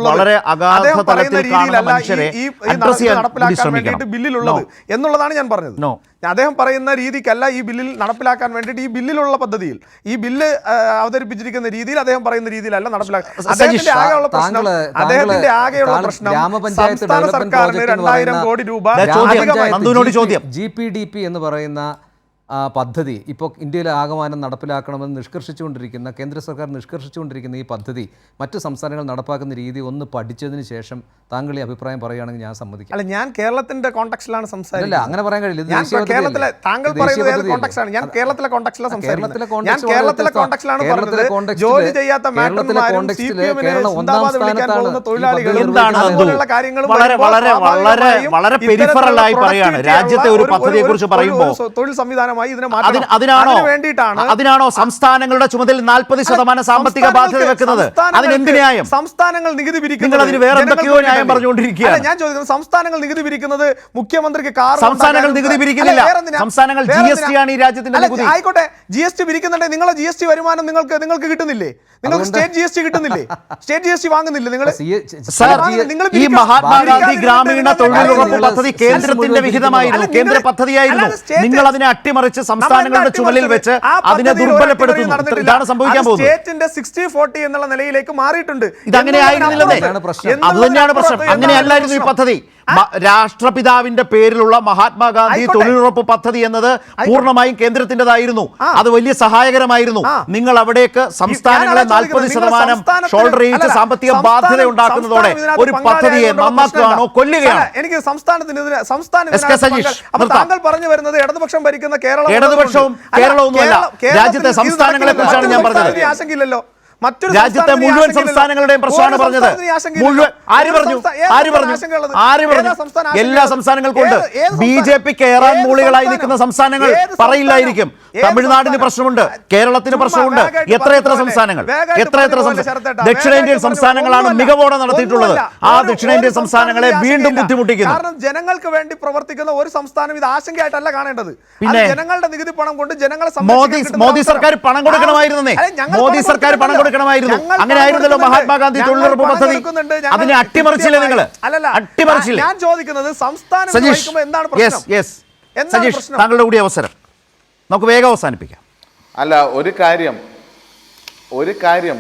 വളരെ അഗാധ തലത്തിൽ കാണുന്ന മനുഷ്യരെ നടപ്പിലാക്കാൻ വേണ്ടിയിട്ട് ബില്ലിലുള്ളത് എന്നുള്ളതാണ് ഞാൻ പറഞ്ഞത്. അദ്ദേഹം പറയുന്ന രീതിക്കല്ല ഈ ബില്ലിൽ നടപ്പിലാക്കാൻ വേണ്ടിയിട്ട് ഈ ബില്ലിലുള്ള പദ്ധതിയിൽ ഈ ബില്ല് അവതരിപ്പിച്ചിരിക്കുന്ന രീതിയിൽ അദ്ദേഹം പറയുന്ന രീതിയിലല്ല നടപ്പിലാക്കാൻ. അദ്ദേഹത്തിന്റെ ആകെയുള്ള പ്രശ്നം സംസ്ഥാന സർക്കാരിന് 2000 കോടി രൂപ GPDP എന്ന് പറയുന്ന പദ്ധതി ഇപ്പോൾ ഇന്ത്യയിലെ ആകമാനം നടപ്പിലാക്കണമെന്ന് നിഷ്കർഷിച്ചുകൊണ്ടിരിക്കുന്ന കേന്ദ്ര സർക്കാർ നിഷ്കർഷിച്ചുകൊണ്ടിരിക്കുന്ന ഈ പദ്ധതി മറ്റു സംസ്ഥാനങ്ങൾ നടപ്പാക്കുന്ന രീതി ഒന്ന് പഠിച്ചതിന് ശേഷം താങ്കൾ ഈ അഭിപ്രായം പറയുകയാണെങ്കിൽ ഞാൻ സമ്മതിക്കാം. അല്ല, ഞാൻ കേരളത്തിന്റെ കോൺടെക്സ്റ്റിലാണ് സംസാരിക്കുന്നത്. അങ്ങനെ പറയാൻ കഴിയില്ല. താങ്കൾ പറയുന്നത് കോൺടെക്സ്റ്റാണ്. ഞാൻ കേരളത്തിലെ കോൺടെക്സ്റ്റിലാണ് സംസാരിക്കുന്നത്. ഞാൻ കേരളത്തിലെ കോൺടെക്സ്റ്റിലാണ് പറഞ്ഞത്. ജോലി ചെയ്യാത്ത മാട്രന്മാരും CPM-നെ സിന്ദാബാദ് വിളിക്കാൻ പോകുന്ന തൊഴിലാളികളും കാര്യങ്ങളും വളരെ പെരിഫറലായി പറയാണ് രാജ്യത്തെ ഒരു പദ്ധതിയെ കുറിച്ച് പറയുമ്പോൾ തൊഴിൽ സംവിധാനം അതിനാണോ സംസ്ഥാനങ്ങളുടെ ചുമതല 40% സാമ്പത്തിക ബാധ്യത വെക്കുന്നത്? അതിനെന്ത് ന്യായം? സംസ്ഥാനങ്ങൾ നികുതി പിരിക്കുന്നത് ഞാൻ ചോദിക്കുന്നത്, സംസ്ഥാനങ്ങൾ നികുതി പിരിക്കുന്നത് മുഖ്യമന്ത്രിക്ക് സംസ്ഥാനങ്ങൾ നികുതി പിരിക്കുന്നില്ല. സംസ്ഥാനങ്ങൾ GST ആണ് ഈ രാജ്യത്തിന്റെ നികുതി. ആയിക്കോട്ടെ, GST പിരിക്കുന്നുണ്ടെങ്കിൽ നിങ്ങളെ GST വരുമാനം നിങ്ങൾക്ക് കിട്ടുന്നില്ലേ? നിങ്ങൾക്ക് സ്റ്റേറ്റ് GST കിട്ടുന്നില്ലേ? സ്റ്റേറ്റ് GST വാങ്ങുന്നില്ലേ നിങ്ങൾ? ഈ മഹാത്മാഗാന്ധി ഗ്രാമീണ തൊഴിലുറപ്പ് പദ്ധതി കേന്ദ്രത്തിന്റെ വിഹിതമായിരുന്നു, കേന്ദ്ര പദ്ധതിയായിരുന്നു. നിങ്ങൾ അതിനെ അട്ടിമറിച്ച് സംസ്ഥാനങ്ങളുടെ ചുമലിൽ വെച്ച് അതിനെ ദുർബലപ്പെടുത്തുന്നു. ഇതാണ് സംഭവിക്കാൻ പോകുന്നത്. സ്റ്റേറ്റിന്റെ 60-40 എന്നുള്ള നിലയിലേക്ക് മാറിയിട്ടുണ്ട്. ഇതങ്ങനെ ആയിരുന്നില്ലേ? അത് തന്നെയാണ് പ്രശ്നം. അങ്ങനെയല്ലായിരുന്നു ഈ പദ്ധതി. രാഷ്ട്രപിതാവിന്റെ പേരിലുള്ള മഹാത്മാഗാന്ധി ആയിക്കോട്ടെ. തൊഴിലുറപ്പ് പദ്ധതി എന്നത് പൂർണ്ണമായും കേന്ദ്രത്തിൻ്റെതായിരുന്നു. അത് വലിയ സഹായകരമായിരുന്നു. നിങ്ങൾ അവിടേക്ക് സംസ്ഥാനങ്ങളെ 40% ഷോൾഡർ ചെയ്ത് സാമ്പത്തിക ബാധ്യത ഉണ്ടാക്കുന്നതോടെ ഒരു പദ്ധതിയെ നന്നാക്കുകയാണോ കൊല്ലുകയാണോ? എനിക്ക് സംസ്ഥാനത്തിന് താങ്കൾ പറഞ്ഞു വരുന്നത് ഇടതുപക്ഷം ഭരിക്കുന്ന ഇടതുപക്ഷവും കേരളവുമല്ല, രാജ്യത്തെ സംസ്ഥാനങ്ങളെ കുറിച്ചാണ് ഞാൻ പറഞ്ഞത്. ആശങ്കയില്ലല്ലോ. രാജ്യത്തെ മുഴുവൻ സംസ്ഥാനങ്ങളുടെയും പ്രശ്നമാണ് പറഞ്ഞത്. മുഴുവൻ ആര് പറഞ്ഞു? എല്ലാ സംസ്ഥാനങ്ങൾക്കും ഉണ്ട്. BJP കയറാൻ മൂളികളായി നിൽക്കുന്ന സംസ്ഥാനങ്ങൾ പറയില്ലായിരിക്കും. തമിഴ്നാടിന് പ്രശ്നമുണ്ട്, കേരളത്തിന് പ്രശ്നമുണ്ട്. എത്ര സംസ്ഥാനങ്ങൾ ദക്ഷിണേന്ത്യൻ സംസ്ഥാനങ്ങളാണ് മികവോടെ നടത്തിയിട്ടുള്ളത്. ആ ദക്ഷിണേന്ത്യൻ സംസ്ഥാനങ്ങളെ വീണ്ടും ബുദ്ധിമുട്ടിക്കുന്നു. കാരണം ജനങ്ങൾക്ക് വേണ്ടി പ്രവർത്തിക്കുന്ന ഒരു സംസ്ഥാനം ഇത് ആശങ്കയായിട്ടല്ല കാണേണ്ടത്. പിന്നെ ജനങ്ങളുടെ നികുതി പണം കൊണ്ട് ജനങ്ങളെ മോദി സർക്കാർ പണം കൊടുക്കണമായിരുന്നേ. മോദി സർക്കാർ പണം കൊടുക്കണമായിരുന്നു. അങ്ങനെ ആയിരുന്നല്ലോ മഹാത്മാഗാന്ധി തൊഴിലുറപ്പ് പദ്ധതി. അതിനെ അട്ടിമറിച്ചില്ലേ നിങ്ങൾ? അട്ടിമറിച്ചില്ലേ? ഞാൻ ചോദിക്കുന്നത് സംസ്ഥാനം എന്താണ് പ്രശ്നം? സജീഷ്, താങ്കളുടെ കൂടി അവസരം, നമുക്ക് വേഗം അവസാനിപ്പിക്കാം. അല്ല, ഒരു കാര്യം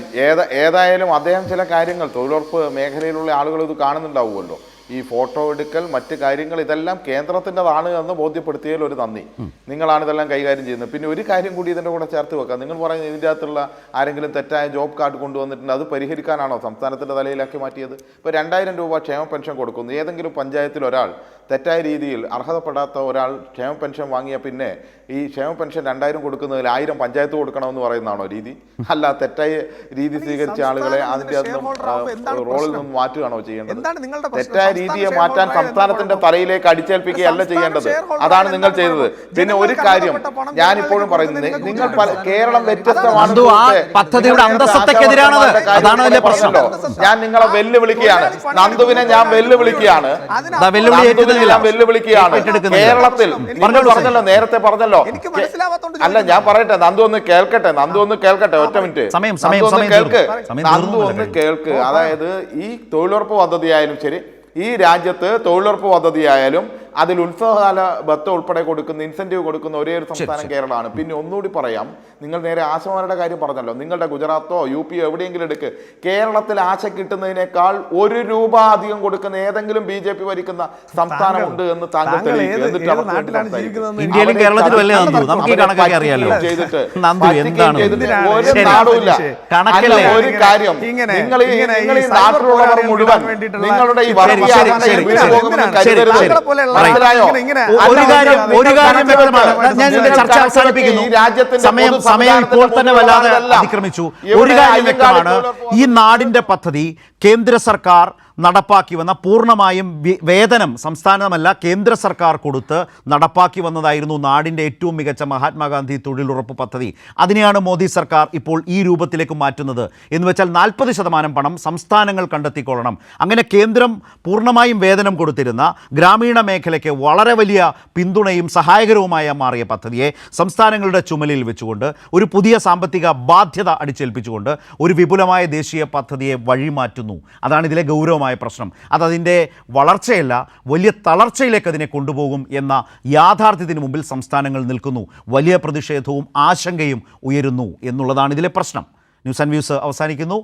ഏതായാലും അദ്ദേഹം ചില കാര്യങ്ങൾ തൊഴിലുറപ്പ് മേഖലയിലുള്ള ആളുകൾ ഇത് കാണുന്നുണ്ടാവുമല്ലോ. ഈ ഫോട്ടോ എടുക്കൽ, മറ്റ് കാര്യങ്ങൾ, ഇതെല്ലാം കേന്ദ്രത്തിൻ്റെതാണ് എന്ന് ബോധ്യപ്പെടുത്തിയതിൽ ഒരു നന്ദി. നിങ്ങളാണ് ഇതെല്ലാം കൈകാര്യം ചെയ്യുന്നത്. പിന്നെ ഒരു കാര്യം കൂടി ഇതിൻ്റെ കൂടെ ചേർത്ത് വെക്കാം. നിങ്ങൾ പറയുന്നത് ഇതിൻ്റെ അകത്തുള്ള ആരെങ്കിലും തെറ്റായ ജോബ് കാർഡ് കൊണ്ടുവന്നിട്ടുണ്ട്, അത് പരിഹരിക്കാനാണോ സംസ്ഥാനത്തിൻ്റെ തലയിലാക്കി മാറ്റിയത്? ഇപ്പോൾ 2000 രൂപ ക്ഷേമ പെൻഷൻ കൊടുക്കുന്നു. ഏതെങ്കിലും പഞ്ചായത്തിൽ ഒരാൾ തെറ്റായ രീതിയിൽ അർഹതപ്പെടാത്ത ഒരാൾ ക്ഷേമ പെൻഷൻ വാങ്ങിയ പിന്നെ ഈ ക്ഷേമ പെൻഷൻ 2000 കൊടുക്കുന്നതിൽ 1000 പഞ്ചായത്ത് കൊടുക്കണമെന്ന് പറയുന്നതാണോ രീതി? അല്ല, തെറ്റായ രീതി സ്വീകരിച്ച ആളുകളെ അതിൻ്റെ റോളിൽ നിന്ന് മാറ്റുകയാണോ ചെയ്യേണ്ടത്? തെറ്റായ രീതിയെ മാറ്റാൻ സംസ്ഥാനത്തിന്റെ തലയിലേക്ക് അടിച്ചേൽപ്പിക്കുകയല്ല ചെയ്യേണ്ടത്. അതാണ് നിങ്ങൾ ചെയ്തത്. പിന്നെ ഒരു കാര്യം ഞാനിപ്പോഴും പറയുന്നത്, നിങ്ങൾ കേരളം വ്യത്യസ്തമാണ്. ഞാൻ നിങ്ങളെ വെല്ലുവിളിക്കുകയാണ്. നന്ദുവിനെ ഞാൻ വെല്ലുവിളിക്കുകയാണ്. കേരളത്തിൽ നിങ്ങൾ പറഞ്ഞല്ലോ, നേരത്തെ പറഞ്ഞല്ലോ. അല്ല, ഞാൻ പറയട്ടെ, നന്ദു ഒന്ന് കേൾക്കട്ടെ. ഒറ്റ മിനിറ്റ്, നന്ദു ഒന്ന് കേൾക്ക്. അതായത് ഈ തൊഴിലുറപ്പ് പദ്ധതിയായാലും ശരി, ഈ രാജ്യത്ത് തൊഴിലുറപ്പ് പദ്ധതിയായാലും അതിൽ ഉത്സവകാല ബത്ത ഉൾപ്പെടെ കൊടുക്കുന്ന ഇൻസെന്റീവ് കൊടുക്കുന്ന ഒരേ ഒരു സംസ്ഥാനം കേരളമാണ്. പിന്നെ ഒന്നുകൂടി പറയാം, നിങ്ങൾ നേരെ ആശമാരുടെ കാര്യം പറഞ്ഞല്ലോ. നിങ്ങളുടെ ഗുജറാത്തോ UP എവിടെയെങ്കിലും എടുക്ക്, കേരളത്തിൽ ആശ കിട്ടുന്നതിനേക്കാൾ 1 രൂപ അധികം കൊടുക്കുന്ന ഏതെങ്കിലും BJP ഭരിക്കുന്ന സംസ്ഥാനമുണ്ട് എന്ന് താങ്കൾ തെളിയിക്കും. ഇന്ത്യയിലും കേരളത്തിലും അല്ലേ നന്ദു? നമുക്ക് ഈ കണക്കൊക്കെ അറിയാലോ. ചെയ്തിട്ട് ഒരു നാടുമില്ല. ഒരു കാര്യം, നിങ്ങൾ ഈ നാട്ടിലുള്ളവർ മുഴുവൻ നിങ്ങളുടെ ഈ ഒരു കാര്യം വ്യക്തമാണ്. ഞാൻ ഇതിന്റെ ചർച്ച അവസാനിപ്പിക്കുന്നു. സമയം ഇപ്പോൾ തന്നെ വല്ലാതെ അതിക്രമിച്ചു. ഒരു കാര്യം വ്യക്തമാണ്, ഈ നാടിന്റെ പദ്ധതി കേന്ദ്ര സർക്കാർ നടപ്പാക്കി വന്ന, പൂർണ്ണമായും വേതനം സംസ്ഥാനമല്ല കേന്ദ്ര സർക്കാർ കൊടുത്ത് നടപ്പാക്കി വന്നതായിരുന്നു നാടിൻ്റെ ഏറ്റവും മികച്ച മഹാത്മാഗാന്ധി തൊഴിലുറപ്പ് പദ്ധതി. അതിനെയാണ് മോദി സർക്കാർ ഇപ്പോൾ ഈ രൂപത്തിലേക്ക് മാറ്റുന്നത്. എന്ന് വെച്ചാൽ 40% പണം സംസ്ഥാനങ്ങൾ കണ്ടെത്തിക്കൊള്ളണം. അങ്ങനെ കേന്ദ്രം പൂർണ്ണമായും വേതനം കൊടുത്തിരുന്ന ഗ്രാമീണ മേഖലയ്ക്ക് വളരെ വലിയ പിന്തുണയും സഹായകരവുമായ മാറിയ പദ്ധതിയെ സംസ്ഥാനങ്ങളുടെ ചുമലിൽ വെച്ചുകൊണ്ട് ഒരു പുതിയ സാമ്പത്തിക ബാധ്യത അടിച്ചേൽപ്പിച്ചുകൊണ്ട് ഒരു വിപുലമായ ദേശീയ പദ്ധതിയെ വഴിമാറ്റുന്നു. അതാണ് ഇതിലെ ഗൗരവമായ പ്രശ്നം. അതതിൻ്റെ വളർച്ചയല്ല, വലിയ തളർച്ചയിലേക്ക് അതിനെ കൊണ്ടുപോകും എന്ന യാഥാർത്ഥ്യത്തിന് മുമ്പിൽ സംസ്ഥാനങ്ങൾ നിൽക്കുന്നു. വലിയ പ്രതിഷേധവും ആശങ്കയും ഉയരുന്നു എന്നുള്ളതാണ് ഇതിലെ പ്രശ്നം. ന്യൂസ് ആൻഡ് വ്യൂസ് അവസാനിക്കുന്നു.